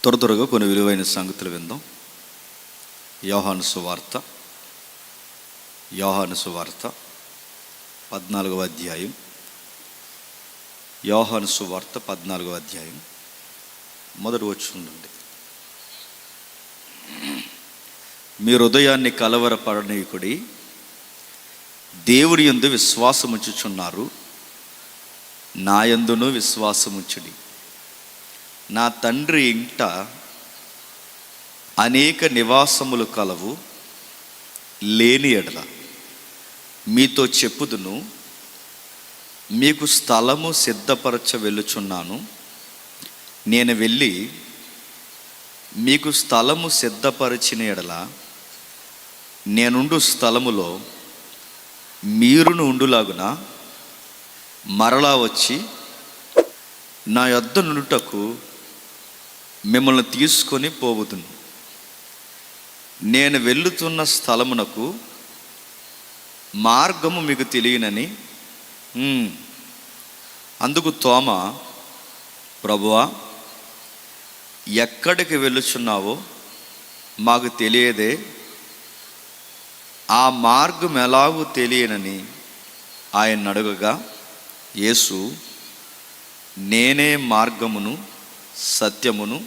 త్వరగా కొన్ని విలువైన సంగతులు విందాం. యోహాను సువార్త 14వ అధ్యాయం. యోహాను సువార్త 14వ అధ్యాయం మొదటి వచనం నుండి. మీ హృదయాన్ని కలవరపడనీయుడి, దేవుని యందు విశ్వాసముంచుచున్నారు, నా యందును విశ్వాసముంచుడి. నా తండ్రి ఇంట అనేక నివాసములు కలవు, లేని ఎడల మీతో చెప్పుదును. మీకు స్థలము సిద్ధపరచ వెళ్ళుచున్నాను. నేను వెళ్ళి మీకు స్థలము సిద్ధపరిచిన ఎడల నేనుండు స్థలములో మీరును ఉండులాగున మరలా వచ్చి నా యొద్ద నుండుటకు మిమ్మల్ని తీసుకొని పోవుదును. నేను వెళ్ళుతున్న స్థలమునకు మార్గము మీకు తెలియనని. అందుకు తోమ, ప్రభువా, ఎక్కడికి వెళ్ళుచున్నావో మాకు తెలియదే, ఆ మార్గం ఎలాగూ తెలియనని ఆయన అడగగా, యేసు, నేనే మార్గమును సత్యమును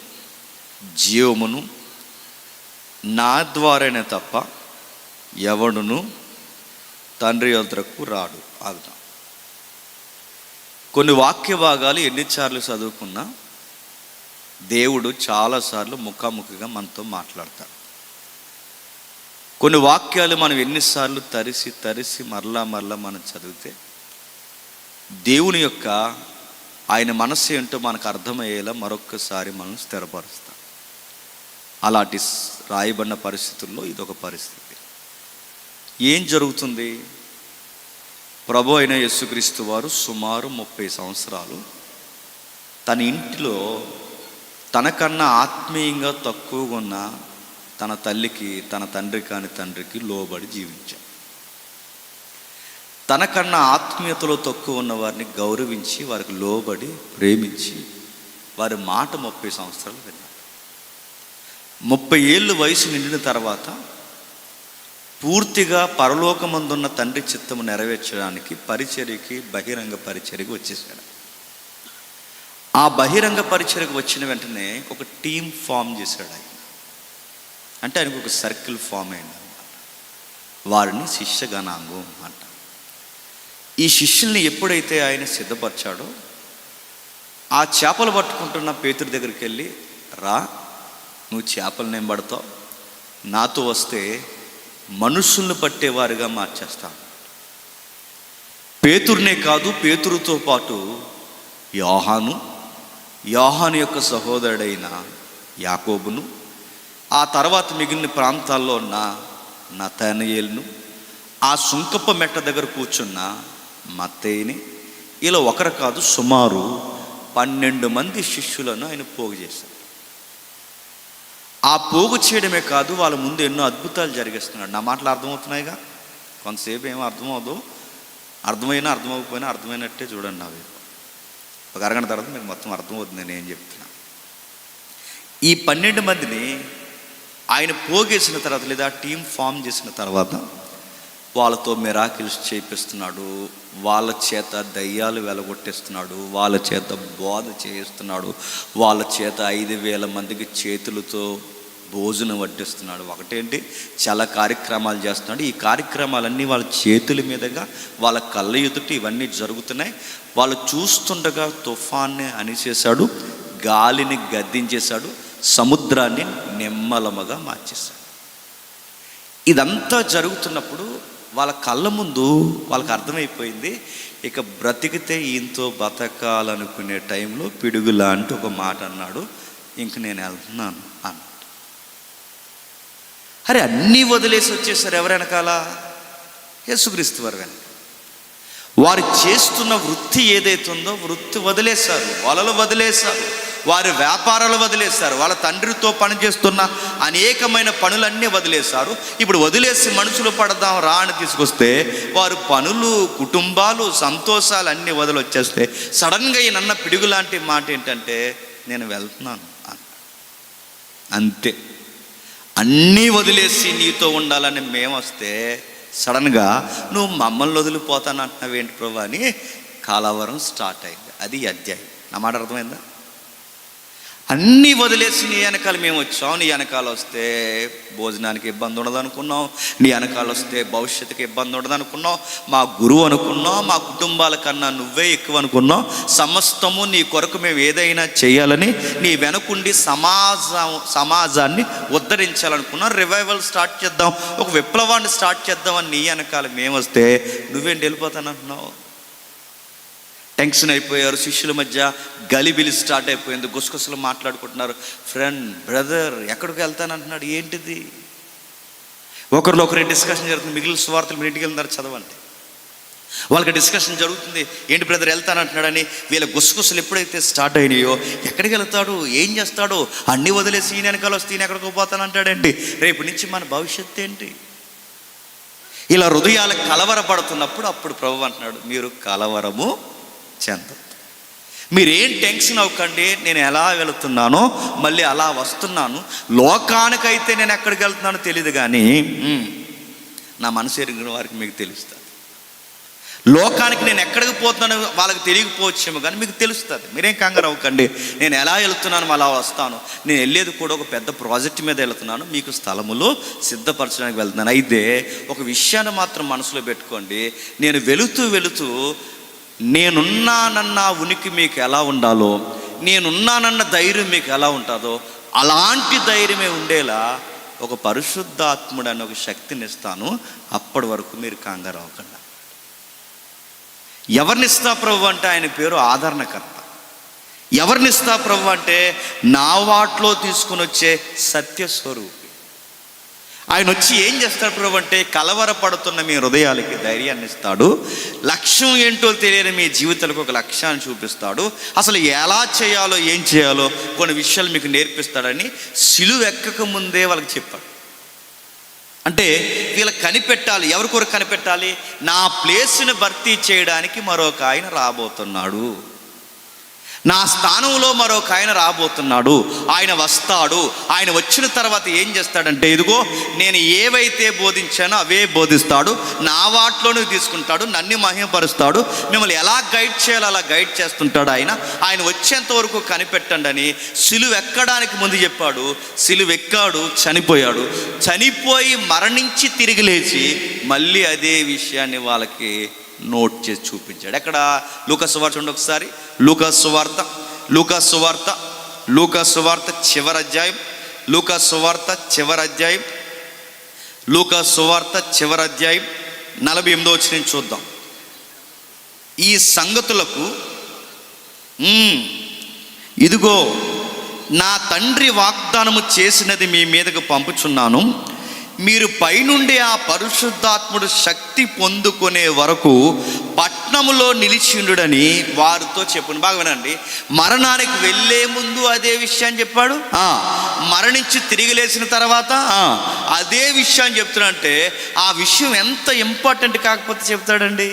జీవమును, నా ద్వారానే తప్ప ఎవడును తండ్రి యొద్దకు రాడు. ఆగుతాం. కొన్ని వాక్య భాగాలు ఎన్నిసార్లు చదువుకున్నా దేవుడు చాలాసార్లు ముఖాముఖిగా మనతో మాట్లాడతాడు. కొన్ని వాక్యాలు మనం ఎన్నిసార్లు తరిసి మరలా మనం చదివితే దేవుని యొక్క ఆయన మనస్సు ఏంటో మనకు అర్థమయ్యేలా మరొక్కసారి మనం స్థిరపరుస్తాం. అలాంటి రాయబడిన పరిస్థితుల్లో ఇదొక పరిస్థితి. ఏం జరుగుతుంది? ప్రభు అయిన యేసుక్రీస్తు వారు సుమారు 30 సంవత్సరాలు తన ఇంటిలో తనకన్నా ఆత్మీయంగా తక్కువగా ఉన్న తన తల్లికి, తన తండ్రి కాని తండ్రికి లోబడి జీవించాడు. తనకన్నా ఆత్మీయతలో తక్కువ ఉన్న వారిని గౌరవించి, వారికి లోబడి ప్రేమించి, వారి మాట 30 సంవత్సరాలు విన్నారు. 30 ఏళ్ళు వయసు నిండిన తర్వాత పూర్తిగా పరలోకమందున్న తండ్రి చిత్తము నెరవేర్చడానికి బహిరంగ పరిచర్యకి వచ్చేసాడు. ఆ బహిరంగ పరిచర్యకు వచ్చిన వెంటనే ఒక టీం ఫామ్ చేశాడు ఆయన. అంటే ఆయనకు ఒక సర్కిల్ ఫామ్ అయింది అన్నమాట. వారిని శిష్యగణాంగం అంట. ఈ శిష్యుల్ని ఎప్పుడైతే ఆయన సిద్ధపరిచాడో, ఆ చేపలు పట్టుకుంటున్న పేతురు దగ్గరికి వెళ్ళి, రా, నువ్వు చేపలను ఏం పడతావు, నాతో వస్తే మనుషుల్ని పట్టేవారుగా మార్చేస్తాను. పేతురునే కాదు, పేతురుతో పాటు యోహాను యొక్క సహోదరుడైన యాకోబును, ఆ తర్వాత మిగిలిన ప్రాంతాల్లో ఉన్న నతనయేలును, ఆ సుంకప్ప మెట్ట దగ్గర కూర్చున్న మత్తయిని, ఇలా ఒకరు కాదు సుమారు 12 మంది శిష్యులను ఆయన పోగు చేశాడు. ఆ పోగు చేయడమే కాదు, వాళ్ళ ముందు ఎన్నో అద్భుతాలు జరిగిస్తున్నాడు. నా మాటలు అర్థమవుతున్నాయిగా? కొంతసేపు ఏమో అర్థమవుదు, అర్థమైపోయినా అర్థమైనట్టే చూడండి. నా వైపు ఒక అరగంట తర్వాత మీకు మొత్తం అర్థమవుతుంది నేను ఏం చెప్తున్నా. ఈ 12 మందిని ఆయన పోగేసిన తర్వాత, లేదా టీం ఫామ్ చేసిన తర్వాత వాళ్ళతో మిరాకిల్స్ చేపిస్తున్నాడు, వాళ్ళ చేత దయ్యాలు వెలగొట్టేస్తున్నాడు, వాళ్ళ చేత బోధ చేయిస్తున్నాడు, వాళ్ళ చేత 5,000 మందికి చేతులతో భోజనం వడ్డిస్తున్నాడు. ఒకటేంటి, చాలా కార్యక్రమాలు చేస్తున్నాడు. ఈ కార్యక్రమాలన్నీ వాళ్ళ చేతుల మీదుగా, వాళ్ళ కళ్ళ ఎదుట ఇవన్నీ జరుగుతున్నాయి. వాళ్ళు చూస్తుండగా తుఫాన్ని అణిచేశాడు, గాలిని గద్దించేశాడు, సముద్రాన్ని నిమ్మలముగా మార్చేశాడు. ఇదంతా జరుగుతున్నప్పుడు వాళ్ళ కళ్ళ ముందు వాళ్ళకి అర్థమైపోయింది, ఇక బ్రతికితే ఈయనతో బతకాలనుకునే టైంలో పిడుగు లాంటి ఒక మాట అన్నాడు, ఇంక నేను వెళ్తున్నాను అన్నాడు. అరే, అన్నీ వదిలేసి వచ్చేసారు. ఎవరు వెనకాల? యేసుక్రీస్తు వారు వెనక. వారు చేస్తున్న వృత్తి ఏదైతుందో వృత్తి వదిలేశారు, వలలు వదిలేశారు, వారి వ్యాపారాలు వదిలేశారు, వాళ్ళ తండ్రితో పనిచేస్తున్న అనేకమైన పనులన్నీ వదిలేశారు. ఇప్పుడు వదిలేసి మనుషులు పడదాం రా అని తీసుకొస్తే వారు పనులు, కుటుంబాలు, సంతోషాలు అన్నీ వదిలొచ్చేస్తే సడన్గా ఈయనన్న పిడుగు లాంటి మాట ఏంటంటే, నేను వెళ్తున్నాను అన్న. అంతే. అన్నీ వదిలేసి నీతో ఉండాలని మేము వస్తే సడన్గా నువ్వు మమ్మల్ని వదిలిపోతాను అంటున్నావేంటి ప్రభు అని కలవరం స్టార్ట్ అయింది. అది అధ్యాయం. నా మాట అర్థమైందా? అన్నీ వదిలేసి నీ వెనకాల మేము వచ్చాం. నీ వెనకాల వస్తే భోజనానికి ఇబ్బంది ఉండదు అనుకున్నాం, నీ వెనకాల వస్తే భవిష్యత్తుకి ఇబ్బంది ఉండదు అనుకున్నాం, మా గురువు అనుకున్నాం, మా కుటుంబాల కన్నా నువ్వే ఎక్కువ అనుకున్నాం, సమస్తము నీ కొరకు మేము ఏదైనా చేయాలని నీ వెనకుండి సమాజాన్ని ఉద్ధరించాలనుకున్నాం. రివైవల్ స్టార్ట్ చేద్దాం, ఒక విప్లవాన్ని స్టార్ట్ చేద్దామని నీ వెనకాల మేము వస్తే నువ్వేంటి వెళ్ళిపోతానంటున్నావు? టెన్షన్ అయిపోయారు. శిష్యుల మధ్య గలిబిలి స్టార్ట్ అయిపోయింది. గుసగుసలు మాట్లాడుకుంటున్నారు. ఫ్రెండ్, బ్రదర్ ఎక్కడికి వెళ్తానంటున్నాడు, ఏంటిది? ఒకరిలో ఒకరి డిస్కషన్ జరుగుతుంది. మిగిలిన సువార్తలు మీరు ఇంటికి వెళ్తారు చదవండి. వాళ్ళకి డిస్కషన్ జరుగుతుంది. ఏంటి బ్రదర్ వెళ్తానంటున్నాడని. వీళ్ళ గుసగుసలు ఎప్పుడైతే స్టార్ట్ అయినాయో, ఎక్కడికి వెళ్తాడు, ఏం చేస్తాడు, అన్నీ వదిలేసి ఈయన వెనకాల వస్తే ఈయన ఎక్కడికి పోతానంటాడేంటి, రేపు నుంచి మన భవిష్యత్తు ఏంటి? ఇలా హృదయాలు కలవరపడుతున్నప్పుడు అప్పుడు ప్రభు అంటున్నాడు, మీరు కలవరము చెందొద్దు, మీరేం టెన్షన్ అవ్వకండి, నేను ఎలా వెళుతున్నానో మళ్ళీ అలా వస్తున్నాను. లోకానికైతే నేను ఎక్కడికి వెళ్తున్నానో తెలియదు, కానీ నా మనసు ఎరిగిన వారికి మీకు తెలుస్తుంది. లోకానికి నేను ఎక్కడికి పోతున్నానో వాళ్ళకి తెలియకపోవచ్చేమో, కానీ మీకు తెలుస్తుంది. మీరేం కంగారు అవ్వకండి, నేను ఎలా వెళుతున్నాను అలా వస్తాను. నేను వెళ్ళేది కూడా ఒక పెద్ద ప్రాజెక్ట్ మీద వెళుతున్నాను, మీకు స్థలములు సిద్ధపరచడానికి వెళ్తున్నాను. అయితే ఒక విషయాన్ని మాత్రం మనసులో పెట్టుకోండి, నేను వెళుతూ నేనున్నానన్న ఉనికి మీకు ఎలా ఉండాలో, నేనున్నానన్న ధైర్యం మీకు ఎలా ఉంటుందో అలాంటి ధైర్యమే ఉండేలా ఒక పరిశుద్ధాత్ముడు అనే ఒక శక్తిని ఇస్తాను. అప్పటి వరకు మీరు కంగారు అవ్వకండి. ఎవరినిస్తా ప్రభు అంటే ఆయన పేరు ఆదరణకర్త. ఎవరినిస్తా ప్రభు అంటే నా వాటిలో తీసుకుని వచ్చే సత్యస్వరూపి. ఆయన వచ్చి ఏం చేస్తాడు ప్రభు అంటే కలవరపడుతున్న మీ హృదయాలకి ధైర్యాన్ని ఇస్తాడు. లక్ష్యం ఏంటో తెలియని మీ జీవితాలకు ఒక లక్ష్యాన్ని చూపిస్తాడు. అసలు ఎలా చేయాలో ఏం చేయాలో కొన్ని విషయాలు మీకు నేర్పిస్తాడని సిలువ ఎక్కక ముందే వాళ్ళకి చెప్పాడు. అంటే వీళ్ళకి కనిపెట్టాలి. ఎవరి కొరకు కనిపెట్టాలి? నా ప్లేస్ని భర్తీ చేయడానికి మరొక ఆయన రాబోతున్నాడు, నా స్థానంలో మరొక ఆయన రాబోతున్నాడు, ఆయన వస్తాడు. ఆయన వచ్చిన తర్వాత ఏం చేస్తాడంటే, ఇదిగో నేను ఏవైతే బోధించానో అవే బోధిస్తాడు, నా వాటిలోనే తీసుకుంటాడు, నన్ను మహిమపరుస్తాడు, మిమ్మల్ని ఎలా గైడ్ చేయాలో అలా గైడ్ చేస్తుంటాడు. ఆయన వచ్చేంత వరకు కనిపెట్టండి అని సిలువ ఎక్కడానికి ముందు చెప్పాడు. సిలువ ఎక్కాడు, చనిపోయాడు, చనిపోయి మరణించి తిరిగి లేచి మళ్ళీ అదే విషయాన్ని వాళ్ళకి నోట్ చేసి చూపించాడు. ఎక్కడ? లూకాసు వార్త చూడండి ఒకసారి. లూకాసు వార్త చివరి అధ్యాయం. లూకాసు వార్త చివరి అధ్యాయం 48వ వచనం చూద్దాం. ఈ సంగతులకు ఇదిగో నా తండ్రి వాగ్దానము చేసినది మీ మీదకు పంపుచున్నాను, మీరు పైనుండి ఆ పరిశుద్ధాత్ముడు శక్తి పొందుకునే వరకు పట్నములో నిలిచిండుడని వారితో చెప్పును. బాగా వినండి. మరణానికి వెళ్ళే ముందు అదే విషయాన్ని చెప్పాడు, మరణించి తిరిగి లేచిన తర్వాత అదే విషయాన్ని చెప్తున్నాడంటే ఆ విషయం ఎంత ఇంపార్టెంట్ కాకపోతే చెప్తాడండి,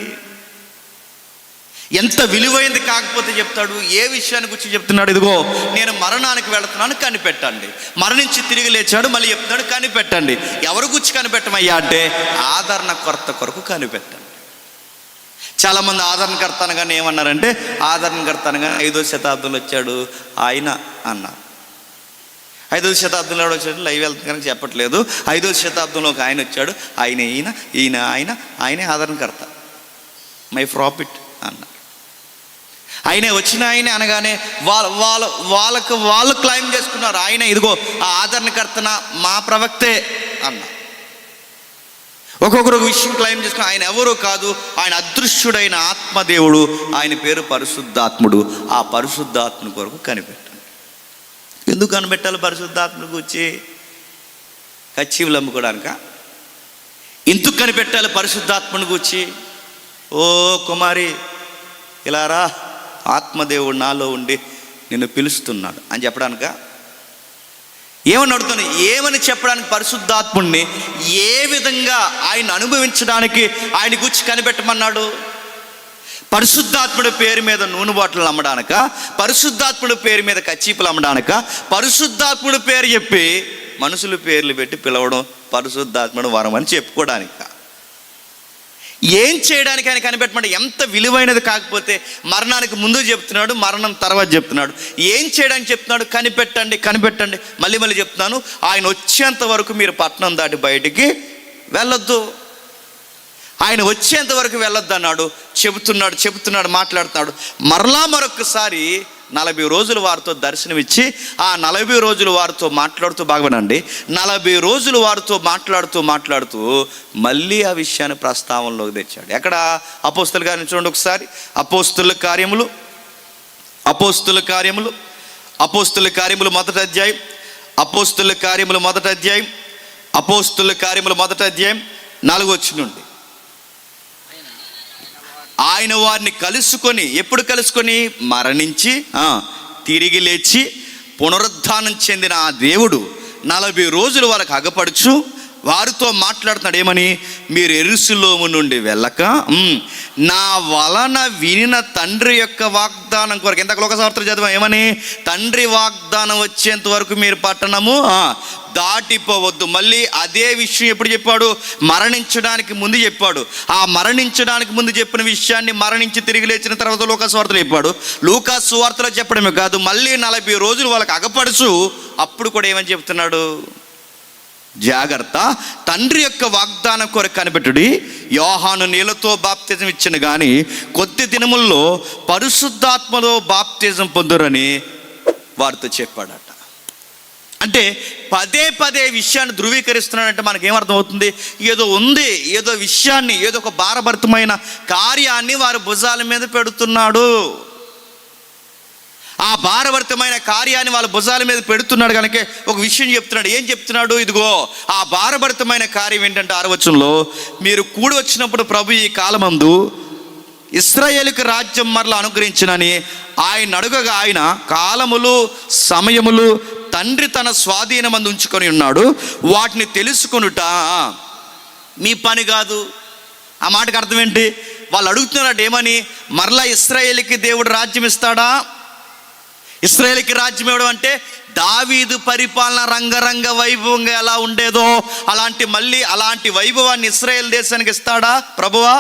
ఎంత విలువైంది కాకపోతే చెప్తాడు. ఏ విషయాన్ని గురించి చెప్తున్నాడు? ఇదిగో నేను మరణానికి వెళుతున్నాను, కనిపెట్టండి. మరణించి తిరిగి లేచాడు, మళ్ళీ చెప్తున్నాడు, కనిపెట్టండి. ఎవరి గురించి కనిపెట్టమయ్యా అంటే ఆదరణకర్త కొరకు కనిపెట్టండి. చాలామంది ఆదరణకర్త అనగానే ఏమన్నారంటే, ఆదరణకర్త అనగా 5వ శతాబ్దంలో వచ్చాడు ఆయన అన్నారు. 5వ శతాబ్దంలో వచ్చాడు, లైవ్ వెళ్తుంది కనుక చెప్పట్లేదు. 5వ శతాబ్దంలో ఒక ఆయన వచ్చాడు, ఆయనే ఆదరణకర్త, మై ప్రాఫిట్ అన్నారు. ఆయనే వచ్చిన ఆయనే అనగానే వాళ్ళు క్లైమ్ చేసుకున్నారు, ఆయన ఇదిగో ఆ ఆదరణకర్తన మా ప్రవక్తే అన్న. ఒక్కొక్కరు విషయం క్లైమ్ చేసుకుని ఆయన ఎవరో కాదు, ఆయన అదృశ్యుడైన ఆత్మదేవుడు, ఆయన పేరు పరిశుద్ధాత్ముడు. ఆ పరిశుద్ధాత్ముని కొరకు కనిపెట్టండి. ఎందుకు కనిపెట్టాలి? పరిశుద్ధాత్ముని గురించి కచ్చివులు అమ్ముకోవడానిక? ఎందుకు కనిపెట్టాలి పరిశుద్ధాత్ముని గురించి? ఓ కుమారి ఇలా రా, ఆత్మదేవుడు నాలో ఉండి నిన్ను పిలుస్తున్నాడు అని చెప్పడానిక? ఏమని అడుగుతాను? ఏమని చెప్పడానికి పరిశుద్ధాత్ముడిని ఏ విధంగా ఆయన అనుభవించడానికి ఆయన గురించి కనిపెట్టమన్నాడు? పరిశుద్ధాత్ముడి పేరు మీద నూనె బాటిల్ అమ్మడానిక, పరిశుద్ధాత్ముడి పేరు మీద కచ్చీపులు అమ్మడానిక, పరిశుద్ధాత్ముడి పేరు చెప్పి మనుషుల పేర్లు పెట్టి పిలవడం పరిశుద్ధాత్ముడు వరం అని చెప్పుకోవడానిక? ఏం చేయడానికి ఆయన కనిపెట్టమంటే ఎంత విలువైనది కాకపోతే మరణానికి ముందు చెప్తున్నాడు, మరణం తర్వాత చెప్తున్నాడు. ఏం చేయడానికి చెప్తున్నాడు? కనిపెట్టండి, కనిపెట్టండి. మళ్ళీ చెప్తున్నాను, ఆయన వచ్చేంత వరకు మీరు పట్టణం దాటి బయటికి వెళ్ళొద్దు. ఆయన వచ్చేంత వరకు వెళ్ళొద్దు అన్నాడు. చెబుతున్నాడు, మాట్లాడుతున్నాడు. మరొకసారి 40 రోజులు వారితో దర్శనమిచ్చి ఆ 40 రోజులు వారితో మాట్లాడుతూ, బాగా వినండి, 40 రోజులు వారితో మాట్లాడుతూ మళ్ళీ ఆ విషయాన్ని ప్రస్తావనలోకి తెచ్చాడు. ఎక్కడ? అపోస్తుల కార్యం చూడండి ఒకసారి. అపోస్తుల కార్యములు మొదటి అధ్యాయం 4వ వచనం నుండి. ఆయన వారిని కలుసుకొని, ఎప్పుడు కలుసుకొని? మరణించి తిరిగి లేచి పునరుద్ధానం చెందిన ఆ దేవుడు 40 రోజులు వారికి అగపడుచు వారితో మాట్లాడుతున్నాడు. ఏమని? మీరు యెరూషలేము నుండి వెళ్ళక నా వలన వినిన తండ్రి యొక్క వాగ్దానం కొరకు. ఇంతకు లోకవార్తలు చదివాం. ఏమని? తండ్రి వాగ్దానం వచ్చేంత వరకు మీరు పట్టణము దాటిపోవద్దు. మళ్ళీ అదే విషయం ఎప్పుడు చెప్పాడు? మరణించడానికి ముందు చెప్పాడు. ఆ మరణించడానికి ముందు చెప్పిన విషయాన్ని మరణించి తిరిగి లేచిన తర్వాత లూకా సువార్తలో చెప్పాడు. లూకా సువార్తలో చెప్పడమే కాదు, మళ్ళీ 40 రోజులు వాళ్ళకి అగపడుచు అప్పుడు కూడా ఏమని చెప్తున్నాడు? జాగ్రత్త, తండ్రి యొక్క వాగ్దానం కొరకు కనిపెట్టుడి. యోహాను నీళ్లతో బాప్తిజం ఇచ్చిన కానీ కొద్ది దినముల్లో పరిశుద్ధాత్మలో బాప్తిజం పొందురని వారితో చెప్పాడట. అంటే పదే విషయాన్ని ధృవీకరిస్తున్నాడంటే మనకేమర్థం అవుతుంది? ఏదో ఉంది, ఏదో విషయాన్ని, ఏదో ఒక భారభరితమైన కార్యాన్ని వారి భుజాల మీద పెడుతున్నాడు. ఆ భారభరితమైన కార్యాన్ని వాళ్ళ భుజాల మీద పెడుతున్నాడు కనుక ఒక విషయం చెప్తున్నాడు. ఏం చెప్తున్నాడు? ఇదిగో ఆ భారభరితమైన కార్యం ఏంటంటే 6వ వచనంలో, మీరు కూడి వచ్చినప్పుడు ప్రభు ఈ కాలమందు ఇశ్రాయేలుకి రాజ్యం మరలా అనుగ్రహించినని ఆయన అడుగగా, ఆయన కాలములు సమయములు తండ్రి తన స్వాధీనమందు ఉంచుకొని ఉన్నాడు, వాటిని తెలుసుకొనుట మీ పని కాదు. ఆ మాటకు అర్థం ఏంటి? వాళ్ళు అడుగుతున్నాడు ఏమని? మరలా ఇశ్రాయేలుకి దేవుడు రాజ్యం ఇస్తాడా? ఇశ్రాయేలుకి రాజ్యం ఇవ్వడం అంటే దావీదు పరిపాలన రంగరంగ వైభవంగా ఎలా ఉండేదో అలాంటి వైభవాన్ని ఇశ్రాయేల్ దేశానికి ఇస్తాడా ప్రభువా?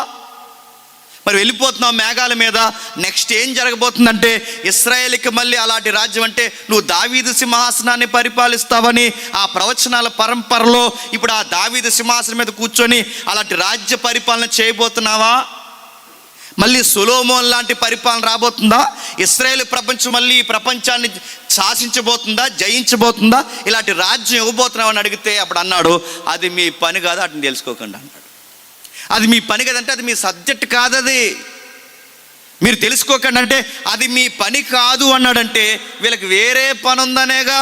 మరి వెళ్ళిపోతున్నావు మేఘాల మీద. నెక్స్ట్ ఏం జరగబోతుందంటే ఇశ్రాయేలుకి మళ్ళీ అలాంటి రాజ్యం అంటే నువ్వు దావీదు సింహాసనాన్ని పరిపాలిస్తావని ఆ ప్రవచనాల పరంపరలో ఇప్పుడు ఆ దావీదు సింహాసనం మీద కూర్చొని అలాంటి రాజ్య పరిపాలన చేయబోతున్నావా? మళ్ళీ సొలొమోన్ లాంటి పరిపాలన రాబోతుందా? ఇశ్రాయేలు ప్రపంచం మళ్ళీ ఈ ప్రపంచాన్ని శాసించబోతుందా, జయించబోతుందా? ఇలాంటి రాజ్యం ఇవ్వబోతున్నావు అని అడిగితే అప్పుడు అన్నాడు, అది మీ పని కాదు, అట్ని తెలుసుకోకండి అన్నాడు. అది మీ పని కదంటే అది మీ సబ్జెక్ట్ కాదు, అది మీరు తెలుసుకోకండి అంటే అది మీ పని కాదు అన్నాడంటే వీళ్ళకి వేరే పని ఉందనేగా.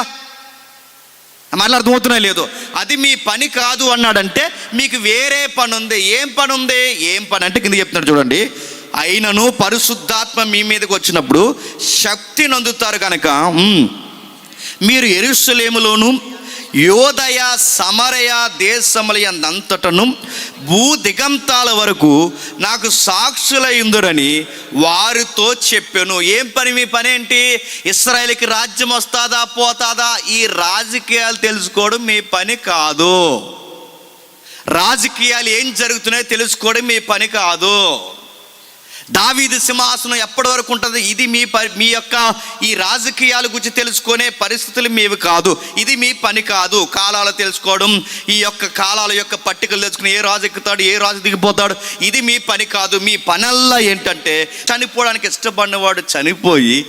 మళ్ళీ అర్థమవుతున్నాయి లేదు? అది మీ పని కాదు అన్నాడంటే మీకు వేరే పని ఉంది. ఏం పని ఉంది? ఏం పని అంటే కింద చెప్తున్నాడు చూడండి. అయినను పరిశుద్ధాత్మ మీ మీదకి వచ్చినప్పుడు శక్తి నందుతారు కనుక మీరు యెరూషలేములోను యోదయ సమరయ దేశములంతటను భూ దిగంతాల వరకు నాకు సాక్షులయ్యుందురని వారితో చెప్పాను. ఏం పని? మీ పని ఏంటి? ఇశ్రాయేలుకి రాజ్యం వస్తుందా పోతాదా ఈ రాజకీయాలు తెలుసుకోవడం మీ పని కాదు. రాజకీయాలు ఏం జరుగుతున్నాయో తెలుసుకోవడం మీ పని కాదు. దావీదు సింహాసనం ఎప్పటి వరకు ఉంటుంది? ఇది మీ యొక్క ఈ రాజకీయాల గురించి తెలుసుకునే పరిస్థితులు మీవి కాదు. ఇది మీ పని కాదు. కాలాలు తెలుసుకోవడం, ఈ యొక్క కాలాల యొక్క పట్టికలు తెలుసుకుని ఏ రాజు ఎక్కుతాడు, ఏ రాజు దిగిపోతాడు, ఇది మీ పని కాదు. మీ పనల్లా ఏంటంటే చనిపోవడానికి ఇష్టపడినవాడు చనిపోయి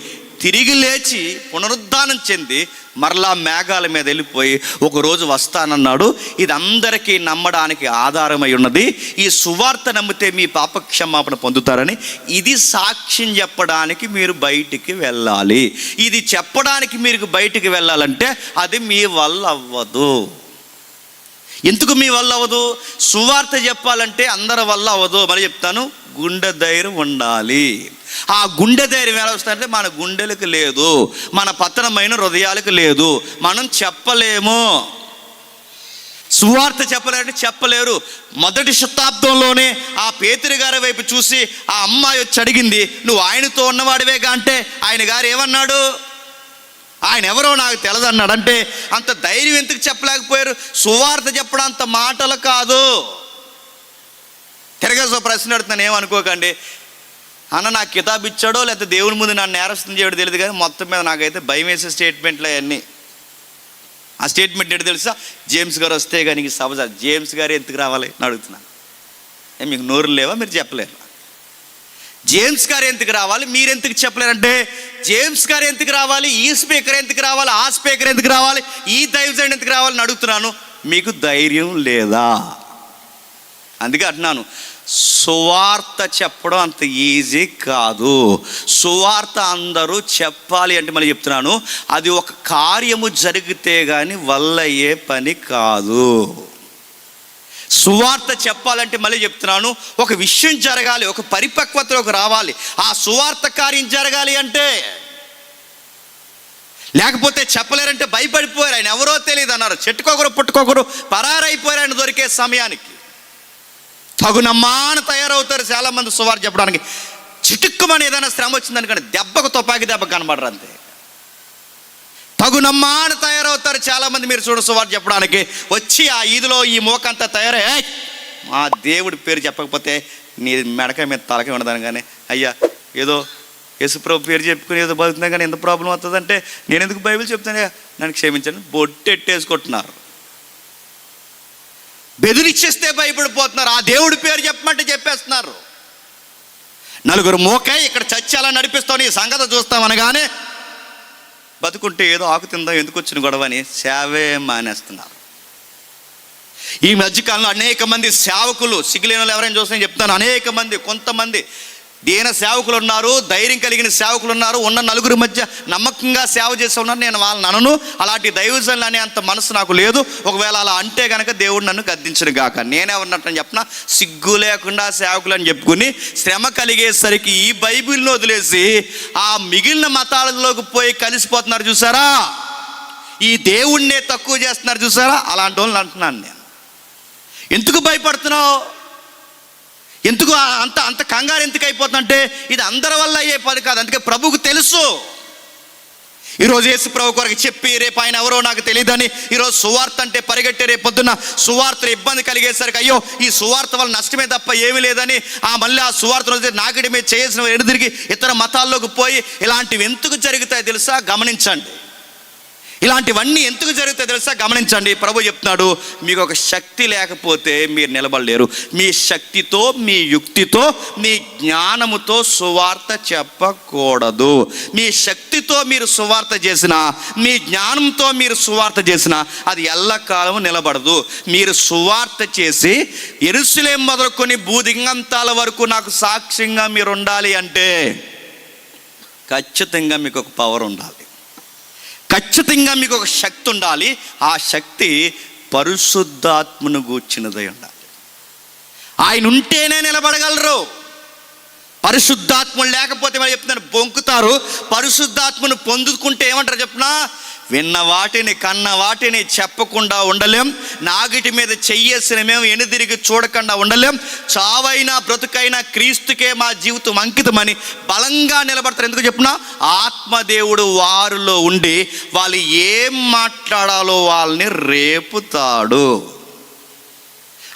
తిరిగి లేచి పునరుద్ధానం చెంది మరలా మేఘాల మీద వెళ్ళిపోయి ఒకరోజు వస్తానన్నాడు. ఇది అందరికీ నమ్మడానికి ఆధారమై ఉన్నది. ఈ సువార్త నమ్మితే మీ పాపక్షమాపణ పొందుతారని ఇది సాక్ష్యం చెప్పడానికి మీరు బయటికి వెళ్ళాలి. ఇది చెప్పడానికి మీరు బయటికి వెళ్ళాలంటే అది మీ వల్ల అవ్వదు. ఎందుకు మీ వల్ల అవ్వదు? సువార్త చెప్పాలంటే అందరి వల్ల అవ్వదు. మరి చెప్తాను, గుండె ధైర్యం ఉండాలి. ఆ గుండె ధైర్యం ఎలా వస్తుందంటే మన గుండెలకు లేదు, మన పతనమైన హృదయాలకు లేదు, మనం చెప్పలేము. సువార్త చెప్పలేరంటే చెప్పలేరు. మొదటి శతాబ్దంలోనే ఆ పేతురు గారి వైపు చూసి ఆ అమ్మాయి వచ్చి అడిగింది, నువ్వు ఆయనతో ఉన్నవాడివేగా అంటే ఆయన గారు ఏమన్నాడు? ఆయన ఎవరో నాకు తెలదన్నాడు. అంటే అంత ధైర్యం ఎందుకు చెప్పలేకపోయారు? సువార్త చెప్పడం అంత మాటలు కాదు. తిరగేసో ప్రశ్న అడుగుతున్నాను, ఏమనుకోకండి. అన్న నాకు కితాబ్ ఇచ్చాడో లేకపోతే దేవుని ముందు నన్ను నేరస్తుని చేయడం తెలియదు, కానీ మొత్తం మీద నాకైతే భయం వేసే స్టేట్మెంట్లు అవన్నీ. ఆ స్టేట్మెంట్ ఏంటి తెలుసా? జేమ్స్ గారు వస్తే కానీ సభ. జేమ్స్ గారు ఎందుకు రావాలి అని అడుగుతున్నాను. మీకు నోరు లేవా? మీరు చెప్పలేరు. జేమ్స్ గారు ఎందుకు రావాలి, మీరు ఎందుకు చెప్పలేరంటే, జేమ్స్ గారు ఎందుకు రావాలి, ఈ స్పీకర్ ఎందుకు రావాలి, ఆ స్పీకర్ ఎందుకు రావాలి, ఈ దైవజనుడు ఎందుకు రావాలని అడుగుతున్నాను. మీకు ధైర్యం లేదా? అందుకే అంటున్నాను, సువార్త చెప్పడం అంత ఈజీ కాదు. సువార్త అందరూ చెప్పాలి అంటే మళ్ళీ చెప్తున్నాను, అది ఒక కార్యము జరిగితే కానీ వల్ల అయ్యే పని కాదు. సువార్త చెప్పాలంటే మళ్ళీ చెప్తున్నాను, ఒక విషయం జరగాలి, ఒక పరిపక్వతలోకి రావాలి. ఆ సువార్త కార్యం జరగాలి అంటే, లేకపోతే చెప్పలేరంటే భయపడిపోయారు. ఆయన ఎవరో తెలియదు అన్నారు, చెట్టుకొకరు పుట్టుకొకరు పరారైపోయారు ఆయన దొరికే సమయానికి. తగునమ్మా అని తయారవుతారు చాలామంది సువార్త చెప్పడానికి. చిటుక్కుమని ఏదైనా శ్రమ వచ్చిందనుకోండి, దెబ్బకు తుపాకి దెబ్బ కనబడరు అంతే. తగునమ్మా అని తయారవుతారు చాలామంది. మీరు చూడ సువార్త చెప్పడానికి వచ్చి ఆ ఈదులో ఈ మోకంతా తయారై, మా దేవుడి పేరు చెప్పకపోతే నీ మెడకాయ మీద తలకాయ ఉండదాను. కానీ అయ్యా ఏదో యేసుప్రభు పేరు చెప్పుకుని ఏదో బతుకుతున్నా కానీ ఎంత ప్రాబ్లం అవుతుందంటే, నేను ఎందుకు బైబిల్ చెప్తాను, నన్ను క్షమించండి, బొట్టెట్టేసుకుంటున్నారు. బెదిరిచ్చేస్తే భయపడిపోతున్నారు. ఆ దేవుడి పేరు చెప్పమంటే చెప్పేస్తున్నారు. నలుగురు మోకాయి ఇక్కడ చచ్చాలని నడిపిస్తాం, ఈ సంగతి చూస్తామనగానే బతుకుంటే ఏదో ఆకు తిందాం, ఎందుకు వచ్చిన గొడవ అని సేవే మానేస్తున్నారు. ఈ మధ్యకాలంలో అనేక మంది సేవకులు, సిగ్గులేని వాళ్ళు ఎవరైనా చూస్తారని చెప్తాను, అనేక మంది, కొంతమంది దీన సేవకులు ఉన్నారు, ధైర్యం కలిగిన సేవకులు ఉన్నారు, ఉన్న నలుగురి మధ్య నమ్మకంగా సేవ చేసి ఉన్నారు. నేను వాళ్ళని అనను, అలాంటి దైవజనులు అనే అంత మనసు నాకు లేదు. ఒకవేళ అలా అంటే కనుక దేవుడు నన్ను గద్దించను గాక. నేనే ఉన్నట్టు చెప్పిన, సిగ్గు లేకుండా సేవకులు అని చెప్పుకుని శ్రమ కలిగేసరికి ఈ బైబిల్ని వదిలేసి ఆ మిగిలిన మతాలలోకి పోయి కలిసిపోతున్నారు చూసారా, ఈ దేవుణ్ణే తక్కువ చేస్తున్నారు చూసారా, అలాంటి వాళ్ళని అంటున్నాను నేను. ఎందుకు భయపడుతున్నావు? ఎందుకు అంత కంగారు ఎందుకు అయిపోతుందంటే, ఇది అందరి వల్ల అయ్యే పని కాదు. అందుకే ప్రభువుకు తెలుసు. ఈరోజు యేసు ప్రభు కొరకు చెప్పి రేపు ఆయన ఎవరో నాకు తెలియదని ఈరోజు సువార్త అంటే పరిగెట్టే, రేపు పొద్దున్న సువార్త ఇబ్బంది కలిగేసరికి అయ్యో ఈ సువార్త వల్ల నష్టమే తప్ప ఏమీ లేదని మళ్ళీ ఆ సువార్త నాగడి మీద చేసిన ఎదురుదిరిగి ఇతర మతాల్లోకి పోయి ఇలాంటివి ఎందుకు జరుగుతాయి తెలుసా? గమనించండి. ఇలాంటివన్నీ ఎందుకు జరుగుతాయి తెలుసా? గమనించండి. ప్రభు చెప్తున్నాడు, మీకు ఒక శక్తి లేకపోతే మీరు నిలబడలేరు. మీ శక్తితో, మీ యుక్తితో, మీ జ్ఞానముతో సువార్త చెప్పకూడదు. మీ శక్తితో మీరు సువార్త చేసినా, మీ జ్ఞానంతో మీరు సువార్త చేసినా అది ఎల్లకాలం నిలబడదు. మీరు సువార్త చేసి యెరూషలేము మొదలుకొని భూదిగంతాల వరకు నాకు సాక్ష్యంగా మీరు ఉండాలి అంటే ఖచ్చితంగా మీకు ఒక పవర్ ఉండాలి, ఖచ్చితంగా మీకు ఒక శక్తి ఉండాలి. ఆ శక్తి పరిశుద్ధాత్మను గూర్చినదై ఉండాలి. ఆయన ఉంటేనే నిలబడగలరు. పరిశుద్ధాత్మ లేకపోతే మరి చెప్తున్నాను బొంకుతారు. పరిశుద్ధాత్మను పొందుకుంటే ఏమంటారు చెప్పునా? విన్న వాటిని కన్న వాటిని చెప్పకుండా ఉండలేం, నాగిటి మీద చెయ్యేసిన మేము ఎనుదిరిగి చూడకుండా ఉండలేం, చావైనా బ్రతుకైనా క్రీస్తుకే మా జీవితం అంకితమని బలంగా నిలబడతారు. ఎందుకు చెప్పునా? ఆత్మదేవుడు వారిలో ఉండి వాళ్ళు ఏం మాట్లాడాలో వాళ్ళని రేపుతాడు.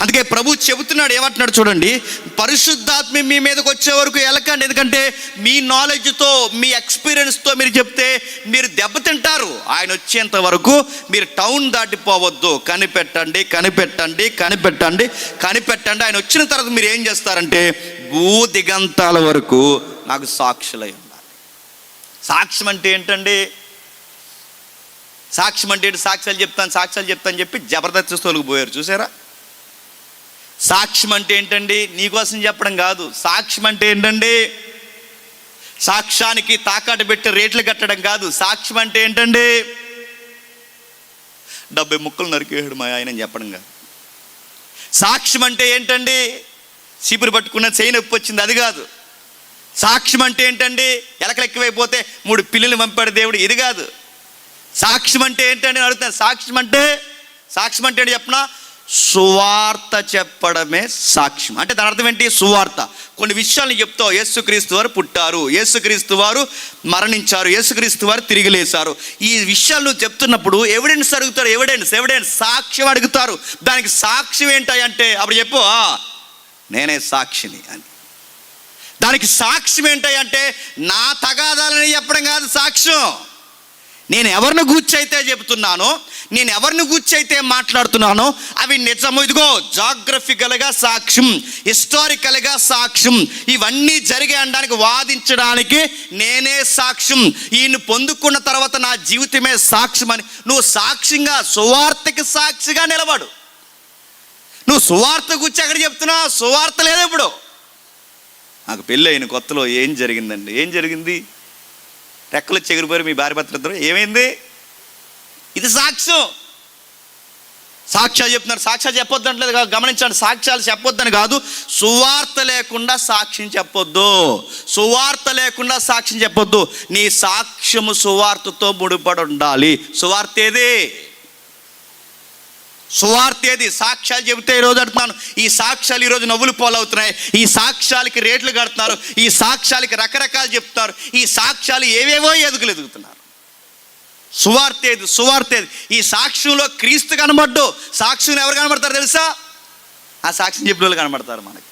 అందుకే ప్రభు చెబుతున్నాడు, ఏమంటున్నాడు చూడండి, పరిశుద్ధాత్మ మీ మీదకి వచ్చే వరకు వెళ్ళకండి. ఎందుకంటే మీ నాలెడ్జ్తో, మీ ఎక్స్పీరియన్స్తో మీరు చెప్తే మీరు దెబ్బతింటారు. ఆయన వచ్చేంత వరకు మీరు టౌన్ దాటిపోవద్దు. కనిపెట్టండి, కనిపెట్టండి, కనిపెట్టండి, కనిపెట్టండి. ఆయన వచ్చిన తర్వాత మీరు ఏం చేస్తారంటే భూదిగంతాల వరకు నాకు సాక్షులై ఉండాలి. సాక్ష్యం అంటే ఏంటండి? సాక్ష్యం అంటే ఏంటి? సాక్ష్యాలు చెప్తాను చెప్పి జబర్దస్త్ పోయారు చూసారా? సాక్ష్యం అంటే ఏంటండి? నీకోసం చెప్పడం కాదు. సాక్ష్యం అంటే ఏంటండి? సాక్ష్యానికి తాకట్టు పెట్టి రేట్లు కట్టడం కాదు. సాక్ష్యం అంటే ఏంటండి? 70 ముక్కలు నరికేయడం మా ఆయన చెప్పడం కాదు. సాక్ష్యం అంటే ఏంటండి? చీపురు పట్టుకున్న చేయి నొప్పి వచ్చింది, అది కాదు. సాక్ష్యం అంటే ఏంటండి? ఎలకలు ఎక్కువైపోతే 3 పిల్లలు పంపాడు దేవుడు, ఇది కాదు. సాక్ష్యం అంటే ఏంటండి అడుగుతాను. సాక్ష్యం అంటే చెప్పనా? సువార్త చెప్పడమే సాక్ష్యం. అంటే దాని అర్థం ఏంటి? సువార్త. కొన్ని విషయాలను చెప్తావు. యేసుక్రీస్తు వారు పుట్టారు, యేసుక్రీస్తు వారు మరణించారు, యేసుక్రీస్తు వారు తిరిగి లేచారు. ఈ విషయాలు నువ్వు చెప్తున్నప్పుడు ఎవిడెన్స్ అడుగుతారు. ఎవిడెన్స్ సాక్ష్యం అడుగుతారు. దానికి సాక్ష్యం ఏంటంటే అప్పుడు చెప్పు, నేనే సాక్షిని అని. దానికి సాక్ష్యం ఏంటంటే నా తగాదాలని చెప్పడం కాదు సాక్ష్యం. నేను ఎవరిని గూర్చి అయితే చెబుతున్నానో, నేను ఎవరిని గూర్చి అయితే మాట్లాడుతున్నానో అవి నిజము. ఇదిగో జాగ్రఫికల్గా సాక్ష్యం, హిస్టారికల్గా సాక్ష్యం, ఇవన్నీ జరిగే అనడానికి వాదించడానికి నేనే సాక్ష్యం. ఈయన్ని పొందుకున్న తర్వాత నా జీవితమే సాక్ష్యం అని నువ్వు సాక్ష్యంగా, సువార్తకి సాక్షిగా నిలబడు. నువ్వు సువార్త గురించి ఎక్కడ చెప్తున్నా? సువార్త లేదు. ఇప్పుడు నాకు పెళ్ళి అయిన కొత్తలో ఏం జరిగిందండి? ఏం జరిగింది? రెక్కలు చెగిరిపోయారు మీ భార్య భర్తలు ఇద్దరు. ఏమైంది? ఇది సాక్ష్యం. సాక్ష్యాలు చెప్తున్నారు. సాక్ష్యాలు చెప్పొద్దు అంటలేదు, గమనించండి. సాక్ష్యాలు చెప్పొద్దని కాదు, సువార్త లేకుండా సాక్ష్యం చెప్పొద్దు. సువార్త లేకుండా సాక్ష్యం చెప్పొద్దు. నీ సాక్ష్యము సువార్తతో ముడిపడి ఉండాలి. సువార్త ఏది? సువార్త ఏది? సాక్ష్యాలు చెబితే ఈరోజు అంటున్నాను, ఈ సాక్ష్యాలు ఈరోజు నవ్వులు పోలవుతున్నాయి. ఈ సాక్ష్యాలకి రేట్లు కడుతున్నారు, ఈ సాక్ష్యాలకి రకరకాలు చెప్తున్నారు, ఈ సాక్ష్యాలు ఏవేవో ఎదుగుతున్నారు. సువార్త ఏది? సువార్త ఏది? ఈ సాక్ష్యంలో క్రీస్తు కనబడ్డు. సాక్ష్యం ఎవరు కనబడతారు తెలుసా? ఆ సాక్ష్యం చెప్పిన వాళ్ళు కనబడతారు. మనకి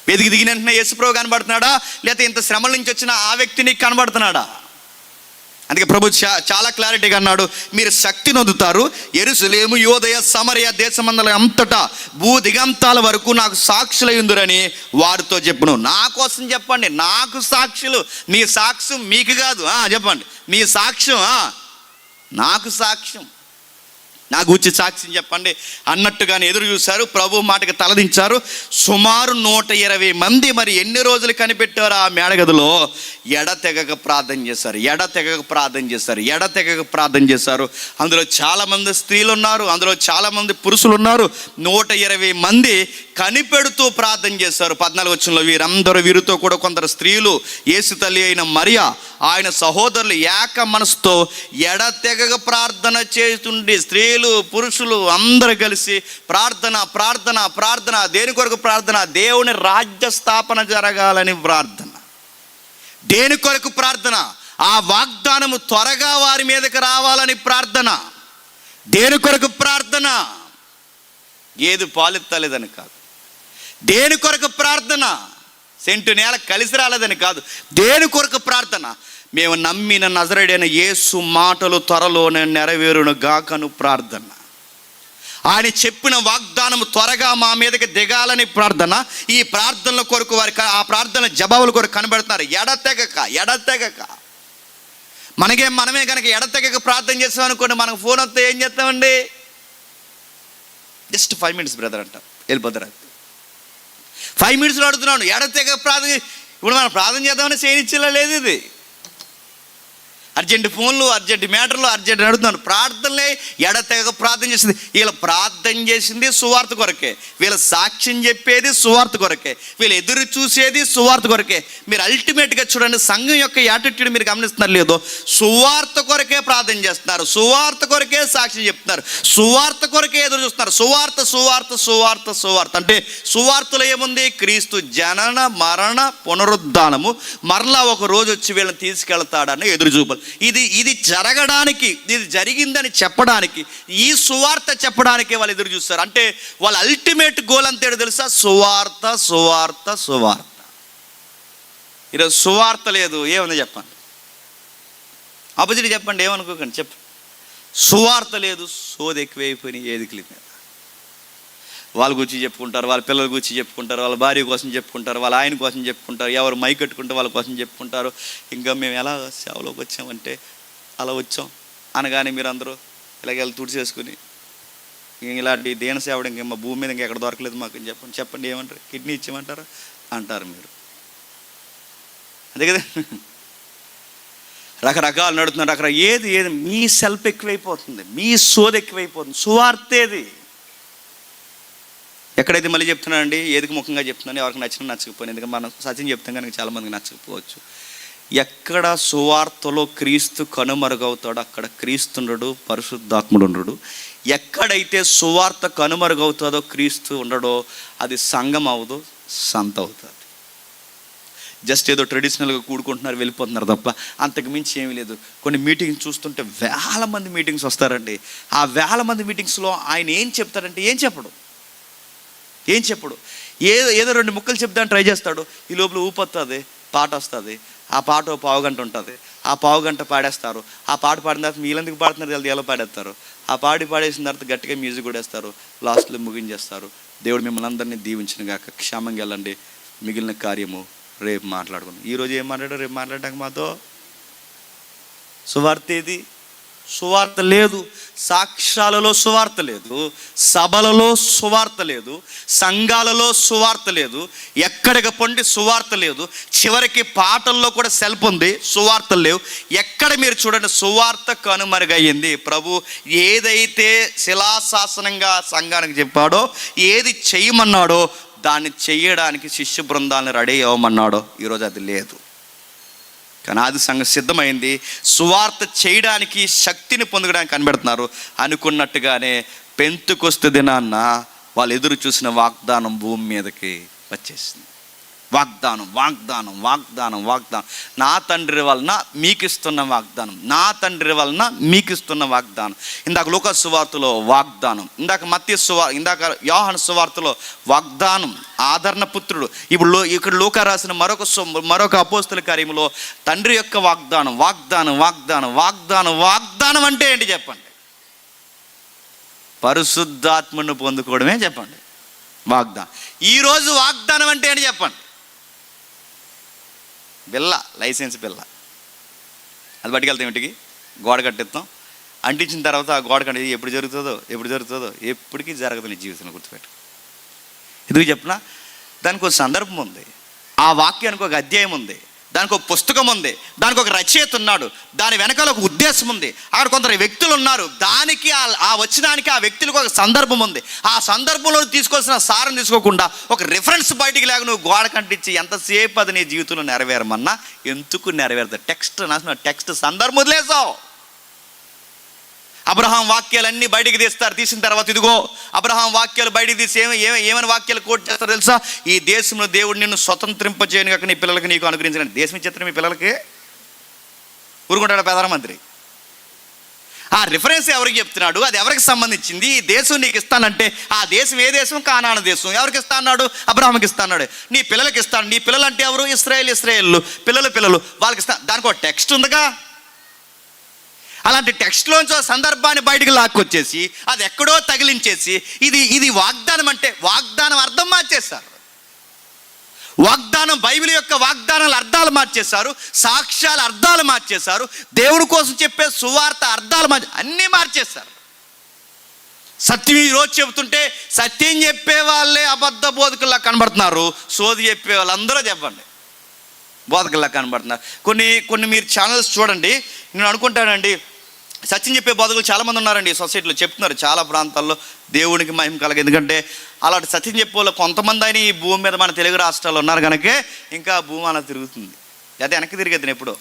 వెతికి దిగిన వెంటనే యేసుప్రభు కనబడుతున్నాడా, లేకపోతే ఇంత శ్రమల నుంచి వచ్చిన ఆ వ్యక్తి నీకు కనబడుతున్నాడా? అందుకే ప్రభు చాలా క్లారిటీగా అన్నాడు, మీరు శక్తిని పొందుతారు, యెరూషలేము, యూదయ, సమరయ దేశమందల అంతటా భూ దిగంతాల వరకు నాకు సాక్షులై ఉందురని వారితో చెప్పును. నా కోసం చెప్పండి, నాకు సాక్షులు. మీ సాక్ష్యం మీకు కాదు. చెప్పండి, మీ సాక్ష్యం నాకు సాక్ష్యం, నా గూర్చి సాక్ష్యం చెప్పండి అన్నట్టుగానే ఎదురు చూశారు. ప్రభు మాటకి తలదించారు. సుమారు 120 మంది మరి ఎన్ని రోజులు కనిపెట్టారు ఆ మేడగదిలో? ఎడతెగక ప్రార్థన చేశారు. అందులో చాలామంది స్త్రీలు ఉన్నారు, అందులో చాలామంది పురుషులు ఉన్నారు. 120 మంది కనిపెడుతూ ప్రార్థన చేశారు. 14 వచనంలో వీరితో కూడా కొందరు స్త్రీలు, యేసు తల్లి అయిన మరియా, ఆయన సహోదరులు ఏక మనసుతో ఎడతెగక ప్రార్థన చేస్తుండే స్త్రీలు, పురుషులు అందరూ కలిసి ప్రార్థన. దేని కొరకు ప్రార్థన? దేవుని రాజ్య స్థాపన జరగాలని ప్రార్థన. దేని కొరకు ప్రార్థన? ఆ వాగ్దానము త్వరగా వారి మీదకి రావాలని ప్రార్థన. దేని కొరకు ప్రార్థన? ఏది పాలెత్తలేదని కాదు. దేని కొరకు ప్రార్థన? సెంటు నేల కలిసి రాలేదని కాదు. దేని కొరకు ప్రార్థన? మేము నమ్మిన నజరేయుడైన యేసు మాటలు త్వరలోనే నెరవేరును గాకను ప్రార్థన. ఆయన చెప్పిన వాగ్దానము త్వరగా మా మీదకి దిగాలని ప్రార్థన. ఈ ప్రార్థనల కొరకు వారి ఆ ప్రార్థన జవాబుల కొరకు కనబడుతున్నారు. ఎడతెగక మనమే కనుక ఎడతెగక ప్రార్థన చేస్తాం అనుకోండి, మనకు ఫోన్ వస్తే ఏం చేస్తామండి? జస్ట్ 5 minutes బ్రదర్ అంట, వెళ్ళిపోతారు. 5 minutesలో అడుగుతున్నాను, ఎడతెగక ప్రార్థన. ఇప్పుడు మనం ప్రార్థన చేద్దామని చేయనిచ్చేలా లేదు. ఇది అర్జెంట్ ఫోన్లు, అర్జెంట్ మ్యాటర్లు, అర్జెంట్ అడుగుతున్నాను. ప్రార్థనలే ఎడతెగక ప్రార్థన చేసింది. వీళ్ళ ప్రార్థన చేసింది సువార్త కొరకే, వీళ్ళ సాక్ష్యం చెప్పేది సువార్త కొరకే, వీళ్ళు ఎదురు చూసేది సువార్త కొరకే. మీరు అల్టిమేట్గా చూడండి, సంఘం యొక్క యాటిట్యూడ్ మీరు గమనిస్తున్నారు లేదో? సువార్త కొరకే ప్రార్థన చేస్తున్నారు, సువార్త కొరకే సాక్ష్యం చెప్తున్నారు, సువార్త కొరకే ఎదురు చూస్తున్నారు. సువార్త అంటే సువార్తలో ఏముంది? క్రీస్తు జనన, మరణ, పునరుద్ధానము, మరలా ఒక రోజు వచ్చి వీళ్ళని తీసుకెళ్తాడని ఎదురు చూపాలి. ఇది జరగడానికి, ఇది జరిగిందని చెప్పడానికి, ఈ సువార్త చెప్పడానికి వాళ్ళు ఎదురు చూస్తారు. అంటే వాళ్ళ అల్టిమేట్ గోల్ అంతేడు తెలుసా? సువార్త. ఈరోజు సువార్త లేదు, ఏముంది చెప్పండి? ఆపోజిట్ చెప్పండి, ఏమనుకోకండి, చెప్పండి. సువార్త లేదు, సోది ఎక్కువైపోయినాయి ఏదికి లేదు. వాళ్ళ గురించి చెప్పుకుంటారు, వాళ్ళ పిల్లల గురించి చెప్పుకుంటారు, వాళ్ళ భార్య కోసం చెప్పుకుంటారు, వాళ్ళ ఆయన కోసం చెప్పుకుంటారు, ఎవరు మై కట్టుకుంటే వాళ్ళ కోసం చెప్పుకుంటారు. ఇంకా మేము ఎలా సేవలోకి వచ్చామంటే అలా వచ్చాం అనగానే మీరు అందరూ ఇలాగెళ్ళి తుడిచేసుకుని ఇలాంటి దీన సేవడు ఇంకా మా భూమి మీద ఇంకా ఎక్కడ దొరకలేదు మాకు చెప్పండి ఏమంటారు? కిడ్నీ ఇచ్చేయమంటారా అంటారు మీరు. అంతే కదా? రకరకాలు నడుతున్నారు. ఏది మీ సెల్ఫ్ ఎక్కువైపోతుంది, మీ సోది ఎక్కువైపోతుంది. సువార్తేది ఎక్కడైతే మళ్ళీ చెప్తున్నానండి, ఏదికి ముఖంగా చెప్తున్నాను, ఎవరికి నచ్చినా నచ్చకపోయినా. ఎందుకంటే మనం సత్యం చెప్తాం కనుక చాలామందికి నచ్చకపోవచ్చు. ఎక్కడ సువార్తలో క్రీస్తు కనుమరుగవుతాడో అక్కడ క్రీస్తుండడు, పరిశుద్ధాత్ముడు ఉండడు. ఎక్కడైతే సువార్త కనుమరుగవుతుందో క్రీస్తు ఉండడో అది సంఘం అవ్వదు, సంత అవుతుంది. జస్ట్ ఏదో ట్రెడిషనల్గా కూడుకుంటున్నారు, వెళ్ళిపోతున్నారు తప్ప అంతకు మించి ఏమీ లేదు. కొన్ని మీటింగ్స్ చూస్తుంటే వేల మంది మీటింగ్స్ వస్తారండి. ఆ వేల మంది మీటింగ్స్లో ఆయన ఏం చెప్తారంటే ఏం చెప్పడు. ఏదో రెండు ముక్కలు చెప్దాని ట్రై చేస్తాడు. ఈ లోపల ఊపొస్తుంది, పాట వస్తుంది. ఆ పాట పావుగంట ఉంటుంది. ఆ పావుగంట పాడేస్తారు. ఆ పాట పాడిన తర్వాత మీరెందుకు పాడుతున్నారు తెలియదు, ఎలా పాడేస్తారు. ఆ పాడేసిన తర్వాత గట్టిగా మ్యూజిక్ కూడా వేస్తారు. లాస్ట్లో ముగించేస్తారు. దేవుడు మిమ్మల్ని అందరినీ దీవించిన గాక. క్షేమంగా వెళ్ళండి. మిగిలిన కార్యము రేపు మాట్లాడుకుందాం. ఈరోజు ఏం మాట్లాడారు? రేపు మాట్లాడడానికి మాతో సువార్త ఏది? సువార్త లేదు. సాక్ష్యాలలో సువార్త లేదు, సభలలో సువార్త లేదు, సంఘాలలో సువార్త లేదు, ఎక్కడికి పొండి సువార్త లేదు. చివరికి పాటల్లో కూడా సెల్ఫ్ ఉంది, సువార్తలు లేవు. ఎక్కడ మీరు చూడండి సువార్త కనుమరుగయ్యింది. ప్రభు ఏదైతే శిలాశాసనంగా సంఘానికి చెప్పాడో, ఏది చేయమన్నాడో దాన్ని చెయ్యడానికి శిష్య బృందాలను రెడీ అవ్వమన్నాడో ఈరోజు అది లేదు. కానీ ఆది సంఘం సిద్ధమైంది. సువార్త చేయడానికి, శక్తిని పొందడానికి కనిపెడుతున్నారు. అనుకున్నట్టుగానే పెంతెకొస్తు దినాన్న వాళ్ళు ఎదురు చూసిన వాగ్దానం భూమి మీదకి వచ్చేసింది. వాగ్దానం. నా తండ్రి వలన మీకు ఇస్తున్న వాగ్దానం, నా తండ్రి వలన మీకు ఇస్తున్న వాగ్దానం. ఇందాక లూకా సువార్తలో వాగ్దానం, ఇందాక యోహాను సువార్తలో వాగ్దానం, ఆదరణ పుత్రుడు. ఇక్కడ లూకా రాసిన మరొక అపోస్తల కార్యములో తండ్రి యొక్క వాగ్దానం అంటే ఏంటి చెప్పండి? పరిశుద్ధాత్మను పొందుకోవడమే చెప్పండి వాగ్దానం. ఈరోజు వాగ్దానం అంటే ఏంటి చెప్పండి? లైసెన్స్ బిల్ల అది పట్టుకెళ్తాం ఇంటికి, గోడ కట్టిస్తాం. అంటించిన తర్వాత ఆ గోడ కట్టి ఎప్పుడు జరుగుతుందో ఎప్పటికీ జరగదు నీ జీవితంలో, గుర్తుపెట్టు. ఎందుకు చెప్పినా దానికి ఒక సందర్భం ఉంది, ఆ వాక్యానికి ఒక అధ్యాయం ఉంది, దానికి ఒక పుస్తకం ఉంది, దానికి ఒక రచయిత ఉన్నాడు, దాని వెనకాల ఒక ఉద్దేశం ఉంది, అక్కడ కొందరు వ్యక్తులు ఉన్నారు, దానికి ఆ వచనానికి ఆ వ్యక్తులకు ఒక సందర్భం ఉంది. ఆ సందర్భంలో తీసుకోవాల్సిన సారం తీసుకోకుండా ఒక రిఫరెన్స్ బయటికి లేక నువ్వు గోడ కంటించి ఎంతసేపు అది నీ జీవితంలో నెరవేరమన్నా ఎందుకు నెరవేరుతుంది? టెక్స్ట్ సందర్భం వదిలేసావు. అబ్రహాం వాక్యాలన్నీ బయటికి తీసిన తర్వాత ఇదిగో అబ్రహాం వాక్యాలు బయటికి తీసి ఏమైనా వాక్యాలు కోట్ చేస్తారో తెలుసా? ఈ దేశంలో దేవుడు నిన్ను స్వతంత్రింపజేయను కాక నీ పిల్లలకి నీకు అనుగ్రహించిన. దేశం ఇచ్చేస్తారు మీ పిల్లలకి, ఊరుకుంటాడు ప్రధానమంత్రి. ఆ రిఫరెన్స్ ఎవరికి చెప్తున్నాడు? అది ఎవరికి సంబంధించింది? ఈ దేశం నీకు ఇస్తానంటే ఆ దేశం ఏ దేశం? కానాను దేశం. ఎవరికి ఇస్తా అన్నాడు? అబ్రహాంకి ఇస్తా అన్నాడు. నీ పిల్లలకి ఇస్తాను. నీ పిల్లలు అంటే ఎవరు? ఇశ్రాయేలు పిల్లలు వాళ్ళకి ఇస్తా. దానికి ఒక టెక్స్ట్ ఉందిగా. అలాంటి టెక్స్ట్లోంచి సందర్భాన్ని బయటకు లాక్కొచ్చేసి అది ఎక్కడో తగిలించేసి ఇది వాగ్దానం అంటే వాగ్దానం అర్థం మార్చేశారు. బైబిల్ యొక్క వాగ్దానాల అర్థాలు మార్చేశారు, సాక్ష్యాల అర్థాలు మార్చేశారు, దేవుడి కోసం చెప్పే సువార్త అర్థాలు అన్నీ మార్చేశారు. సత్యం ఈరోజు చెబుతుంటే సత్యం చెప్పే వాళ్ళే అబద్ధ బోధకుల్లా కనబడుతున్నారు, సోది చెప్పే వాళ్ళందరూ చెప్పండి బోధకుల్లా కనబడుతున్నారు. కొన్ని మీరు ఛానల్స్ చూడండి. నేను అనుకుంటానండి, సత్యం చెప్పే బోధకులు చాలామంది ఉన్నారండి సొసైటీలో, చెప్తున్నారు చాలా ప్రాంతాల్లో దేవునికి మహిమ కలగదు. ఎందుకంటే అలాంటి సత్యం చెప్పే వాళ్ళు కొంతమంది అయినా ఈ భూమి మీద మన తెలుగు రాష్ట్రాల్లో ఉన్నారు కనుక ఇంకా భూమి అలా తిరుగుతుంది. అదే వెనక్కి తిరిగేది ఎప్పుడో.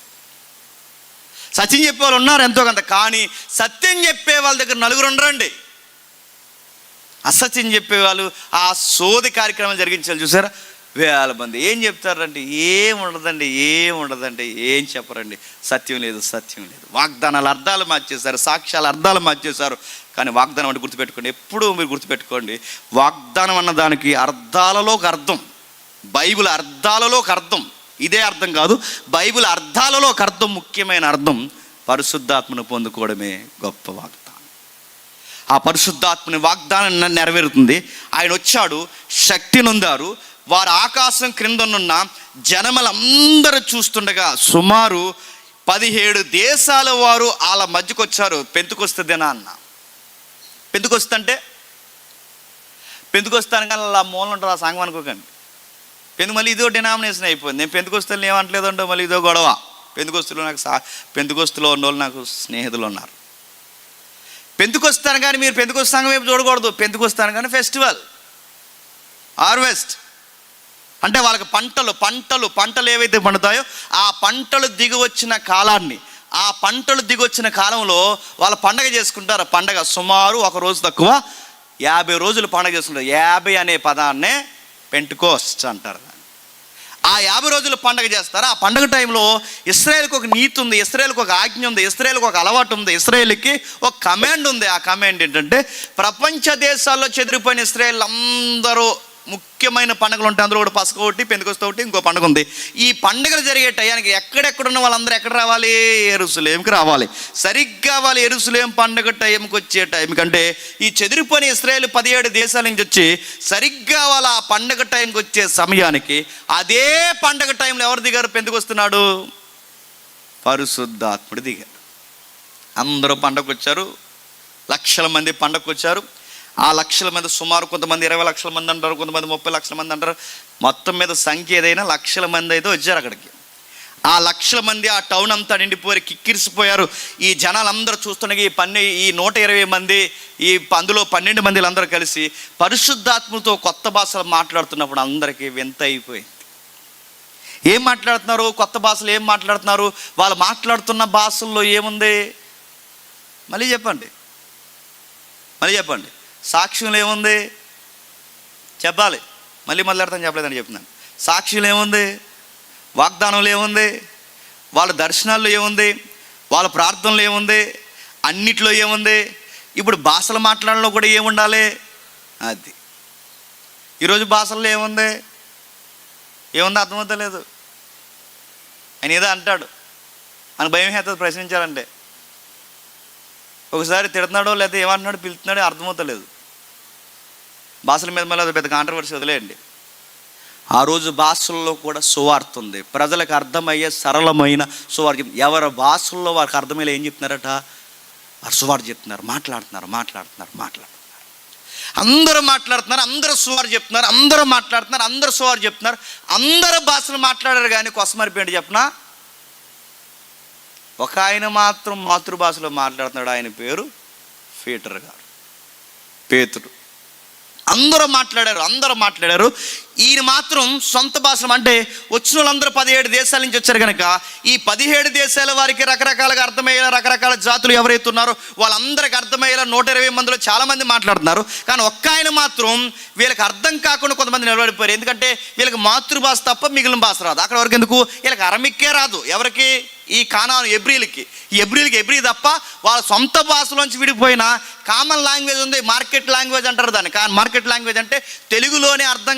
సత్యం చెప్పే వాళ్ళు ఉన్నారు ఎంతో కొంత, కానీ సత్యం చెప్పే వాళ్ళ దగ్గర నలుగురు ఉండరండి. అసత్యం చెప్పేవాళ్ళు, ఆ సోది కార్యక్రమాలు జరిగించాలి చూసారా, వేల మంది. ఏం చెప్తారండి? ఏం ఉండదండి, ఏం చెప్పరండి. సత్యం లేదు. వాగ్దానాల అర్థాలు మార్చేశారు, సాక్ష్యాల అర్థాలు మార్చేశారు. కానీ వాగ్దానం అంటే గుర్తుపెట్టుకోండి, ఎప్పుడూ మీరు గుర్తుపెట్టుకోండి, వాగ్దానం అన్న దానికి అర్థాలలో ఒక అర్థం, బైబిల్ అర్థాలలో ఒక అర్థం. ఇదే అర్థం కాదు, బైబిల్ అర్థాలలో ఒక అర్థం, ముఖ్యమైన అర్థం పరిశుద్ధాత్మను పొందుకోవడమే గొప్ప వాగ్దానం. ఆ పరిశుద్ధాత్మని వాగ్దానం నెరవేరుతుంది. ఆయన వచ్చాడు, శక్తి నొందారు. వారు ఆకాశం క్రిందనున్న జనములందరూ చూస్తుండగా సుమారు 17 దేశాల వారు వాళ్ళ మధ్యకు వచ్చారు. పెంతెకొస్తు దినాన్న. పెంతెకొస్తు అంటే పెంతెకొస్తాను కానీ అలా మూలం ఉంటుంది ఆ సంఘం అనుకోకండి. మళ్ళీ ఇదో డినామినేషన్ అయిపోయింది. నేను పెంతెకొస్తులు ఏమంటలేదంటో మళ్ళీ ఇదో గొడవ. పెంతెకొస్తులో ఉన్న వాళ్ళు నాకు స్నేహితులు ఉన్నారు. పెంతెకొస్తాను కానీ మీరు పెంతెకొస్తు సంఘం వైపు చూడకూడదు. పెంతెకొస్తాను కానీ ఫెస్టివల్, హార్వెస్ట్, అంటే వాళ్ళకి పంటలు ఏవైతే పండుతాయో ఆ పంటలు దిగి వచ్చిన కాలాన్ని, ఆ పంటలు దిగి వచ్చిన కాలంలో వాళ్ళ పండగ చేసుకుంటారు. పండగ సుమారు ఒక రోజు తక్కువ 50 రోజులు పండగ చేసుకుంటారు. 50 అనే పదాన్నే పెంటెకోస్ట్ అంటారు. ఆ 50 రోజులు పండగ చేస్తారు. ఆ పండగ టైంలో ఇశ్రాయేలుకి ఒక నీతి ఉంది, ఇశ్రాయేలుకి ఒక ఆజ్ఞ ఉంది, ఇశ్రాయేలుకి ఒక అలవాటు ఉంది, ఇశ్రాయేలుకి ఒక కమాండ్ ఉంది. ఆ కమాండ్ ఏంటంటే, ప్రపంచ దేశాల్లో చెదిరిపోయిన ఇశ్రాయేల్ అందరూ ముఖ్యమైన పండుగలు ఉంటాయి. అందులో కూడా పసక ఒకటి, పెంతెకోస్తు ఒకటి, ఇంకో పండుగ ఉంది. ఈ పండుగలు జరిగే టయానికి ఎక్కడెక్కడున్న వాళ్ళందరూ ఎక్కడ రావాలి? యెరూషలేంకి రావాలి. సరిగ్గా వాళ్ళు యెరూషలేం పండుగ టైంకి వచ్చే టైం కంటే ఈ చెదిరిపోయిన ఇశ్రాయేల్ 17 దేశాల నుంచి వచ్చి సరిగ్గా వాళ్ళ ఆ పండుగ టైంకి వచ్చే సమయానికి అదే పండుగ టైంలో ఎవరు దిగారు? పెంతెకొస్తున్నాడు, పరిశుద్ధాత్ముడు దిగారు. అందరూ పండగకు వచ్చారు. లక్షల మంది పండగకు వచ్చారు. ఆ లక్షల మంది సుమారు కొంతమంది 20 లక్షల మంది అంటారు, కొంతమంది 30 లక్షల మంది అంటారు. మొత్తం మీద సంఖ్య ఏదైనా లక్షల మంది అయితే వచ్చారు అక్కడికి. ఆ లక్షల మంది ఆ టౌన్ అంతా నిండిపోయి కిక్కిరిసిపోయారు. ఈ జనాలందరూ చూస్తుండగా ఈ 120 మంది, అందులో 12 మంది అందరూ కలిసి పరిశుద్ధాత్మతో కొత్త భాషలు మాట్లాడుతున్నప్పుడు అందరికీ వింత అయిపోయింది. ఏం మాట్లాడుతున్నారు? కొత్త భాషలు ఏం మాట్లాడుతున్నారు? వాళ్ళు మాట్లాడుతున్న భాషల్లో ఏముంది? మళ్ళీ చెప్పండి. సాక్ష్యంలో ఏముంది? చెప్పాలి. మళ్ళీ మొదలెడతాను, చెప్పలేదని చెప్తున్నాను. సాక్ష్యంలో ఏముంది? వాగ్దానంలో ఏముంది? వాళ్ళ దర్శనాల్లో ఏముంది? వాళ్ళ ప్రార్థనలో ఏముంది? అన్నిట్లో ఏముంది? ఇప్పుడు భాషలు మాట్లాడడంలో కూడా ఏముండాలి? అది ఈరోజు భాషల్లో ఏముంది? అర్థమవుతలేదు. ఆయన ఏదో అంటాడు అని భయం అవుతుంది ప్రశ్నించాలంటే. ఒకసారి తిడుతున్నాడో లేదా ఏమంటున్నాడో పిలుస్తున్నాడో అర్థమవుతలేదు. భాషల మీద మళ్ళీ అది పెద్ద కాంట్రవర్సీ వదిలేయండి. ఆ రోజు భాషల్లో కూడా సువార్త ఉంది. ప్రజలకు అర్థమయ్యే సరళమైన సువార్త. ఎవరి భాషల్లో వారికి అర్థమయ్యే ఏం చెప్తున్నారట? వారు సువార్త చెప్తున్నారు, మాట్లాడుతున్నారు. అందరూ మాట్లాడుతున్నారు, అందరూ సువార్త చెప్తున్నారు, అందరూ మాట్లాడుతున్నారు, అందరూ సువార్త చెప్తున్నారు. అందరూ భాషలు మాట్లాడారు కానీ కొసమరిపోయింది చెప్పనా? ఒక ఆయన మాత్రం మాతృభాషలో మాట్లాడుతున్నాడు. ఆయన పేరు పేతురు. అందరూ మాట్లాడారు. ఈయన మాత్రం సొంత భాషలు, అంటే వచ్చిన వాళ్ళందరూ 17 దేశాల నుంచి వచ్చారు కనుక ఈ 17 దేశాల వారికి రకరకాలుగా అర్థమయ్యేలా, రకరకాల జాతులు ఎవరైతే ఉన్నారో వాళ్ళందరికీ అర్థమయ్యేలా 120 మందిలో చాలామంది మాట్లాడుతున్నారు. కానీ ఒక్క ఆయన మాత్రం వీళ్ళకి అర్థం కాకుండా కొంతమంది నిలబడిపోయారు. ఎందుకంటే వీళ్ళకి మాతృభాష తప్ప మిగిలిన భాష రాదు. అక్కడ వరకు ఎందుకు? వీళ్ళకి అరమిక్కే రాదు. ఎవరికి? ఈ కానాను ఎబ్రీలకి ఎబ్రీ తప్ప వాళ్ళ సొంత భాషలోంచి విడిపోయిన కామన్ లాంగ్వేజ్ ఉంది. మార్కెట్ లాంగ్వేజ్ అంటారు దాన్ని. మార్కెట్ లాంగ్వేజ్ అంటే తెలుగులోనే అర్థం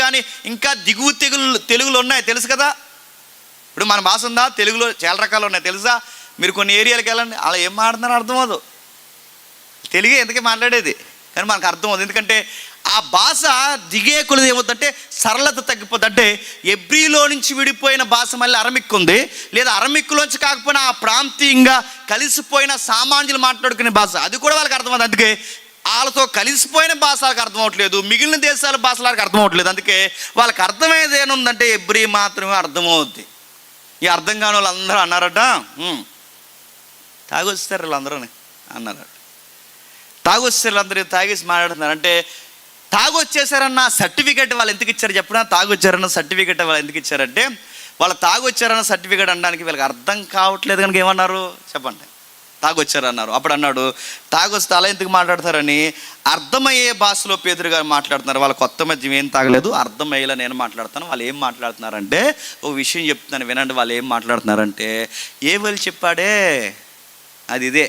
కాని ఇంకా దిగువ తెలుగులు ఉన్నాయి, తెలుసు కదా. ఇప్పుడు మన భాష ఉందా? తెలుగులో చాలా రకాలు ఉన్నాయి, తెలుసా? మీరు కొన్ని ఏరియాలకు వెళ్ళండి, అలా ఏం మాట్లాడుతున్నారో అర్థమవుదు. తెలుగే ఎందుకే మాట్లాడేది, కానీ మనకు అర్థమవుతుంది. ఎందుకంటే ఆ భాష దిగే కొలది ఏమవుతుందంటే సరళత తగ్గిపోతుంది. అంటే ఎబ్రీలో నుంచి విడిపోయిన భాష మళ్ళీ అరమిక్కు ఉంది, లేదా అరమిక్కులోంచి కాకపోయినా ఆ ప్రాంతీయంగా కలిసిపోయిన సామాన్యులు మాట్లాడుకునే భాష, అది కూడా వాళ్ళకి అర్థమవుతుంది. అందుకే వాళ్ళతో కలిసిపోయిన భాష వాళ్ళకి అర్థమవట్లేదు, మిగిలిన దేశాల భాష వాళ్ళకి అర్థమవట్లేదు. అందుకే వాళ్ళకి అర్థమయ్యేది ఏముందంటే ఎబ్రీ మాత్రమే అర్థమవుద్ది. ఈ అర్థం కాని వాళ్ళు అందరూ అన్నారట, తాగొస్తారు వీళ్ళందరూ అన్నారట. తాగొచ్చారు అందరూ, తాగేసి మాట్లాడుతున్నారు. అంటే తాగొచ్చేసారన్న సర్టిఫికేట్ వాళ్ళు ఎందుకు ఇచ్చారు చెప్పినా? తాగొచ్చారన్న సర్టిఫికేట్ వాళ్ళు ఎందుకు ఇచ్చారంటే, వాళ్ళు తాగొచ్చారన్న సర్టిఫికేట్ అనడానికి వీళ్ళకి అర్థం కావట్లేదు కనుక ఏమన్నారు చెప్పండి? తాగొచ్చారన్నారు. అప్పుడు అన్నాడు, తాగొస్తే అలా ఎందుకు మాట్లాడతారని అర్థమయ్యే భాషలో పేతురు గారు మాట్లాడుతున్నారు. వాళ్ళ కొత్త మద్యం ఏం తాగలేదు, అర్థమయ్యేలా నేను మాట్లాడుతాను. వాళ్ళు ఏం మాట్లాడుతున్నారంటే, ఓ విషయం చెప్తున్నాను వినండి. వాళ్ళు ఏం మాట్లాడుతున్నారంటే, ఏవేలు చెప్పాడే అది ఇదే,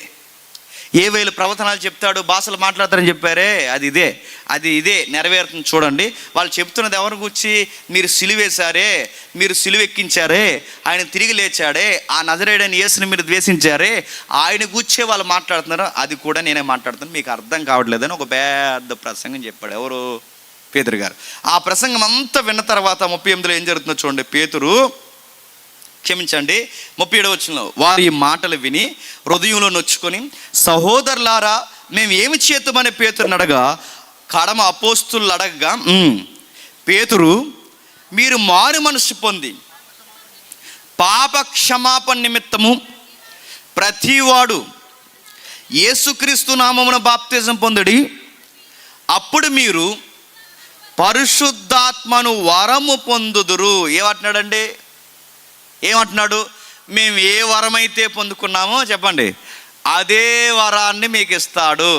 ఏవేలు ప్రవచనాలు చెప్తాడు, భాషలు మాట్లాడతారని చెప్పారే అది ఇదే నెరవేరుతుంది. చూడండి, వాళ్ళు చెప్తున్నది ఎవరి గురించి? మీరు సిలువేశారే, మీరు సిలువెక్కించారే, ఆయన తిరిగి లేచాడే, ఆ నజరేయుడైన యేసుని మీరు ద్వేషించారే, ఆయన గురించే వాళ్ళు మాట్లాడుతున్నారు. అది కూడా నేనే మాట్లాడుతాను, మీకు అర్థం కావట్లేదని ఒక పెద్ద ప్రసంగం చెప్పాడు. ఎవరు? పేతురు గారు. ఆ ప్రసంగం అంతా విన్న తర్వాత 38లో ఏం జరుగుతుందో చూడండి. పేతురు, క్షమించండి 37వ వచనంలో, వారు ఈ మాటలు విని హృదయంలో నొచ్చుకొని, సహోదరులారా మేము ఏమి చేద్దామని పేతురుని అడగా, కడమ అపోస్తులు అడగగా, పేతురు మీరు మారు మనసు పొంది పాప క్షమాపణ నిమిత్తము ప్రతివాడు యేసుక్రీస్తు నామమున బాప్తిజం పొందుడి, అప్పుడు మీరు పరిశుద్ధాత్మను వరము పొందుదురు. ఏమంటున్నాడండి? ఏమంటున్నాడు? మేము ఏ వరమైతే పొందుకున్నామో చెప్పండి, అదే వరాన్ని మీకు ఇస్తాడు.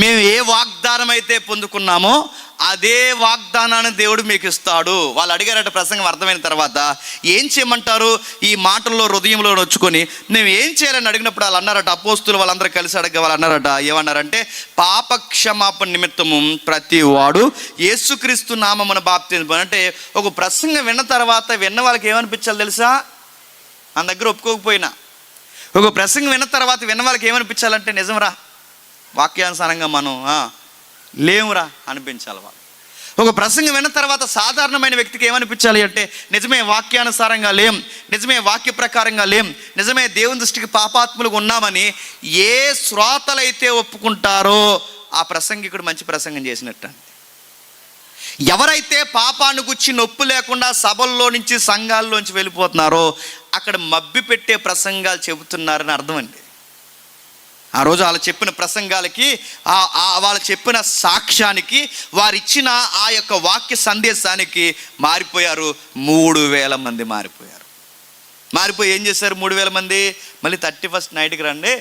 మేము ఏ వాగ్దానం అయితే పొందుకున్నామో అదే వాగ్దానాన్ని దేవుడు మీకు ఇస్తాడు. వాళ్ళు అడిగారట ప్రసంగం అర్థమైన తర్వాత, ఏం చేయమంటారు? ఈ మాటల్లో హృదయంలో నొచ్చుకొని మేము ఏం చేయాలని అడిగినప్పుడు వాళ్ళు అన్నారట, అపోస్తులు వాళ్ళందరూ కలిసి అడగ వాళ్ళు అన్నారట, ఏమన్నారంటే, పాప క్షమాపణ నిమిత్తము ప్రతి వాడు యేసుక్రీస్తు నామమున బాప్తిస్మం. అంటే ఒక ప్రసంగం విన్న తర్వాత విన్న వాళ్ళకి ఏమనిపించాలి తెలుసా? మన దగ్గర ఒప్పుకోకపోయినా ఒక ప్రసంగం విన్న తర్వాత విన్న వాళ్ళకి ఏమనిపించాలంటే, నిజంరా, వాక్యానుసారంగా మనం లేవురా అనిపించాలి వాళ్ళు. ఒక ప్రసంగం విన్న తర్వాత సాధారణమైన వ్యక్తికి ఏమనిపించాలి అంటే, నిజమే వాక్యానుసారంగా లేం, నిజమే వాక్య ప్రకారంగా లేం, నిజమే దేవుని దృష్టికి పాపాత్ములుగా ఉన్నామని ఏ శ్రోతలైతే ఒప్పుకుంటారో ఆ ప్రసంగికుడు మంచి ప్రసంగం చేసినట్టు. ఎవరైతే పాపాన్ని గుచ్చి నొప్పి లేకుండా సభల్లో నుంచి సంఘాల్లోంచి వెళ్ళిపోతున్నారో అక్కడ మబ్బి పెట్టే ప్రసంగాలు చెబుతున్నారని అర్థం అండి. ఆ రోజు వాళ్ళు చెప్పిన ప్రసంగాలకి, వాళ్ళు చెప్పిన సాక్ష్యానికి, వారిచ్చిన ఆ యొక్క వాక్య సందేశానికి మారిపోయారు. 3000 మంది మారిపోయి ఏం చేశారు? 3000 మంది మళ్ళీ 31st నైట్కి రండి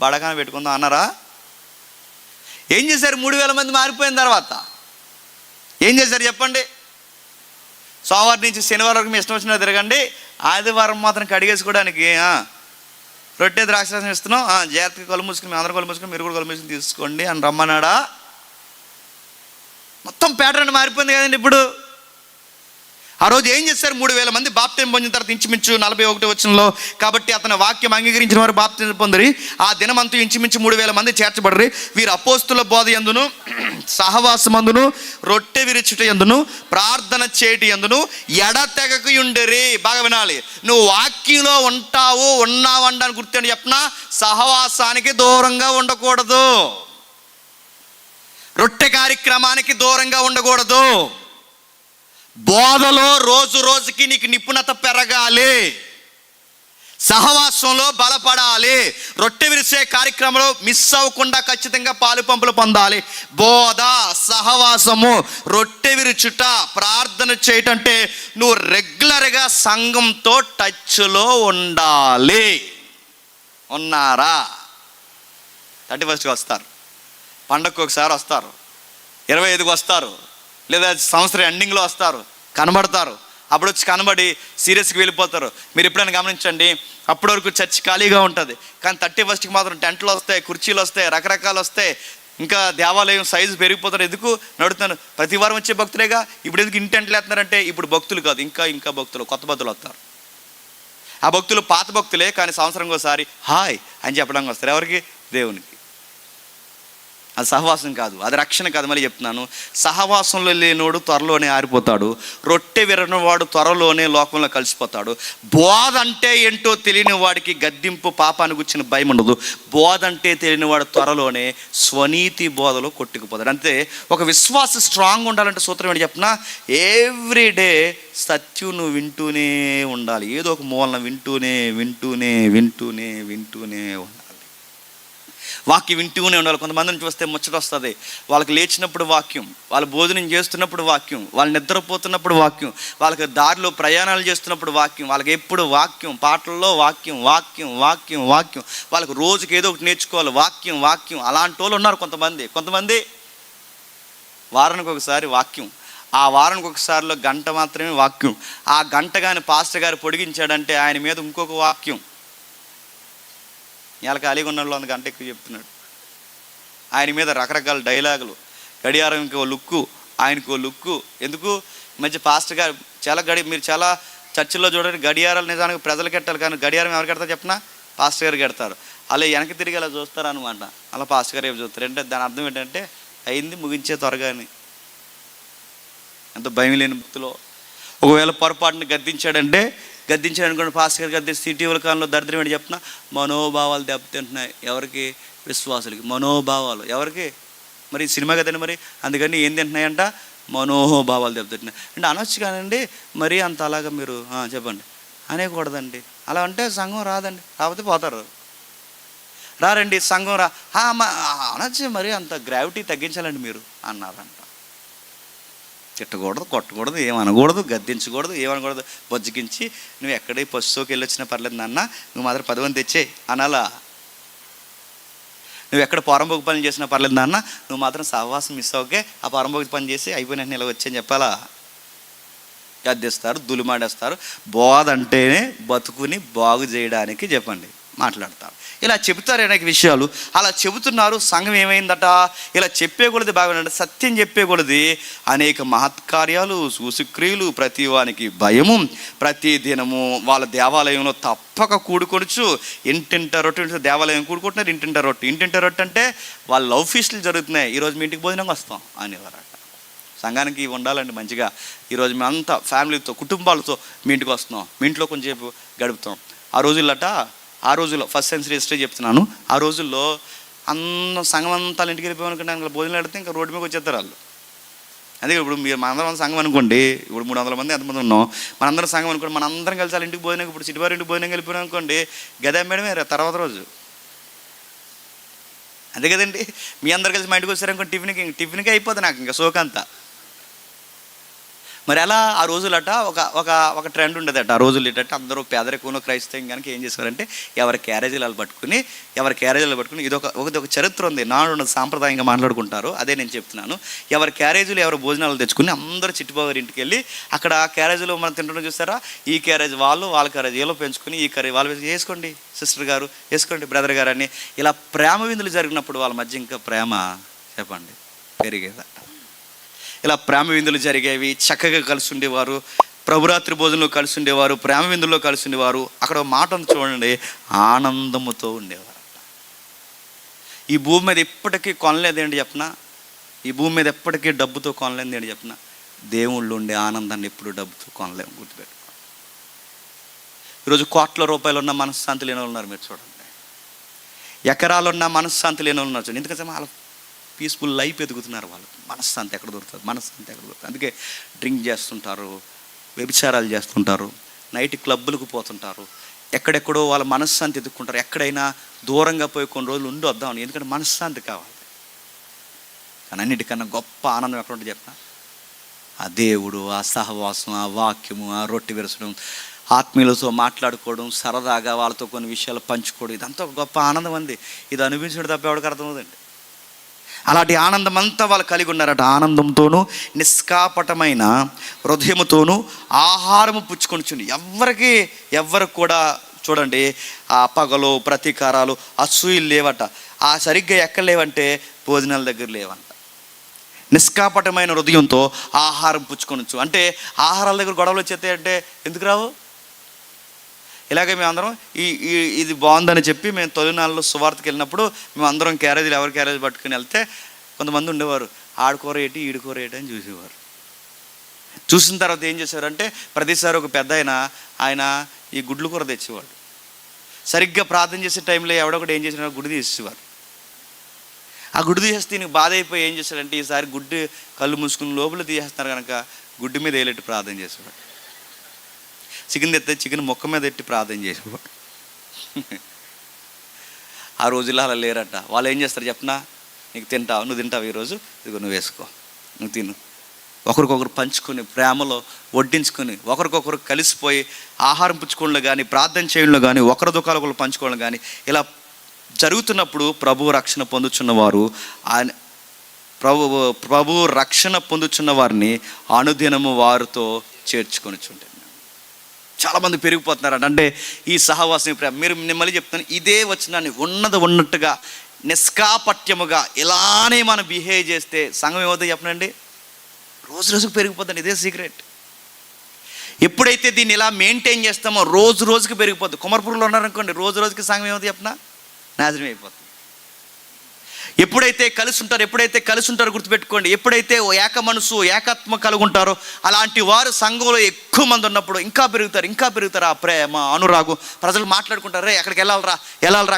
బడగాన పెట్టుకుందాం అన్నారా? ఏం చేశారు? 3000 మంది మారిపోయిన తర్వాత ఏం చేశారు చెప్పండి? సోమవారం నుంచి శనివారం వరకు మీ ఇష్టం వచ్చినా తిరగండి, ఆదివారం మాత్రం కడిగేసుకోవడానికి రొట్టె ద్రాక్షరసం ఇస్తున్నాం, జాగ్రత్తగా కళ్ళు మూసుకుని, మీ అందరూ కళ్ళు మూసుకుని, మీరు కూడా కళ్ళు మూసుకుని తీసుకోండి అని రమ్మన్నాడా? మొత్తం ప్యాటర్న్ మారిపోయింది కదండి ఇప్పుడు. ఆ రోజు ఏం చేశారు? 3000 మంది బాప్తిజం పొందిన తర్వాత ఇంచుమించు 41 వచనంలో, కాబట్టి అతని వాక్యం అంగీకరించిన వారు బాప్తిజం పొందిరి, ఆ దినమంతా ఇంచుమించు 3000 మంది చేర్చబడరి. వీరు అపోస్తుల బోధ యందును, సహవాసమందును, రొట్టె విరుచుట యందును, ప్రార్థన చేయటి యందును ఎడతెగక ఉండేరి. బాగా వినాలి, నువ్వు వాక్యంలో ఉన్నావని గుర్తు చెప్పిన, సహవాసానికి దూరంగా ఉండకూడదు, రొట్టె కార్యక్రమానికి దూరంగా ఉండకూడదు, బోధలో రోజు రోజుకి నీకు నిపుణత పెరగాలి, సహవాసంలో బలపడాలి, రొట్టె విరిసే కార్యక్రమంలో మిస్ అవ్వకుండా ఖచ్చితంగా పాలు పంపులు పొందాలి. బోధ, సహవాసము, రొట్టె విరుచుట, ప్రార్థన చేయటంటే నువ్వు రెగ్యులర్గా సంఘంతో టచ్లో ఉండాలి. ఉన్నారా? 31st వస్తారు, పండగకు ఒకసారి వస్తారు, 25కి వస్తారు, లేదా సంవత్సరం ఎండింగ్లో వస్తారు, కనబడతారు. అప్పుడు వచ్చి కనబడి సీరియస్గా వెళ్ళిపోతారు. మీరు ఎప్పుడైనా గమనించండి, అప్పటి వరకు చర్చ్ ఖాళీగా ఉంటుంది, కానీ 31st మాత్రం టెంట్లు వస్తాయి, కుర్చీలు వస్తాయి, రకరకాలు వస్తాయి, ఇంకా దేవాలయం సైజు పెరిగిపోతారు. ఎందుకు నడుతున్నాను? ప్రతి వారం వచ్చే భక్తులేగా. ఇప్పుడు ఎందుకు ఇన్ని టెంట్లు వేస్తున్నారంటే, ఇప్పుడు భక్తులు కాదు, ఇంకా భక్తులు, కొత్త భక్తులు వస్తారు. ఆ భక్తులు పాత భక్తులే, కానీ సంవత్సరంకి ఒకసారి హాయ్ అని చెప్పడానికి వస్తారు. ఎవరికి? దేవునికి. అది సహవాసం కాదు, అది రక్షణ కాదు. మళ్ళీ చెప్తున్నాను, సహవాసంలో లేనివాడు త్వరలోనే ఆరిపోతాడు, రొట్టె విరనవాడు త్వరలోనే లోకంలో కలిసిపోతాడు. బోధ అంటే ఏంటో తెలియని వాడికి గద్దింపు, పాపాన్ని గుర్చిన భయం ఉండదు. బోధ అంటే తెలియని వాడు త్వరలోనే స్వనీతి బోధలో కొట్టుకుపోతాడు. అంతే. ఒక విశ్వాస స్ట్రాంగ్ ఉండాలంటే సూత్రం ఏంటి చెప్పిన, ఎవ్రీడే సత్యం నువ్వు వింటూనే ఉండాలి. ఏదో ఒక మూలన వింటూనే ఉండాలి. వాక్యం వింటూనే ఉండాలి. కొంతమందిని చూస్తే ముచ్చట వస్తుంది. వాళ్ళకి లేచినప్పుడు వాక్యం, వాళ్ళు భోజనం చేస్తున్నప్పుడు వాక్యం, వాళ్ళు నిద్రపోతున్నప్పుడు వాక్యం, వాళ్ళకి దారిలో ప్రయాణాలు చేస్తున్నప్పుడు వాక్యం, వాళ్ళకి ఎప్పుడు వాక్యం, పాటల్లో వాక్యం, వాళ్ళకి రోజుకి ఏదో ఒకటి నేర్చుకోవాలి, వాక్యం. అలాంటి వాళ్ళు ఉన్నారు కొంతమంది. వారానికి ఒకసారి వాక్యం, ఆ వారానికి ఒకసారిలో గంట మాత్రమే వాక్యం. ఆ గంట కానీ పాస్టర్ గారు పొడిగించాడంటే ఆయన మీద ఇంకొక వాక్యం. ఇవాళ ఖాళీగా ఉన్న వాళ్ళు గంట ఎక్కువ చెప్తున్నాడు. ఆయన మీద రకరకాల డైలాగులు, గడియారంకి ఓ లుక్కు, ఆయనకు ఓ లుక్కు. ఎందుకు? మధ్య పాస్టర్ గారు మీరు చాలా చర్చిల్లో చూడండి, గడియారాలు నిజానికి ప్రజలు కట్టాలి, కానీ గడియారం ఎవరు కడతారు చెప్పినా? పాస్టర్ గారు కడతారు. అలా వెనక్కి తిరిగి అలా చూస్తారు అనమాట. అలా పాస్టర్ గారు ఏమి చూస్తారు అంటే దాని అర్థం ఏంటంటే అయింది ముగించే త్వరగా అని. ఎంత భయం లేని భక్తిలో. ఒకవేళ పొరపాటుని గద్దించాడనుకోండి, పాస్టర్ గారు గద్దిస్తే ఇటీవల కాలంలో దరిద్రం ఏంటి చెప్పిన, మనోభావాలు దెబ్బతింటున్నాయి. ఎవరికి? విశ్వాసులకి. మనోభావాలు ఎవరికి? మరి సినిమా కదండి మరి, అందుకని ఏం తింటున్నాయంట? మనోభావాలు దెబ్బతింటున్నాయి. అంటే అనొచ్చు కానండి, మరీ అంత అలాగా మీరు చెప్పండి అనేకూడదండి. అలా అంటే సంఘం రాదండి, రాకపోతే పోతారు. రారండి సంఘం అనొచ్చు, మరి అంత గ్రావిటీ తగ్గించాలండి మీరు అన్నారంట. తిట్టకూడదు, కొట్టకూడదు, ఏమనకూడదు, గద్దించకూడదు, ఏమనకూడదు. బొజ్జగించి నువ్వు ఎక్కడికి పశువుకి వెళ్ళి వచ్చినా పర్లేదు నాన్న, నువ్వు మాత్రం 10 మంది తెచ్చే అనాలా. నువ్వు ఎక్కడ పొరంబోకి పని చేసినా పర్లేదు నాన్న, నువ్వు మాత్రం సహవాసం మిస్ అవ్వకే, ఆ పొరంబోకి పని చేసి అయిపోయిన ఇలా వచ్చని చెప్పాలా. గద్దిస్తారు, దులిమాడేస్తారు. బోధ అంటేనే బతుకుని బాగు చేయడానికి చెప్పండి మాట్లాడతారు. ఇలా చెబుతారు అనేక విషయాలు. అలా చెబుతున్నారు. సంఘం ఏమైందట, ఇలా చెప్పేకూడదు, బాగుందంటే సత్యం చెప్పేకూడదు. అనేక మహత్కార్యాలు, సూసుక్రియలు, ప్రతి వానికి భయము, ప్రతి దినము వాళ్ళ దేవాలయంలో తప్పక కూడుకొనచ్చు. ఇంటింట రొట్టె, దేవాలయం కూడుకుంటున్నారు, ఇంటింట రొట్టె అంటే వాళ్ళ లవ్ ఫీస్టులు జరుగుతున్నాయి. ఈరోజు మీ ఇంటికి భోజనంగా వస్తాం అనేవారట. సంఘానికి ఉండాలండి మంచిగా. ఈరోజు మేమంతా ఫ్యామిలీతో, కుటుంబాలతో మీ ఇంటికి వస్తున్నాం, మీ ఇంట్లో కొంచెంసేపు గడుపుతాం. ఆ రోజుల్లో ఫస్ట్ సెంచరీ హిస్టరీ చెప్తున్నాను. ఆ రోజుల్లో సంఘం అంతా ఇంటికి వెళ్ళిపోయామనుకుంటే భోజనం పెడితే ఇంకా రోడ్డు మీద వచ్చేస్తారు వాళ్ళు. అందుకే ఇప్పుడు మీరు మనందరం సంఘం అనుకోండి, ఇప్పుడు 300 మంది ఎంతమంది ఉన్నాం, మనందరం సంఘం అనుకోండి, మనందరం కలిసి వాళ్ళ ఇంటికి భోజనం, ఇప్పుడు సిటీవారి ఇంటికి భోజనం వెళ్ళిపోయాం అనుకోండి, గదే మేడమే తర్వాత రోజు. అదే కదండి, మీ అందరు కలిసి మా ఇంటికి వచ్చారనుకోండి, టిఫిన్కి అయిపోతుంది నాకు ఇంకా సోకంతా. మరి అలా ఆ రోజులట ఒక ట్రెండ్ ఉండేదట. ఆ రోజులు ఏంటంటే అందరూ పేదరికంలో క్రైస్తవం కనుక ఏం చేశారంటే ఎవరి క్యారేజీలు పట్టుకుని ఇది ఒక చరిత్ర ఉంది. నాడు సాంప్రదాయంగా మాట్లాడుకుంటారు, అదే నేను చెప్తున్నాను. ఎవరి క్యారేజీలు, ఎవరి భోజనాలు తెచ్చుకుని అందరూ చిట్టుబాబు ఇంటికి వెళ్ళి అక్కడ క్యారేజీలో మనం తింటుండో చూస్తారా, ఈ క్యారేజ్ వాళ్ళ క్యారేజ్ ఏలో పెంచుకొని, ఈ క్యారేజ్ వాళ్ళు వేసుకోండి సిస్టర్ గారు, వేసుకోండి బ్రదర్ గారు అని. ఇలా ప్రేమ విందులు జరిగినప్పుడు వాళ్ళ మధ్య ఇంకా ప్రేమ చెప్పండి పెరిగేదట. ఇలా ప్రేమ విందులు జరిగేవి, చక్కగా కలిసి ఉండేవారు, ప్రభురాత్రి భోజనంలో కలిసి ఉండేవారు, ప్రేమ విందుల్లో కలిసి ఉండేవారు. అక్కడ మాట చూడండి, ఆనందముతో ఉండేవారు. ఈ భూమి మీద ఎప్పటికీ కొనలేదేంటి చెప్పనా, ఈ భూమి మీద ఎప్పటికీ డబ్బుతో కొనలేదు ఏంటి చెప్పనా, దేవుళ్ళు ఉండే ఆనందాన్ని ఎప్పుడు డబ్బుతో కొనలేము, గుర్తుపెట్టుకో. ఈరోజు కోట్ల రూపాయలు ఉన్న మనశ్శాంతి లేని ఉన్నారు మీరు చూడండి, ఎకరాలున్న మనశ్శాంతి లేని ఉన్నారు చూడండి. ఎందుకంటే వాళ్ళ పీస్ఫుల్ లైఫ్ ఎదుగుతున్నారు. వాళ్ళు మనశ్శాంతి ఎక్కడ దొరుకుతుంది. అందుకే డ్రింక్ చేస్తుంటారు, వ్యభిచారాలు చేస్తుంటారు, నైట్ క్లబ్బులకు పోతుంటారు, ఎక్కడెక్కడో వాళ్ళ మనశ్శాంతి ఎదుర్కొంటారు. ఎక్కడైనా దూరంగా పోయి కొన్ని రోజులు ఉండి వద్దామని, ఎందుకంటే మనశ్శాంతి కావాలి. కానీ అన్నిటికన్నా గొప్ప ఆనందం ఎక్కడ ఉంటుంది చెప్పిన, ఆ దేవుడు, ఆ సహవాసం, ఆ వాక్యము, ఆ రొట్టె విరచడం, ఆత్మీయులతో మాట్లాడుకోవడం, సరదాగా వాళ్ళతో కొన్ని విషయాలు పంచుకోవడం, ఇదంతా గొప్ప ఆనందం అంది. ఇది అనుభవించడం తప్ప ఎవరికి అర్థమవుతుంది. అలాంటి ఆనందం అంతా వాళ్ళు కలిగి ఉన్నారట. ఆనందంతోనూ నిష్కాపటమైన హృదయముతోనూ ఆహారము పుచ్చుకొనిచుండి. ఎవరికి కూడా చూడండి ఆ పగలు, ప్రతీకారాలు, అసూయలు లేవట. ఆ సరిగ్గా ఎక్కడ లేవంటే భోజనాల దగ్గర లేవంట. నిష్కాపటమైన హృదయంతో ఆహారం పుచ్చుకొనొచ్చు అంటే ఆహారాల దగ్గర గొడవలు వచ్చేస్తాయి అంటే ఎందుకు రావు? ఇలాగే మేము అందరం ఇది బాగుందని చెప్పి మేము తొలినాళ్ళలో సువార్తకి వెళ్ళినప్పుడు మేము అందరం క్యారేజీలు, ఎవరి క్యారేజ్ పట్టుకుని వెళ్తే కొంతమంది ఉండేవారు, ఆడుకూర ఏంటి ఈడుకూర ఏంటి అని చూసేవారు. చూసిన తర్వాత ఏం చేశారంటే ప్రతిసారి ఒక పెద్ద ఆయన ఈ గుడ్లు కూర తెచ్చేవాడు. సరిగ్గా ప్రార్థన చేసే టైంలో ఎవడొకటి ఏం చేసినా గుడ్డు తీసేవారు. ఆ గుడ్డు తీసేస్తే నీకు బాధ అయిపోయి ఏం చేశాడంటే ఈసారి గుడ్డు కళ్ళు మూసుకుని లోపల తీసేస్తున్నారు కనుక గుడ్డు మీద వేలెట్టి ప్రార్థన చేసేవాడు. చికెన్ తెస్తే చికెన్ మొక్క మీద ఎట్టి ప్రార్థన చేసేవాడు. ఆ రోజుల్లో అలా లేరట. వాళ్ళు ఏం చేస్తారు చెప్పనా, నీకు నువ్వు తింటావు ఈరోజు, ఇదిగో నువ్వు వేసుకో, నువ్వు తిను. ఒకరికొకరు పంచుకొని ప్రేమలో వడ్డించుకొని ఒకరికొకరు కలిసిపోయి ఆహారం పుచ్చుకోవడంలో కానీ, ప్రార్థన చేయడంలో కానీ, ఒకరి దుఃఖాలు ఒకరు పంచుకోవడం కానీ ఇలా జరుగుతున్నప్పుడు ప్రభు రక్షణ పొందుచున్నవారు ప్రభు రక్షణ పొందుచున్న వారిని అనుదినము వారితో చేర్చుకొనిచుంటారు. చాలామంది పెరిగిపోతున్నారంట. అంటే ఈ సహవాసం ప్రేమ, మీరు మళ్ళీ చెప్తాను, ఇదే వచనాన్ని ఉన్నట్టుగా నిష్కాపట్యముగా ఇలానే మనం బిహేవ్ చేస్తే సంఘం ఏమవుతుందో చెప్పనండి, రోజుకు పెరిగిపోతుంది. ఇదే సీక్రెట్. ఎప్పుడైతే దీన్ని ఇలా మెయింటైన్ చేస్తామో రోజుకి పెరిగిపోతుంది. కుమరపురంలో ఉన్నారనుకోండి, రోజుకి సంఘం ఏమవుతుంది చెప్పనా, నాశనం అయిపోతుంది. ఎప్పుడైతే కలిసి ఉంటారో గుర్తుపెట్టుకోండి, ఎప్పుడైతే ఏక మనసు, ఏకాత్మ కలిగి ఉంటారో అలాంటి వారు సంఘంలో ఎక్కువ మంది ఉన్నప్పుడు ఇంకా పెరుగుతారు ఆ ప్రేమ, అనురాగం. ప్రజలు మాట్లాడుకుంటారు, రే అక్కడికి వెళ్ళాలరా,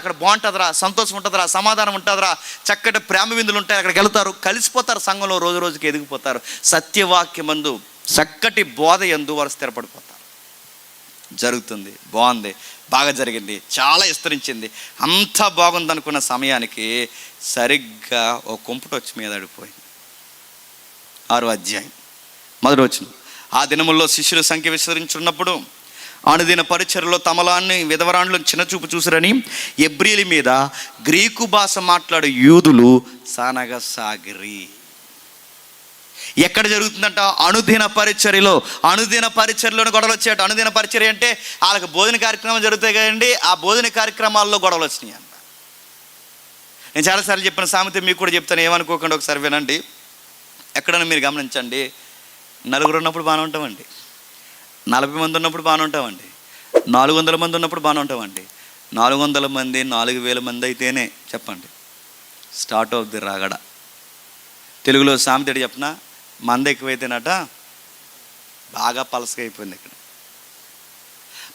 అక్కడ బాగుంటుందిరా, సంతోషం ఉంటుందిరా, సమాధానం ఉంటుందిరా, చక్కటి ప్రేమ విందులు ఉంటాయి, అక్కడికి వెళ్తారు, కలిసిపోతారు, సంఘంలో రోజుకి ఎదిగిపోతారు. సత్యవాక్యమందు చక్కటి బోధ యందు వారు స్థిరపడిపోతారు. జరుగుతుంది, బాగుంది, బాగా జరిగింది, చాలా విస్తరించింది, అంతా బాగుంది అనుకున్న సమయానికి సరిగ్గా ఓ కుంపట వచ్చి మీద పడిపోయింది. 6వ అధ్యాయం మొదటి వచనం. ఆ దినముల్లో శిష్యుల సంఖ్య విస్తరించున్నప్పుడు అనుదిన పరిచర్యలో తమలాన్ని విధవరాండ్లను చిన్నచూపు చూసిరని ఎబ్రీల మీద గ్రీకు భాష మాట్లాడే యూదులు సనగసాగిరి. ఎక్కడ జరుగుతుందంట? అనుదిన పరిచర్యలోని గొడవలు వచ్చాయట. అనుదిన పరిచర్య అంటే వాళ్ళకి భోజన కార్యక్రమాలు జరుగుతాయి కదండి, ఆ భోజన కార్యక్రమాల్లో గొడవలు వచ్చినాయి అంట. నేను చాలాసార్లు చెప్పిన సామెత మీకు కూడా చెప్తాను, ఏమనుకోకుండా ఒకసారి వినండి. ఎక్కడైనా మీరు గమనించండి, నలుగురు ఉన్నప్పుడు బాగానే ఉంటామండి, 40 మంది ఉన్నప్పుడు బాగానే ఉంటామండి, 400 మంది ఉన్నప్పుడు బాగానే ఉంటామండి. 400 మంది 4000 మంది అయితేనే చెప్పండి స్టార్ట్ అవుద్ది రాగడ. తెలుగులో సామెత చెప్పిన, మంద ఎక్కువైతేనట బాగా పలసగా అయిపోయింది. ఇక్కడ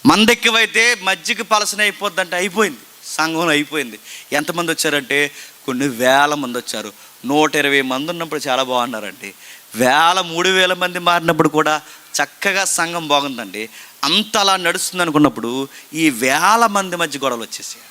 మంద ఎక్కువైతే మజ్జిగ పలసన అయిపోద్దంటే అయిపోయింది, సంఘంలో అయిపోయింది. ఎంతమంది వచ్చారంటే కొన్ని వేల మంది వచ్చారు. 120 మంది ఉన్నప్పుడు చాలా బాగున్నారండి. 3000 మంది మారినప్పుడు కూడా చక్కగా సంఘం బాగుందండి. అంతలా నడుస్తుంది అనుకున్నప్పుడు ఈ 1000 మంది మధ్య గొడవలు వచ్చేసాయి.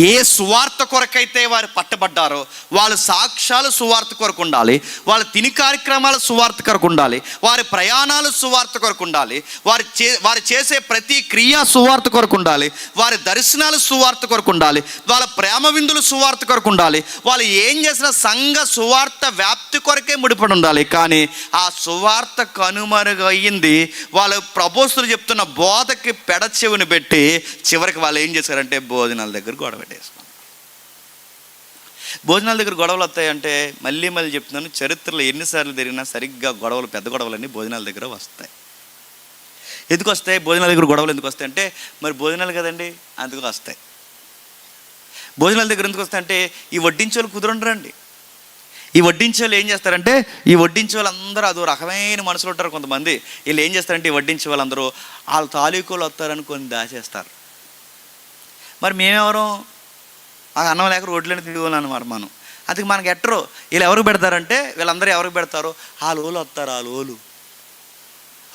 ఏ సువార్త కొరకైతే వారు పట్టబడ్డారో వాళ్ళ సాక్ష్యాలు సువార్త కొరకు ఉండాలి, వాళ్ళ తిని కార్యక్రమాలు సువార్త కొరకు ఉండాలి, వారి ప్రయాణాలు సువార్త కొరకు ఉండాలి, వారు చేసే ప్రతి క్రియ సువార్త కొరకు ఉండాలి, వారి దర్శనాలు సువార్త కొరకు ఉండాలి, వాళ్ళ ప్రేమ విందులు సువార్త కొరకు ఉండాలి, వాళ్ళు ఏం చేసిన సంఘ సువార్త వ్యాప్తి కొరకే ముడిపడి ఉండాలి. కానీ ఆ సువార్త కనుమరుగయ్యింది. వాళ్ళు ప్రబోస్తులు చెప్తున్న బోధకి పెడచెవిని పెట్టి చివరికి వాళ్ళు ఏం చేశారంటే భోజనాల దగ్గర గొడవ పెట్టేసుకున్నారు. భోజనాల దగ్గర గొడవలు వస్తాయంటే మళ్ళీ చెప్తున్నాను, చరిత్రలో ఎన్నిసార్లు జరిగినా సరిగ్గా గొడవలు, పెద్ద గొడవలన్నీ భోజనాల దగ్గర వస్తాయి. ఎందుకు వస్తాయి భోజనాల దగ్గర గొడవలు? ఎందుకు వస్తాయి అంటే మరి భోజనాలు కదండి, అందుకు వస్తాయి. భోజనాల దగ్గర ఎందుకు వస్తాయంటే ఈ వడ్డించోళ్ళు కుదురుండరండి. ఈ వడ్డించోళ్ళు ఏం చేస్తారంటే, ఈ వడ్డించే వాళ్ళందరూ అదో రకమైన మనుషులు ఉంటారు కొంతమంది. వీళ్ళు ఏం చేస్తారంటే ఈ వడ్డించే వాళ్ళందరూ వాళ్ళ తాలూకులు వస్తారని కొన్ని దాచేస్తారు. మరి మేమెవరం? ఆ అన్నం లేక రోడ్లని తిరిగిపోవాలి అన్నమాట మనం. అందుకు మనకి ఎట్టరు వీళ్ళు ఎవరికి పెడతారంటే, వీళ్ళందరూ ఎవరికి పెడతారో ఆ లోలు వస్తారు.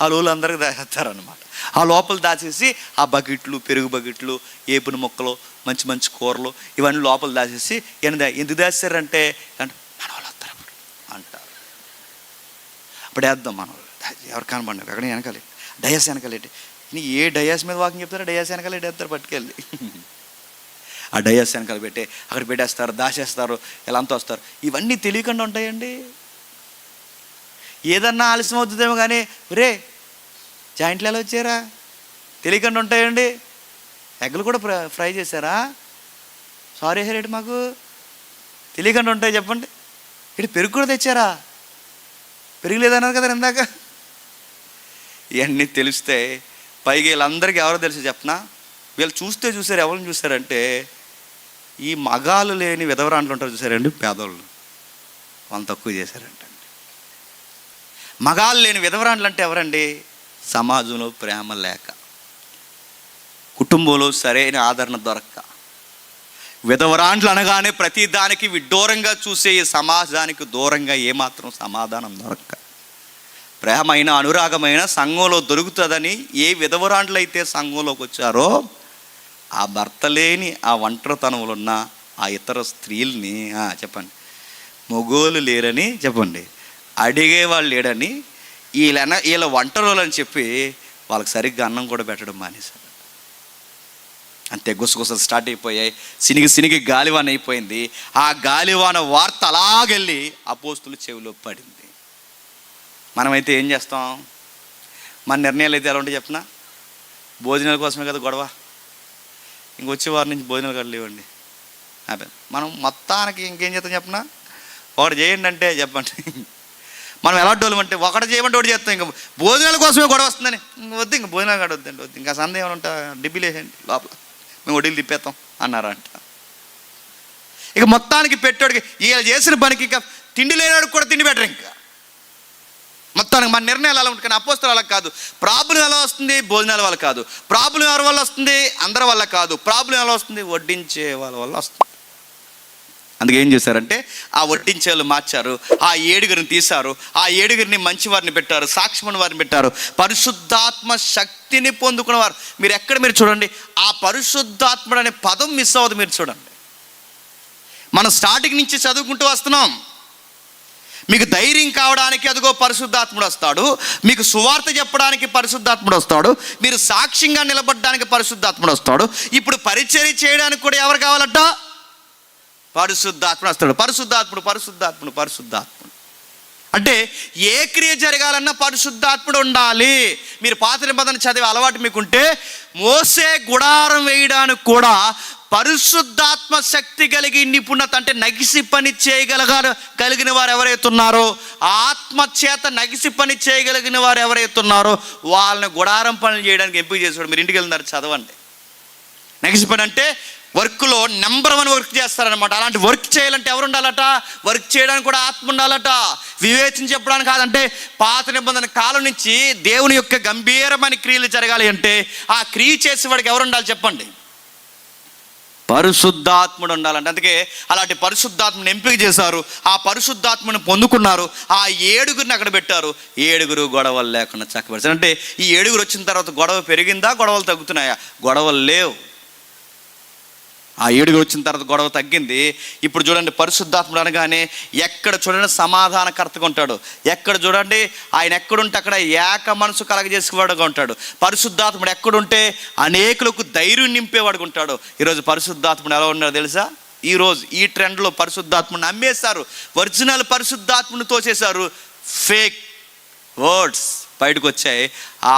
ఆ లోలు అందరికి దాచేస్తారనమాట. ఆ లోపల దాచేసి ఆ బకెట్లు, పెరుగు బకెట్లు, ఏపుని ముక్కలు, మంచి మంచి కూరలు ఇవన్నీ లోపల దాచేసి ఎందుకు దాచేస్తారంటే మన వాళ్ళు వస్తారు అప్పుడు అంటారు. అప్పుడు వేద్దాం మన వాళ్ళు ఎవరు కనబడినారు ఎక్కడ వెనకాలి డయాస్ వెనకాలేటి. ఏ డయాస్ మీద వాకింగ్ చెప్తారో డయాస్ వెనకాలేటి వేస్తారు పట్టుకెళ్ళి. ఆ డయాస్ వెనకాల పెట్టి అక్కడ పెట్టేస్తారు, దాచేస్తారు, ఇలా అంతా వస్తారు. ఇవన్నీ తెలియకుండా ఉంటాయండి. ఏదన్నా ఆలస్యం అవుతుందేమో కానీ రే జాయింట్లు ఎలా వచ్చారా తెలియకుండా ఉంటాయండి. ఎగ్గులు కూడా ఫ్రై చేశారా, సారీ హెరేటి మాకు తెలియకుండా ఉంటాయి చెప్పండి. ఇటు పెరుగు కూడా తెచ్చారా, పెరుగు లేదన్నారు కదా ఇందాక. ఇవన్నీ తెలిస్తే పైగా వీళ్ళందరికీ ఎవరో తెలుసు చెప్పనా, వీళ్ళు చూసారు. ఎవరిని చూసారంటే ఈ మగాలు లేని విధవరాండ్లు ఉంటారు చూసారండి, పేదోళ్ళు, వాళ్ళు తక్కువ చేశారంటండి. మగాళ్ళు లేని విధవరాండ్లు అంటే ఎవరండి? సమాజంలో ప్రేమ లేక, కుటుంబంలో సరైన ఆదరణ దొరక్క, విధవరాండ్లు అనగానే ప్రతి దానికి విడ్డూరంగా చూసే ఈ సమాజానికి దూరంగా ఏమాత్రం సమాధానం దొరక్క, ప్రేమైన అనురాగమైన సంఘంలో దొరుకుతుందని ఏ విధవరాండ్లు అయితే సంఘంలోకి వచ్చారో ఆ భర్త లేని ఆ ఒంటరితనంలో ఉన్న ఆ ఇతర స్త్రీల్ని మొగోలు లేరని చెప్పండి, అడిగేవాళ్ళు లేడని, వీళ్ళ ఒంటరులు అని చెప్పి వాళ్ళకి సరిగ్గా అన్నం కూడా పెట్టడం మానేశారు. అంతే, గుసగుసలు స్టార్ట్ అయిపోయాయి. సినిగి గాలివాన అయిపోయింది. ఆ గాలివాన వార్త అలాగెళ్ళి అపోస్తుల చెవిలో పడింది. మనమైతే ఏం చేస్తాం? మన నిర్ణయాలు అయితే ఎలా ఉంటాయి చెప్పినా, భోజనాల కోసమే కదా గొడవ, ఇంకొచ్చే వారి నుంచి భోజనాలు కూడా లేవండి. మనం మొత్తానికి ఇంకేం చేస్తాం చెప్పినా, ఒకటి చేయండి అంటే చెప్పండి, మనం ఎలాంటి వాళ్ళం అంటే ఒకటి చేయమంటే ఒకటి చేస్తాం. ఇంకా భోజనాల కోసమే గొడవ వస్తుందని వద్దు, ఇంకా భోజనాలు కాడ వద్దండి, వద్దు, ఇంకా సందేహం ఏమైనా ఉంటా డిబ్బీలు వేసేయండి లోపల, మేము వడ్డీలు తిప్పేస్తాం అన్నారంట. ఇక మొత్తానికి పెట్టాడికి వీళ్ళు చేసిన పనికి ఇంకా తిండి లేనాడికి కూడా తిండి పెట్టరు. ఇంకా మొత్తానికి మన నిర్ణయాలు అలా ఉంటుంది. కానీ అపోస్తలు అలా కాదు. ప్రాబ్లం ఎలా వస్తుంది? భోజనాల వల్ల కాదు. ప్రాబ్లం ఎవరి వల్ల వస్తుంది? అందరి వల్ల కాదు. ప్రాబ్లం ఎలా వస్తుంది? వడ్డించే వాళ్ళ వల్ల వస్తుంది. అందుకే ఏం చేశారంటే ఆ వడ్డించే వాళ్ళు మార్చారు, ఆ 7 తీశారు, ఆ 7 మంచి వారిని పెట్టారు, సాక్ష్యమైన వారిని పెట్టారు, పరిశుద్ధాత్మ శక్తిని పొందుకున్నవారు. మీరు చూడండి, ఆ పరిశుద్ధాత్ముడు అనే పదం మిస్ అవ్వదు. మీరు చూడండి, మనం స్టార్టింగ్ నుంచి చదువుకుంటూ వస్తున్నాం. మీకు ధైర్యం కావడానికి అదిగో పరిశుద్ధాత్ముడు వస్తాడు, మీకు సువార్త చెప్పడానికి పరిశుద్ధాత్ముడు వస్తాడు, మీరు సాక్ష్యంగా నిలబడడానికి పరిశుద్ధాత్ముడు వస్తాడు. ఇప్పుడు పరిచర్య చేయడానికి కూడా ఎవరు కావాలట? పరిశుద్ధాత్ముడు వస్తాడు. పరిశుద్ధాత్ముడు పరిశుద్ధాత్ముడు పరిశుద్ధాత్ముడు అంటే ఏ క్రియ జరగాలన్నా పరిశుద్ధాత్ముడు ఉండాలి. మీరు పాత నిబంధన చదివే అలవాటు మీకుంటే మోసే గుడారం వేయడానికి కూడా పరిశుద్ధాత్మ శక్తి కలిగి నిపుణత, అంటే నగిసి పని కలిగిన వారు ఎవరైతే ఉన్నారో, ఆత్మ చేత నగిసి పని చేయగలిగిన వారు ఎవరైతే ఉన్నారో వాళ్ళని గుడారం పనులు చేయడానికి ఎంపిక చేసాడు. మీరు ఇంటికి వెళ్ళినారు, చదవండి. నగిసి పని అంటే వర్క్లో నెంబర్ 1 వర్క్ చేస్తారనమాట. అలాంటి వర్క్ చేయాలంటే ఎవరు ఉండాలట? వర్క్ చేయడానికి కూడా ఆత్మ ఉండాలట. వివేచన చెప్పడానికి కాదంటే పాత నిబంధన కాలం నుంచి దేవుని యొక్క గంభీరమైన క్రియలు జరగాలి అంటే ఆ క్రియ చేసేవాడికి ఎవరు ఉండాలి చెప్పండి? పరిశుద్ధాత్ముడు ఉండాలంటే. అందుకే అలాంటి పరిశుద్ధాత్మని ఎంపిక చేశారు, ఆ పరిశుద్ధాత్మని పొందుకున్నారు. ఆ 7గురిని అక్కడ పెట్టారు. 7 గొడవలు లేకుండా చక్కబెడతారు. అంటే ఈ 7 వచ్చిన తర్వాత గొడవ పెరిగిందా, గొడవలు తగ్గుతున్నాయా? గొడవలు లేవు. ఆ 7 వచ్చిన తర్వాత గొడవ తగ్గింది. ఇప్పుడు చూడండి, పరిశుద్ధాత్ముడు అనగానే ఎక్కడ చూడండి సమాధానకర్తగా ఉంటాడు, ఎక్కడ చూడండి ఆయన ఎక్కడుంటే అక్కడ ఏక మనసు కలగజేసేవాడుగా ఉంటాడు. పరిశుద్ధాత్ముడు ఎక్కడుంటే అనేకులకు ధైర్యం నింపేవాడుగా ఉంటాడు. ఈరోజు పరిశుద్ధాత్ముడు ఎలా ఉన్నాడో తెలుసా? ఈరోజు ఈ ట్రెండ్లో పరిశుద్ధాత్ముడిని అమ్మేశారు, ఒరిజినల్ పరిశుద్ధాత్ముని తోసేశారు. ఫేక్ వర్డ్స్ బయటకు వచ్చాయి. ఆ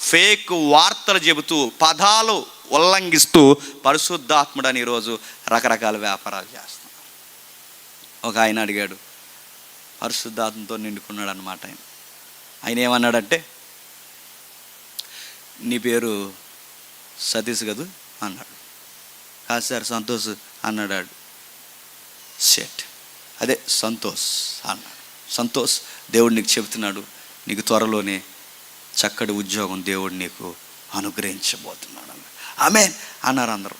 ఫేక్ వార్తలు చెబుతూ పదాలు ఉల్లంఘిస్తూ పరిశుద్ధాత్ముడని ఈరోజు రకరకాల వ్యాపారాలు చేస్తున్నారు. ఒక ఆయన అడిగాడు, పరిశుద్ధాత్మతో నిండుకున్నాడు అనమాట. ఆయన ఏమన్నాడంటే, నీ పేరు సతీష్ కదూ అన్నాడు. కాదు సార్ సంతోష్ అన్నాడు. షెట్ అదే సంతోష్ అన్నాడు. సంతోష్, దేవుడు నీకు చెబుతున్నాడు, నీకు త్వరలోనే చక్కటి ఉద్యోగం దేవుడు నీకు అనుగ్రహించబోతున్నాడు అన్నాడు. ఆమెన్ అన్నారు అందరూ.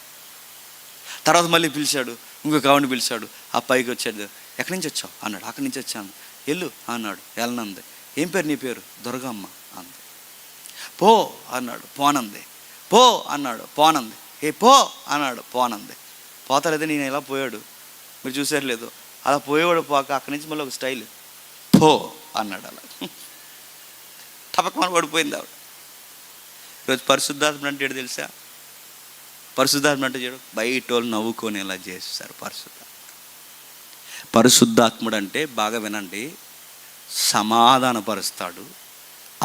తర్వాత మళ్ళీ పిలిచాడు, ఇంకొక ఆవిడని పిలిచాడు. ఆ పైకి వచ్చాడు. ఎక్కడి నుంచి వచ్చావు అన్నాడు. అక్కడి నుంచి వచ్చాను. ఎల్లు అన్నాడు. వెళ్ళనంది. ఏం పేరు నీ పేరు? దుర్గమ్మ అంది. పో అన్నాడు. పోనంది. పో అన్నాడు. పోనంది. ఏ పో అన్నాడు. పోనంది. పోతలేదు. నేను ఇలా పోయాడు, మీరు చూసారు లేదు, అలా పోయేవాడు పోక అక్కడి నుంచి మళ్ళీ ఒక స్టైల్, పో అన్నాడు. అలా తప్పకమని పడిపోయింది ఆవిడ. ఈరోజు పరిశుద్ధాత్మ అంటే ఏంటో తెలుసా? పరిశుద్ధాత్మ అంటే చూడు, బయట వాళ్ళు నవ్వుకొని ఇలా చేస్తారు. పరిశుద్ధాత్ముడు అంటే బాగా వినండి, సమాధానపరుస్తాడు,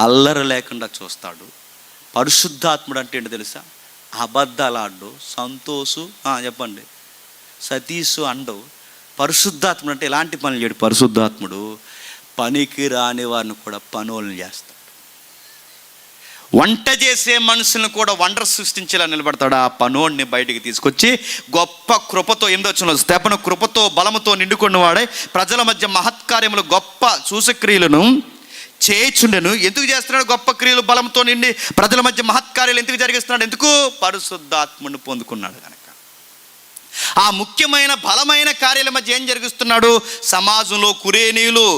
అల్లరి లేకుండా చూస్తాడు. పరిశుద్ధాత్ముడు అంటే ఏంటో తెలుసా? అబద్ధాలు ఆడు, సంతోషు చెప్పండి, సతీషు అండవు. పరిశుద్ధాత్ముడు అంటే ఎలాంటి పనులు చేయడు. పరిశుద్ధాత్ముడు పనికి రాని వారిని కూడా పనులను చేస్తాడు. వంట చేసే మనుషులను కూడా వండర్ సృష్టించేలా నిలబడతాడు. ఆ పనోడిని బయటికి తీసుకొచ్చి గొప్ప కృపతో, 8వ వచనంలో స్తెఫను కృపతో బలముతో నిండుకున్నవాడే ప్రజల మధ్య మహత్కార్యములు గొప్ప సూచక్రియలను చేయుచుండెను. ఎందుకు చేస్తున్నాడు గొప్ప క్రియలు? బలంతో నిండి ప్రజల మధ్య మహత్కార్యాలు ఎందుకు జరిగిస్తున్నాడు? ఎందుకు? పరిశుద్ధాత్మను పొందుకున్నాడు కనుక. ఆ ముఖ్యమైన బలమైన కార్యాల మధ్య ఏం జరిగిస్తున్నాడు? సమాజంలో కురేనీలు,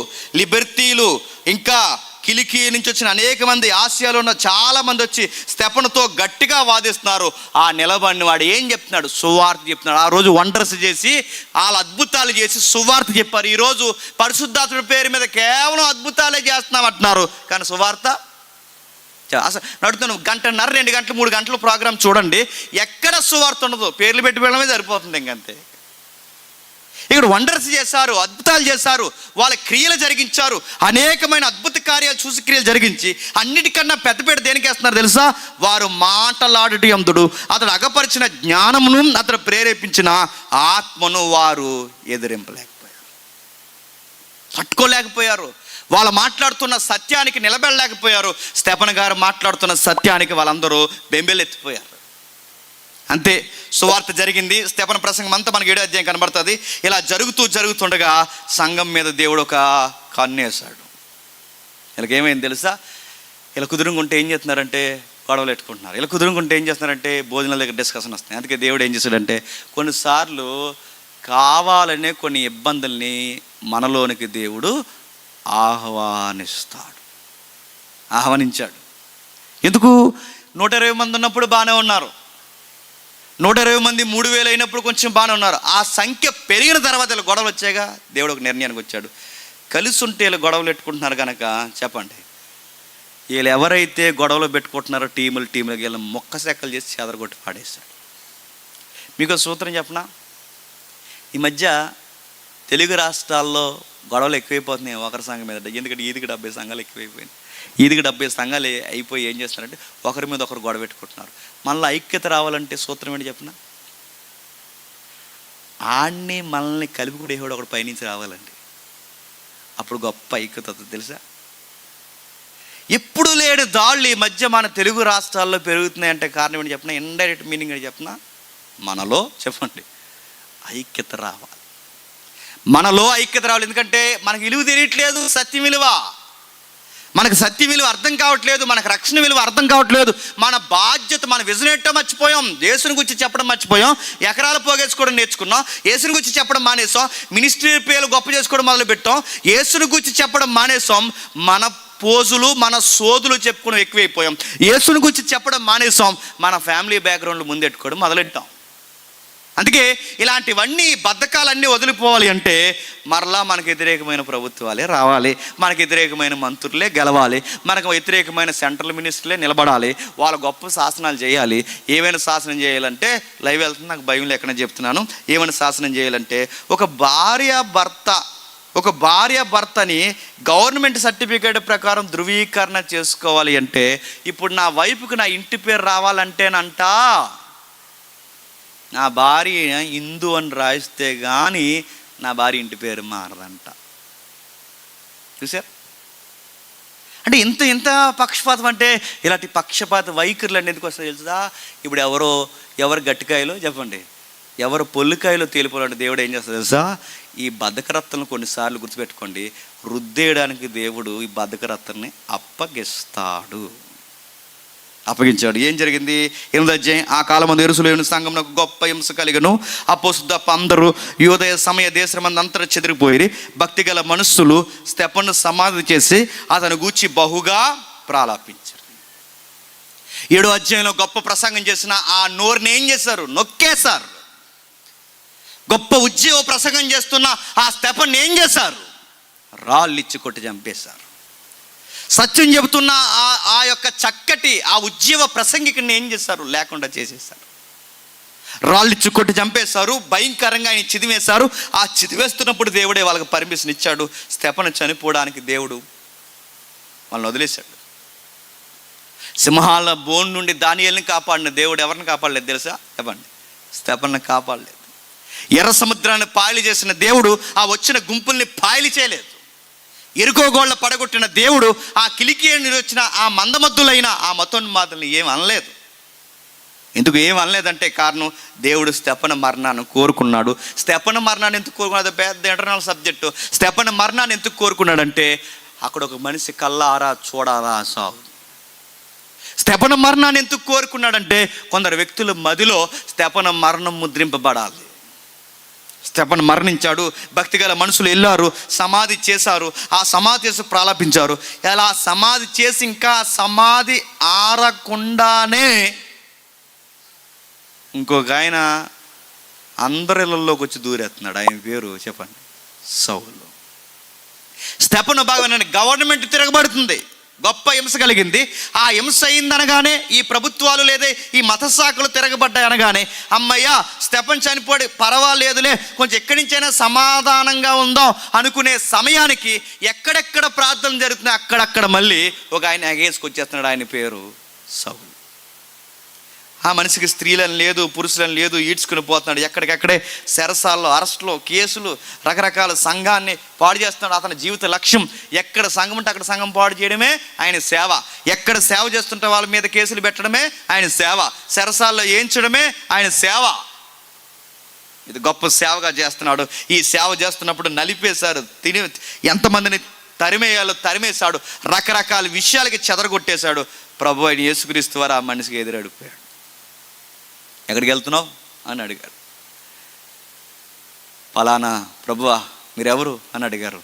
లిబర్తీలు, ఇంకా కిలికి నుంచి వచ్చిన అనేక మంది, ఆసియాలో ఉన్న చాలా మంది వచ్చి స్తెఫనుతో గట్టిగా వాదిస్తున్నారు. ఆ నిలబడిన వాడు ఏం చెప్తున్నాడు? సువార్త చెప్తున్నాడు. ఆ రోజు వండర్స్ చేసి, వాళ్ళ అద్భుతాలు చేసి సువార్త చెప్పారు. ఈరోజు పరిశుద్ధాత్ముడి పేరు మీద కేవలం అద్భుతాలే చేస్తున్నాం అంటున్నారు, కానీ సువార్త అసలు నడుతున్నాను. 1 గంటన్నర 2 గంటలు 3 గంటలు ప్రోగ్రాం చూడండి, ఎక్కడ సువార్త ఉండదు, పేర్లు పెట్టి వెళ్ళడమే సరిపోతుంది. ఇంకంతే. ఇక్కడ వండర్స్ చేశారు, అద్భుతాలు చేశారు, వాళ్ళ క్రియలు జరిగించారు, అనేకమైన అద్భుత కార్యాలు చూసి క్రియలు జరిగించి అన్నిటికన్నా పెద్దపేట దేనికి వేస్తున్నారు తెలుసా? వారు మాటలాడుట యందుడు అతడు అగపరిచిన జ్ఞానమును, అతడు ప్రేరేపించిన ఆత్మను వారు ఎదిరింపలేకపోయారు, తట్టుకోలేకపోయారు. వాళ్ళు మాట్లాడుతున్న సత్యానికి నిలబడలేకపోయారు. స్తెఫను గారు మాట్లాడుతున్న సత్యానికి వాళ్ళందరూ బెంబేలెత్తిపోయారు. అంతే, సువార్త జరిగింది. స్తెఫను ప్రసంగం అంతా మనకి 7వ అధ్యాయం కనబడుతుంది. ఇలా జరుగుతుండగా సంఘం మీద దేవుడు ఒక కన్నేశాడు. వీళ్ళకి ఏమైంది తెలుసా? ఇలా కుదురుకుంటే ఏం చేస్తున్నారంటే గొడవలు పెట్టుకుంటున్నారు. ఇలా కుదురుకుంటే ఏం చేస్తున్నారంటే భోజనాల దగ్గర డిస్కషన్ వస్తున్నాయి. అందుకే దేవుడు ఏం చేశాడంటే కొన్నిసార్లు కావాలనే కొన్ని ఇబ్బందుల్ని మనలోనికి దేవుడు ఆహ్వానించాడు. ఎందుకు? 120 మంది ఉన్నప్పుడు బాగానే ఉన్నారు, 120 మంది 3000 అయినప్పుడు కొంచెం బాగానే ఉన్నారు. ఆ సంఖ్య పెరిగిన తర్వాత గొడవలు వచ్చాయిగా, దేవుడు ఒక నిర్ణయానికి వచ్చాడు. కలిసి ఉంటే వీళ్ళు గొడవలు పెట్టుకుంటున్నారు కనుక చెప్పండి, వీళ్ళు ఎవరైతే గొడవలు పెట్టుకుంటున్నారో టీములుగా వీళ్ళని మొక్క సెక్కలు చేసి చెదరగొట్టి పాడేశాడు. మీకు సూత్రం చెప్పనా, ఈ మధ్య తెలుగు రాష్ట్రాల్లో గొడవలు ఎక్కువైపోతున్నాయి ఒకరి సంఘం మీద. ఎందుకంటే ఈదికి 70 సంఘాలు ఎక్కువైపోయినాయి. ఈదికి 70 సంఘాలు అయిపోయి ఏం చేస్తున్నారంటే ఒకరి మీద ఒకరు గొడవ పెట్టుకుంటున్నారు. మళ్ళీ ఐక్యత రావాలంటే సూత్రం ఏంటి చెప్పనా, ఆడిని మనల్ని కలిపి కూడా ఏవాడు ఒకటి పైనుంచి రావాలండి. అప్పుడు గొప్ప ఐక్యత తెలుసా. ఎప్పుడు లేడు దాళ్ళు ఈ మధ్య మన తెలుగు రాష్ట్రాల్లో పెరుగుతున్నాయంటే కారణం ఏంటి చెప్పిన, ఇండైరెక్ట్ మీనింగ్ ఏంటి చెప్పిన, మనలో చెప్పండి ఐక్యత రావాలి. మనలో ఐక్యత రావాలి. ఎందుకంటే మనకు విలువ తెలియట్లేదు, సత్యం విలువ. మనకు సత్య విలువ అర్థం కావట్లేదు, మనకు రక్షణ విలువ అర్థం కావట్లేదు. మన బాధ్యత, మన విజన్ ఏంటో మర్చిపోయాం. యేసుని గురించి చెప్పడం మర్చిపోయాం. ఎకరాలు పోగేసుకోవడం నేర్చుకున్నాం. యేసుని గురించి చెప్పడం మానేసాం. మినిస్ట్రీ పేర్లు గొప్ప చేసుకోవడం మొదలుపెట్టాం. యేసుని గురించి చెప్పడం మానేసాం. మన పోజులు, మన సోదులు చెప్పుకోవడం ఎక్కువైపోయాం. యేసుని గురించి చెప్పడం మానేసాం. మన ఫ్యామిలీ బ్యాక్గ్రౌండ్లు ముందెట్టుకోవడం మొదలెట్టాం. అందుకే ఇలాంటివన్నీ బద్ధకాలన్నీ వదిలిపోవాలి అంటే మరలా మనకు వ్యతిరేకమైన ప్రభుత్వాలే రావాలి, మనకు వ్యతిరేకమైన మంత్రులే గెలవాలి, మనకు వ్యతిరేకమైన సెంట్రల్ మినిస్టర్లే నిలబడాలి, వాళ్ళ గొప్ప శాసనాలు చేయాలి. ఏమైనా శాసనం చేయాలంటే లైవ్ వెళ్తుంది, నాకు భయం లేకుండా చెప్తున్నాను. ఏమైనా శాసనం చేయాలంటే ఒక భార్య భర్తని గవర్నమెంట్ సర్టిఫికేట్ ప్రకారం ధృవీకరణ చేసుకోవాలి అంటే ఇప్పుడు నా వైపుకి నా ఇంటి పేరు రావాలంటేనంట నా భార్య హిందూ అని రాయిస్తే కానీ నా భార్య ఇంటి పేరు మారదంట. చూసారు అంటే ఇంత పక్షపాతం. అంటే ఇలాంటి పక్షపాత వైఖరులు అంటే ఎందుకు వస్తాయి తెలుసా. ఇప్పుడు ఎవరు గట్టికాయలో చెప్పండి, ఎవరు పొల్లికాయలో తేలిపోవాలంటే దేవుడు ఏం చేస్తాడు తెలుసా, ఈ బద్ధకరత్తలను కొన్నిసార్లు గుర్తుపెట్టుకోండి, రుద్దేయడానికి దేవుడు ఈ బద్ధకరత్తల్ని అప్పగించాడు. ఏం జరిగింది? 8వ అధ్యాయం. ఆ కాలమందు యెరూషలేము సంఘమున గొప్ప హింస కలిగెను. అపోస్తలులు అందరూ యూదయ సమయ దేశమందు అంతటా చెదిరిపోయి భక్తి గల మనుషులు స్తెఫనును సమాధి చేసి అతను గూర్చి బహుగా ప్రాలాపించారు. 7వ అధ్యాయంలో గొప్ప ప్రసంగం చేసిన ఆ నోరుని ఏం చేశారు? నొక్కేశారు. గొప్ప ఉజ్జీవ ప్రసంగం చేస్తున్న ఆ స్తెఫను ఏం చేశారు? రాళ్ళు ఇచ్చి కొట్టి చంపేశారు. సత్యం చెబుతున్న ఆ యొక్క చక్కటి ఆ ఉజ్జీవ ప్రసంగికుని ఏం చేశారు? లేకుండా చేసేశారు. రాళ్ళు ఇచ్చి కొట్టి చంపేశారు. భయంకరంగా ఆయన చిదివేశారు. ఆ చిదివేస్తున్నప్పుడు దేవుడే వాళ్ళకి పర్మిషన్ ఇచ్చాడు. స్తెఫను చనిపోవడానికి దేవుడు వాళ్ళని వదిలేశాడు. సింహాల బోన్ నుండి దానియేలుని కాపాడిన దేవుడు ఎవరిని కాపాడలేదు తెలుసా? చెప్పండి, స్తెఫనుని కాపాడలేదు. ఎర్ర సముద్రాన్ని పాయలు చేసిన దేవుడు ఆ వచ్చిన గుంపుల్ని పాయలు చేయలేదు. ఎరుకోగోళ్ళ పడగొట్టిన దేవుడు ఆ కిలికియని వచ్చిన ఆ మందమద్దులైన ఆ మతోన్మాదుల్ని ఏం అనలేదు. ఎందుకు ఏం అనలేదంటే కారణం, దేవుడు స్తెఫను మరణాన్ని కోరుకున్నాడు. స్తెఫను మరణాన్ని ఎందుకు కోరుకున్నాడు? పెద్ద ఇంటర్నల్ సబ్జెక్టు. స్తెఫను మరణాన్ని ఎందుకు కోరుకున్నాడంటే అక్కడ ఒక మనిషి కల్లారా చూడాలా సాగు. స్తెఫను మరణాన్ని ఎందుకు కోరుకున్నాడంటే కొందరు వ్యక్తుల మదిలో స్తెఫను మరణం ముద్రింపబడాలి. స్తెఫను మరణించాడు. భక్తిగల మనుషులు వెళ్ళారు, సమాధి చేశారు. ఆ సమాధి చేసి ప్రాలాపించారు. ఇలా సమాధి చేసి ఇంకా సమాధి ఆరకుండానే ఇంకొక ఆయన అందరిలోకి వచ్చి దూరేస్తున్నాడు. ఆయన పేరు చెప్పండి, సౌలు. స్తెఫను బాగా గవర్నమెంట్ తిరగబడుతుంది, గొప్ప హింస కలిగింది. ఆ హింస అయిందనగానే ఈ ప్రభుత్వాలు లేదా ఈ మత శాఖలు తిరగబడ్డాయి అనగానే అమ్మయ్య స్తెఫను చనిపోయి పర్వాలేదులే, కొంచెం ఎక్కడి నుంచైనా సమాధానంగా ఉందాం అనుకునే సమయానికి ఎక్కడెక్కడ ప్రార్థన జరుగుతున్నాయి అక్కడక్కడ మళ్ళీ ఒక ఆయన ఎగేసుకొచ్చేస్తున్నాడు. ఆయన పేరు సౌలు. ఆ మనిషికి స్త్రీలను లేదు, పురుషులను లేదు, ఈడ్చుకుని పోతున్నాడు. ఎక్కడికెక్కడే సెరసాల్లో, అరెస్టులో, కేసులు, రకరకాల సంఘాన్ని పాడు చేస్తున్నాడు. అతని జీవిత లక్ష్యం ఎక్కడ సంఘం ఉంటే అక్కడ సంఘం పాడు చేయడమే ఆయన సేవ. ఎక్కడ సేవ చేస్తుంటే వాళ్ళ మీద కేసులు పెట్టడమే ఆయన సేవ. సెరసాల్లో వేయించడమే ఆయన సేవ. ఇది గొప్ప సేవగా చేస్తున్నాడు. ఈ సేవ చేస్తున్నప్పుడు నలిపేశారు, ఎంతమందిని తరిమేయాలో తరిమేశాడు. రకరకాల విషయాలకి చెదరగొట్టేశాడు. ప్రభు అయిన యేసుక్రీస్తు వారు ఆ మనిషికి ఎదురడిపోయాడు. ఎక్కడికి వెళ్తున్నావు అని అడిగాడు. పలానా ప్రభువా మీరెవరు అని అడిగారు.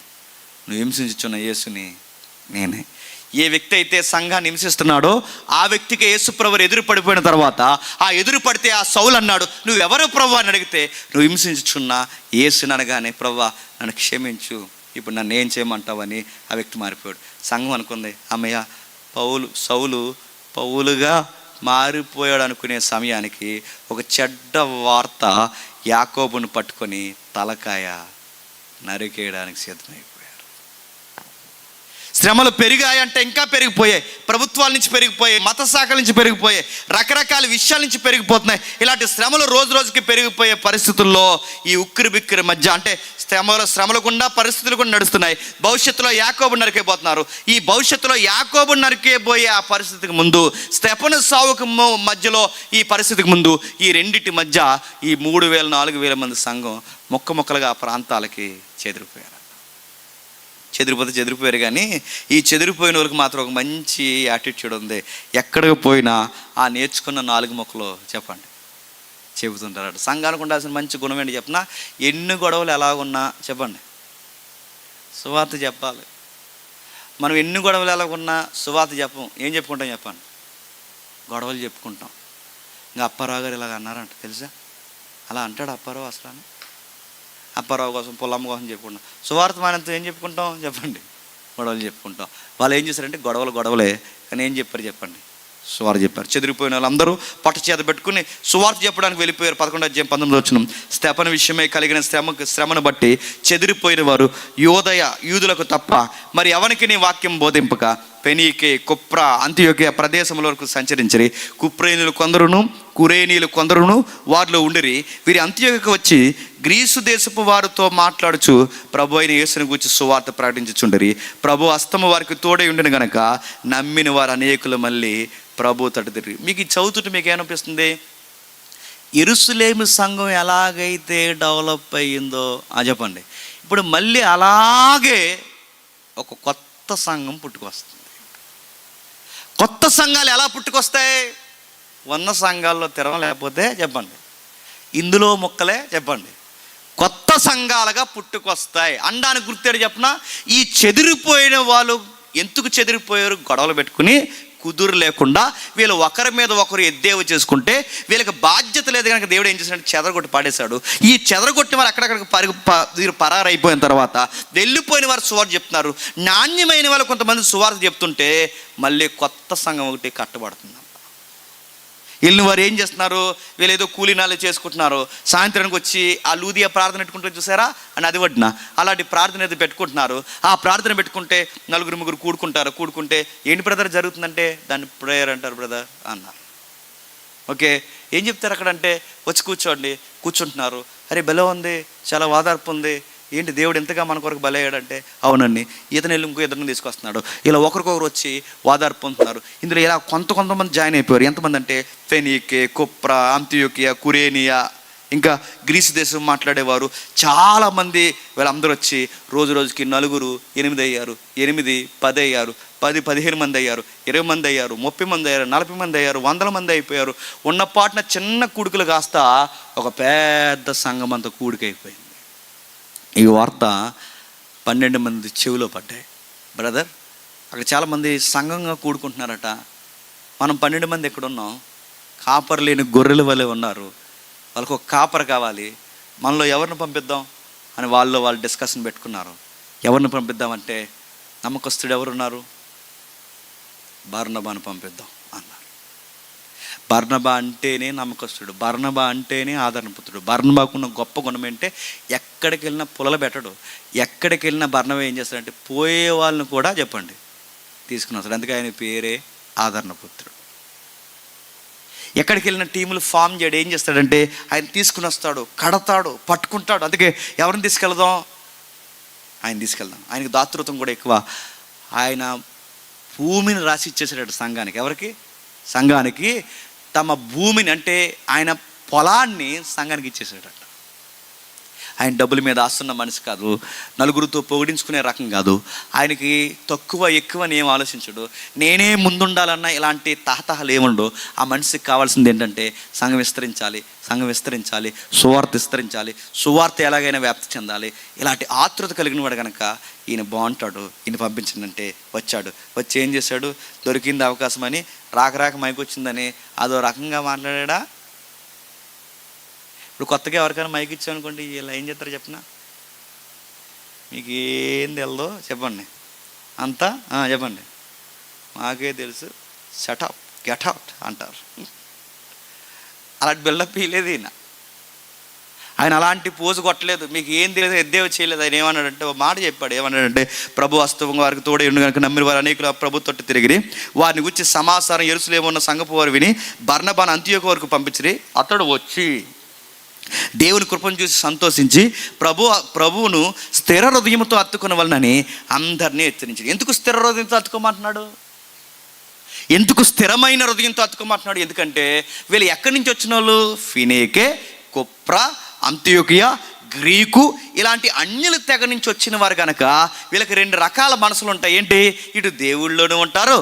నువ్వు హింసించున్న యేసుని నేనే. ఏ వ్యక్తి అయితే సంఘాన్ని హింసిస్తున్నాడో ఆ వ్యక్తికి యేసు ప్రభువు ఎదురు పడిపోయిన తర్వాత ఆ ఎదురు పడితే ఆ సౌలు అన్నాడు, నువ్వెవరు ప్రభువా అని అడిగితే నువ్వు హింసించుచున్న యేసుని అనగానే, ప్రభువా నన్ను క్షమించు, ఇప్పుడు నన్ను ఏం చేయమంటావని ఆ వ్యక్తి మారిపోయాడు. సంఘం అనుకుంది, అమ్మయ్య సౌలు పౌలుగా మారిపోయాడు అనుకునే సమయానికి ఒక చెడ్డ వార్త యాకోబును పట్టుకొని తలకాయ నరికేయడానికి సిద్ధమైపోయారు. శ్రమలు పెరిగాయంటే ఇంకా పెరిగిపోయాయి, ప్రభుత్వాల నుంచి పెరిగిపోయాయి, మత శాఖల నుంచి పెరిగిపోయాయి, రకరకాల విషయాల నుంచి పెరిగిపోతున్నాయి. ఇలాంటి శ్రమలు రోజు రోజుకి పెరిగిపోయే పరిస్థితుల్లో ఈ ఉక్కిరి బిక్కిరి మధ్య, అంటే శ్రమల గుండా పరిస్థితులు కూడా నడుస్తున్నాయి. భవిష్యత్తులో యాకోబు నరికేపోతున్నారు. ఈ భవిష్యత్తులో యాకోబు నరికేపోయే ఆ పరిస్థితికి ముందు, స్టెఫను సావుకు మధ్యలో ఈ పరిస్థితికి ముందు, ఈ రెండింటి మధ్య ఈ 3,000-4,000 మంది సంఘం ముక్కలుగా ఆ ప్రాంతాలకి చెదిరిపోయారు. కానీ ఈ చెదిరిపోయిన వాళ్ళకి మాత్రం ఒక మంచి యాటిట్యూడ్ ఉంది. ఎక్కడికి పోయినా ఆ నేర్చుకున్న 4 ముక్కలు చెప్పండి చెబుతుంటారు. సంఘానికి ఉండాల్సిన మంచి గుణం ఏంటి చెప్పినా, ఎన్ని గొడవలు ఎలాగున్నా చెప్పండి సువార్త చెప్పాలి. మనం ఎన్ని గొడవలు ఎలాగున్నా సువార్త చెప్పం. ఏం చెప్పుకుంటాం చెప్పండి? గొడవలు చెప్పుకుంటాం. ఇంకా అప్పారావు గారు ఇలాగ అన్నారంట తెలుసా, అలా అంటాడు అప్పారావు అసలు అని. అప్పారావు కోసం పొల్లమ్మ కోసం చెప్పుకుంటాం. సువార్త మానంతో ఏం చెప్పుకుంటాం చెప్పండి? గొడవలు చెప్పుకుంటాం. వాళ్ళు ఏం చేశారంటే గొడవలే, కానీ ఏం చెప్పారు చెప్పండి? సువార్త చెప్పారు. చెదిరిపోయిన వాళ్ళందరూ పట్టు చేత పెట్టుకుని సువార్త చెప్పడానికి వెళ్ళిపోయారు. 11:19 స్టెఫను విషయమై కలిగిన శ్రమను బట్టి చెదిరిపోయిన వారు యూదులకు తప్ప మరి ఎవరికి నీ వాక్యం బోధింపక ఫెనీకే, కుప్ర, అంతియోకియ ప్రదేశముల వరకు సంచరించిరి. కుప్రేనీలు కొందరును కురేనీలు కొందరును వారిలో ఉండిరి. వీరి అంతియోకియకు వచ్చి గ్రీసు దేశపు వారితో మాట్లాడుచు ప్రభు అయిన యేసుని గూర్చి సువార్త ప్రకటించుచుండిరి. ప్రభు హస్తము వారికి తోడై ఉండిన గనక నమ్మిన వారు అనేకులు మళ్ళీ ప్రభు తట్టుదిరి. మీకు ఈ చదువుతుంటే మీకు ఏమనిపిస్తుంది? యెరూషలేము సంఘం ఎలాగైతే డెవలప్ అయ్యిందో చెప్పండి, ఇప్పుడు మళ్ళీ అలాగే ఒక కొత్త సంఘం పుట్టుకొస్తుంది. కొత్త సంఘాలు ఎలా పుట్టుకొస్తాయి? ఉన్న సంఘాల్లో తిరగలేకపోతే చెప్పండి, ఇందులో ముక్కలే చెప్పండి, కొత్త సంఘాలుగా పుట్టుకొస్తాయి. అనడానికి గుర్తేడు చెప్పిన, ఈ చెదిరిపోయిన వాళ్ళు ఎందుకు చెదిరిపోయారు? గొడవలు పెట్టుకుని కుదురు లేకుండా వీళ్ళు ఒకరి మీద ఒకరు ఎద్దేవ చేసుకుంటే వీళ్ళకి బాధ్యత లేదు కనుక దేవుడు ఏం చేశాడంటే చెదరగొట్టి పాడేశాడు. ఈ చెదరగొట్టిన వారు అక్కడక్కడ పరారైపోయిన తర్వాత వెళ్ళిపోయిన వారు సువార్త చెప్తున్నారు. నాణ్యమైన వాళ్ళు కొంతమంది సువార్త చెప్తుంటే మళ్ళీ కొత్త సంఘం ఒకటి కట్టబడుతుంది. వీళ్ళని వారు ఏం చేస్తున్నారు? వీళ్ళు ఏదో కూలీనాలు చేసుకుంటున్నారు. సాయంత్రానికి వచ్చి ఆ లూదియా ప్రార్థన పెట్టుకుంటారు చూసారా అని, అది వడ్న అలాంటి ప్రార్థన అయితే పెట్టుకుంటున్నారు. ఆ ప్రార్థన పెట్టుకుంటే 4-3 కూడుకుంటే ఏంటి బ్రదర్ జరుగుతుందంటే దాన్ని ప్రేయర్ అంటారు బ్రదర్ అన్నారు. ఓకే, ఏం చెప్తారు అక్కడంటే వచ్చి కూర్చుంటున్నారు. అరే బెల ఉంది, చాలా వాదార్పు ఉంది, ఏంటి దేవుడు ఎంతగా మన కొరకు బలయ్యాడంటే, అవునండి ఇతను వెళ్ళి ఇంకో ఇద్దరిని తీసుకొస్తున్నాడు. ఇలా ఒకరికొకరు వచ్చి వాదార్పు పొందుతున్నారు. ఇందులో ఇలా కొంతమంది జాయిన్ అయిపోయారు. ఎంతమంది అంటే ఫెనీకే, కుప్ర, అంతియోకియా, కురేనియా, ఇంకా గ్రీసు దేశం మాట్లాడేవారు చాలామంది. వీళ్ళందరూ వచ్చి రోజుకి 4, 8 అయ్యారు, 8, 10 అయ్యారు, 10, 15 మంది అయ్యారు, 20 మంది అయ్యారు, 30 మంది అయ్యారు, 40 మంది అయ్యారు, 100 మంది అయిపోయారు. ఉన్నపాటున చిన్న కూడుకులు కాస్త ఒక పెద్ద సంఘం అంతా కూడికైపోయింది. ఈ వార్త 12 మంది చెవిలో పడ్డాయి. బ్రదర్ అక్కడ చాలామంది సంఘంగా కూడుకుంటున్నారట. మనం 12 మంది ఎక్కడున్నాం? కాపర్ లేని గొర్రెల వలె ఉన్నారు. వాళ్ళకు ఒక కాపర్ కావాలి, మనలో ఎవరిని పంపిద్దాం అని వాళ్ళు డిస్కషన్ పెట్టుకున్నారు. ఎవరిని పంపిద్దామంటే నమ్మకస్తుడు ఎవరున్నారు? బర్నబాను పంపిద్దాం అన్నారు. బర్నబా అంటేనే నమ్మకస్తుడు, బర్నబా అంటేనే ఆదరణపుత్రుడు. బర్నబాకున్న గొప్ప గుణం ఏంటంటే ఎక్కడికి వెళ్ళినా పులలు పెట్టడు. ఎక్కడికి వెళ్ళినా బర్నబా ఏం చేస్తాడంటే పోయే వాళ్ళని కూడా చెప్పండి తీసుకుని వస్తాడు. అందుకే ఆయన పేరే ఆదరణపుత్రుడు. ఎక్కడికి వెళ్ళిన టీములు ఫామ్ చేయడు. ఏం చేస్తాడంటే ఆయన తీసుకుని వస్తాడు, కడతాడు, పట్టుకుంటాడు. అందుకే ఎవరిని తీసుకెళ్దాం? ఆయన తీసుకెళ్దాం. ఆయనకి దాతృత్వం కూడా ఎక్కువ. ఆయన భూమిని రాసి ఇచ్చేసాడు సంఘానికి. ఎవరికి? సంఘానికి. తమ భూమిని అంటే ఆయన పొలాన్ని సంఘానికి ఇచ్చేసాడట. ఆయన డబ్బుల మీద ఆస్తున్న మనిషి కాదు, నలుగురితో పొగిడించుకునే రకం కాదు. ఆయనకి తక్కువ ఎక్కువ అని ఏం ఆలోచించడు. నేనే ముందుండాలన్న ఇలాంటి తహతహలు ఏముండో. ఆ మనిషికి కావాల్సింది ఏంటంటే సంఘం విస్తరించాలి, సువార్త విస్తరించాలి, సువార్త ఎలాగైనా వ్యాప్తి చెందాలి. ఇలాంటి ఆతృత కలిగిన వాడు కనుక ఈయన బాగుంటాడు. ఈయన పంపించిందంటే వచ్చి ఏం చేశాడు? దొరికింది అవకాశం అని రాక మైకి వచ్చిందని అదో రకంగా మాట్లాడా. ఇప్పుడు కొత్తగా ఎవరికైనా మైక్ ఇచ్చామనుకోండి, ఇలా ఏం చేస్తారు చెప్పిన? మీకు ఏం తెలదో చెప్పండి అంతా చెప్పండి, మాకే తెలుసు, షటప్ గెట్ అవుట్ అంటారు. అలాంటి బిల్డప్ ఇవ్వలేదు ఆయన అలాంటి పోజు కొట్టలేదు. మీకు ఏం తెలియదు, ఎద్దేవో చేయలేదు. ఆయన ఏమన్నాడంటే ఒక మాట చెప్పాడు. ఏమన్నాడంటే, ప్రభు వాస్తవంగా వారికి తోడే ఉండి కనుక నమ్మిన వారు అనేకులు ప్రభు తొట్టు తిరిగి వారిని గురించి సమాచారం యెరూషలేములో ఉన్న సంఘపు వారు విని బర్నబాను అంతియోకు వరకు పంపించిరి. అతడు వచ్చి దేవుని కృపను చూసి సంతోషించి ప్రభువును స్థిర హృదయంతో హత్తుకున్న వలనని అందరినీ హెచ్చరించాడు. ఎందుకు స్థిర హృదయంతో హత్తుకోమంటున్నాడు? ఎందుకు స్థిరమైన హృదయంతో హత్తుకోమంటున్నాడు? ఎందుకంటే వీళ్ళు ఎక్కడి నుంచి వచ్చిన వాళ్ళు? ఫినేకే, కుప్ర, అంతియోకియా, గ్రీకు ఇలాంటి అన్యుల తెగ నుంచి వచ్చిన వారు కనుక వీళ్ళకి రెండు రకాల మనసులు ఉంటాయి. ఏంటి? ఇటు దేవుళ్ళలోనూ ఉంటారు,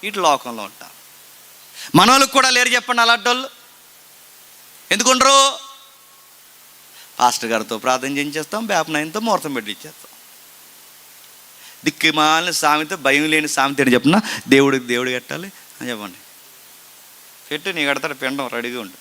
ఇటు లోకంలో ఉంటారు. మన వాళ్ళకి కూడా లేరు చెప్పండి అలాంటి వాళ్ళు. ఎందుకుండరు? పాస్టర్ గారితో ప్రార్థన చేయించేస్తాం, వేపనాయంతో ముహూర్తం పెట్టి ఇచ్చేస్తాం. దిక్కుమాలిన సామెత, భయం లేని సామెత అని చెప్పిన దేవుడు కట్టాలి అని చెప్పండి. పెట్టు, నీ కడతాడు పిండం రెడీగా ఉండు.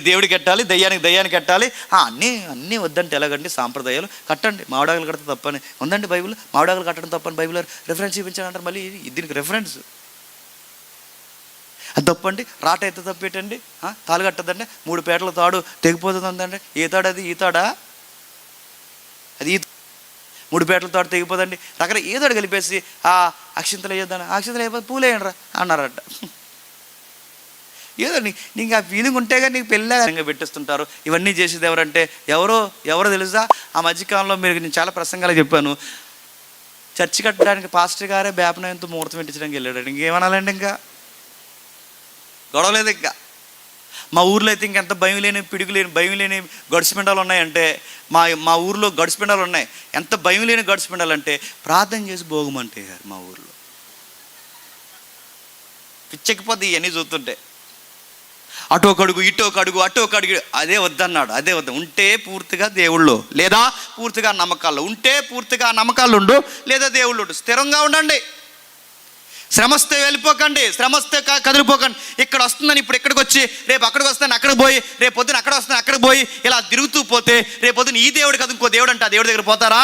దేవుడికి కట్టాలి, దయ్యానికి కట్టాలి. అన్నీ వద్దంటే ఎలాగండి? సాంప్రదాయాలు కట్టండి. మామిడాకులు కడితే తప్పని ఉందండి బైబిల్. మామిడాకులు కట్టడం తప్పని బైబిల్ రెఫరెన్స్ చూపించాలంటారు. మళ్ళీ దీనికి రెఫరెన్స్ అది తప్పండి. రాట అయితే తప్పేటండి, తాళు కట్టద్దండి, 3 పేటల తాడు తెగిపోతుంది ఉందండి. ఏ తాడు అది? ఈ తాడా? అది 3 పేటల తాడు తెగిపోదండి. రకరకాల ఏ తాడు కలిపేసి అక్షింతలు వేయొద్దని, అక్షింతలు అయిపోతే పూలు వేయండి అన్నారట. ఏదో నీకు ఆ ఫీలింగ్ ఉంటే కానీ నీకు పెళ్ళగా పెట్టేస్తుంటారు. ఇవన్నీ చేసేది ఎవరంటే ఎవరో తెలుసా? ఆ మధ్యకాలంలో నేను చాలా ప్రసంగాలు చెప్పాను. చర్చి కట్టడానికి పాస్టర్ గారే వేపనాయంతో ముహూర్తం పెట్టించడానికి వెళ్ళాడు. ఇంకేమనాలండి? ఇంకా గొడవలేదు. ఇంకా మా ఊర్లో అయితే ఇంకెంత భయం లేని, పిడుగు లేని, భయం లేని గడిచిపిండాలు ఉన్నాయంటే, మా ఊర్లో గడిచిపిండాలు ఉన్నాయి. ఎంత భయం లేని గడిచిపిండాలు అంటే ప్రార్థన చేసి భోగమంటే మా ఊర్లో పిచ్చెక్కిపోద్ది ఇవన్నీ చూస్తుంటే. అటో కడుగు ఇటో కడుగు అదే వద్దన్నాడు. అదే వద్ద ఉంటే పూర్తిగా దేవుళ్ళు, లేదా పూర్తిగా నమ్మకాల్లో ఉంటే పూర్తిగా నమ్మకాలు ఉండు, లేదా దేవుళ్ళు ఉండు. స్థిరంగా ఉండండి. శ్రమస్తే వెళ్ళిపోకండి, శ్రమస్తే కదిలిపోకండి. ఇక్కడ వస్తుందని ఇప్పుడు ఇక్కడికి వచ్చి రేపు అక్కడికి వస్తాను అక్కడికి పోయి, రేపు పొద్దున అక్కడ వస్తాను అక్కడికి పోయి ఇలా తిరుగుతూ పోతే రేపు పొద్దున ఈ దేవుడు కదా ఇంకో దేవుడు అంటే ఆ దేవుడి దగ్గర పోతారా?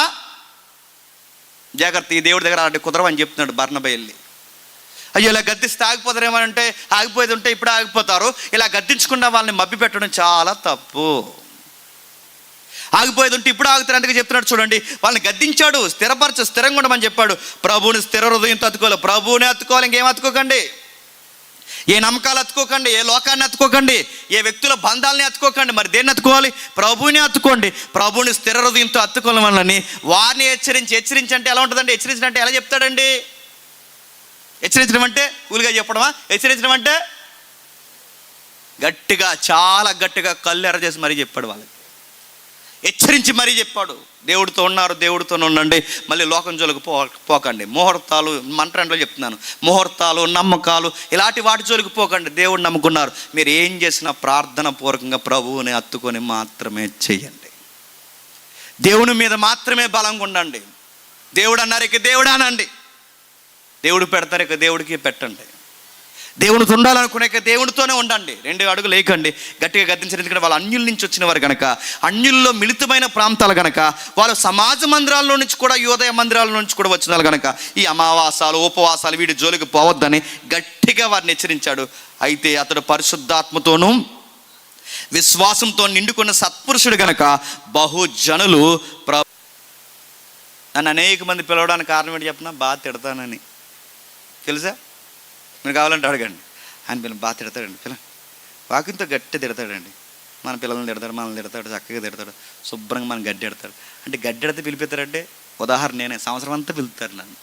జాగ్రత్త, ఈ దేవుడి దగ్గర అలాంటి కుదరవని చెప్తున్నాడు బర్నబా వెళ్ళి. అయ్యో ఇలా గద్దిస్తే ఆగిపోతారేమనంటే, ఆగిపోయేది ఉంటే ఇప్పుడు ఆగిపోతారు. ఇలా గద్దించకుండా వాళ్ళని మభ్య పెట్టడం చాలా తప్పు. ఆగిపోయేది ఉంటే ఇప్పుడు ఆగుతారు. అందుకే చెప్తున్నాడు చూడండి, వాళ్ళని గద్దించాడు, స్థిరంగా ఉండమని చెప్పాడు. ప్రభువుని స్థిర హృదయంతో హత్తుకోవాలి. ప్రభువుని హత్తుకోవాలి, ఇంకేం హత్తుకోకండి. ఏ నమ్మకాలు హత్తుకోకండి, ఏ లోకాన్ని హత్తుకోకండి, ఏ వ్యక్తుల బంధాలని హత్తుకోకండి. మరి దేన్ని హత్తుకోవాలి? ప్రభువుని హత్తుకోండి. ప్రభువుని స్థిర హృదయంతో హత్తుకోవాలి. వాళ్ళని వారిని హెచ్చరించి అంటే ఎలా ఉంటుందండి? హెచ్చరించినంటే ఎలా చెప్తాడండి? హెచ్చరించడం అంటే కూలిగా చెప్పడమా? హెచ్చరించడం అంటే గట్టిగా, చాలా గట్టిగా కళ్ళు ఎర్ర చేసి మరీ చెప్పాడు. వాళ్ళకి హెచ్చరించి మరీ చెప్పాడు. దేవుడితో ఉన్నారు, దేవుడితోనే ఉండండి, మళ్ళీ లోకం జోలికి పోకండి. ముహూర్తాలు, మంత్రంలో చెప్తున్నాను, ముహూర్తాలు, నమ్మకాలు ఇలాంటి వాటి జోలికి పోకండి. దేవుడు నమ్ముకున్నారు. మీరు ఏం చేసినా ప్రార్థన పూర్వకంగా ప్రభువుని హత్తుకొని మాత్రమే చెయ్యండి. దేవుని మీద మాత్రమే బలంగా ఉండండి. దేవుడు అన్నారు ఇక దేవుడు అనండి. దేవుడు పెడతారు ఇక దేవుడికి పెట్టండి. దేవునితో ఉండాలనుకునే దేవుడితోనే ఉండండి. 2 అడుగులు లేకండి. గట్టిగా గద్దించారు. ఎందుకంటే వాళ్ళు అన్యుల నుంచి వచ్చిన వారు కనుక, అన్యుల్లో మిళితమైన ప్రాంతాలు కనుక, వాళ్ళు సమాజ మందిరాల్లో నుంచి కూడా, యోదయ మందిరాల నుంచి కూడా వచ్చిన వాళ్ళు కనుక ఈ అమావాసాలు, ఉపవాసాలు వీటి జోలికి పోవద్దని గట్టిగా వారిని హెచ్చరించాడు. అయితే అతడు పరిశుద్ధాత్మతోనూ విశ్వాసంతో నిండుకున్న సత్పురుషుడు కనుక బహుజనులు నన్ను అనేక మంది పిలవడానికి కారణం ఏంటి చెప్పినా? బాగా తిడతానని. తెలుసా? మీరు కావాలంటే అడగండి. ఆయన పిల్లలు బాగా తిడతాడండి. వాకింతో గట్టి తిడతాడండి. మన పిల్లల్ని తిడతాడు, మనల్ని తిడతాడు, చక్కగా తిడతాడు, శుభ్రంగా మనం గడ్డి ఎడతాడు. అంటే గడ్డి ఎడితే పిలిపిస్తారంటే ఉదాహరణ నేనే, సంవత్సరం అంతా పిలుస్తారు నన్ను,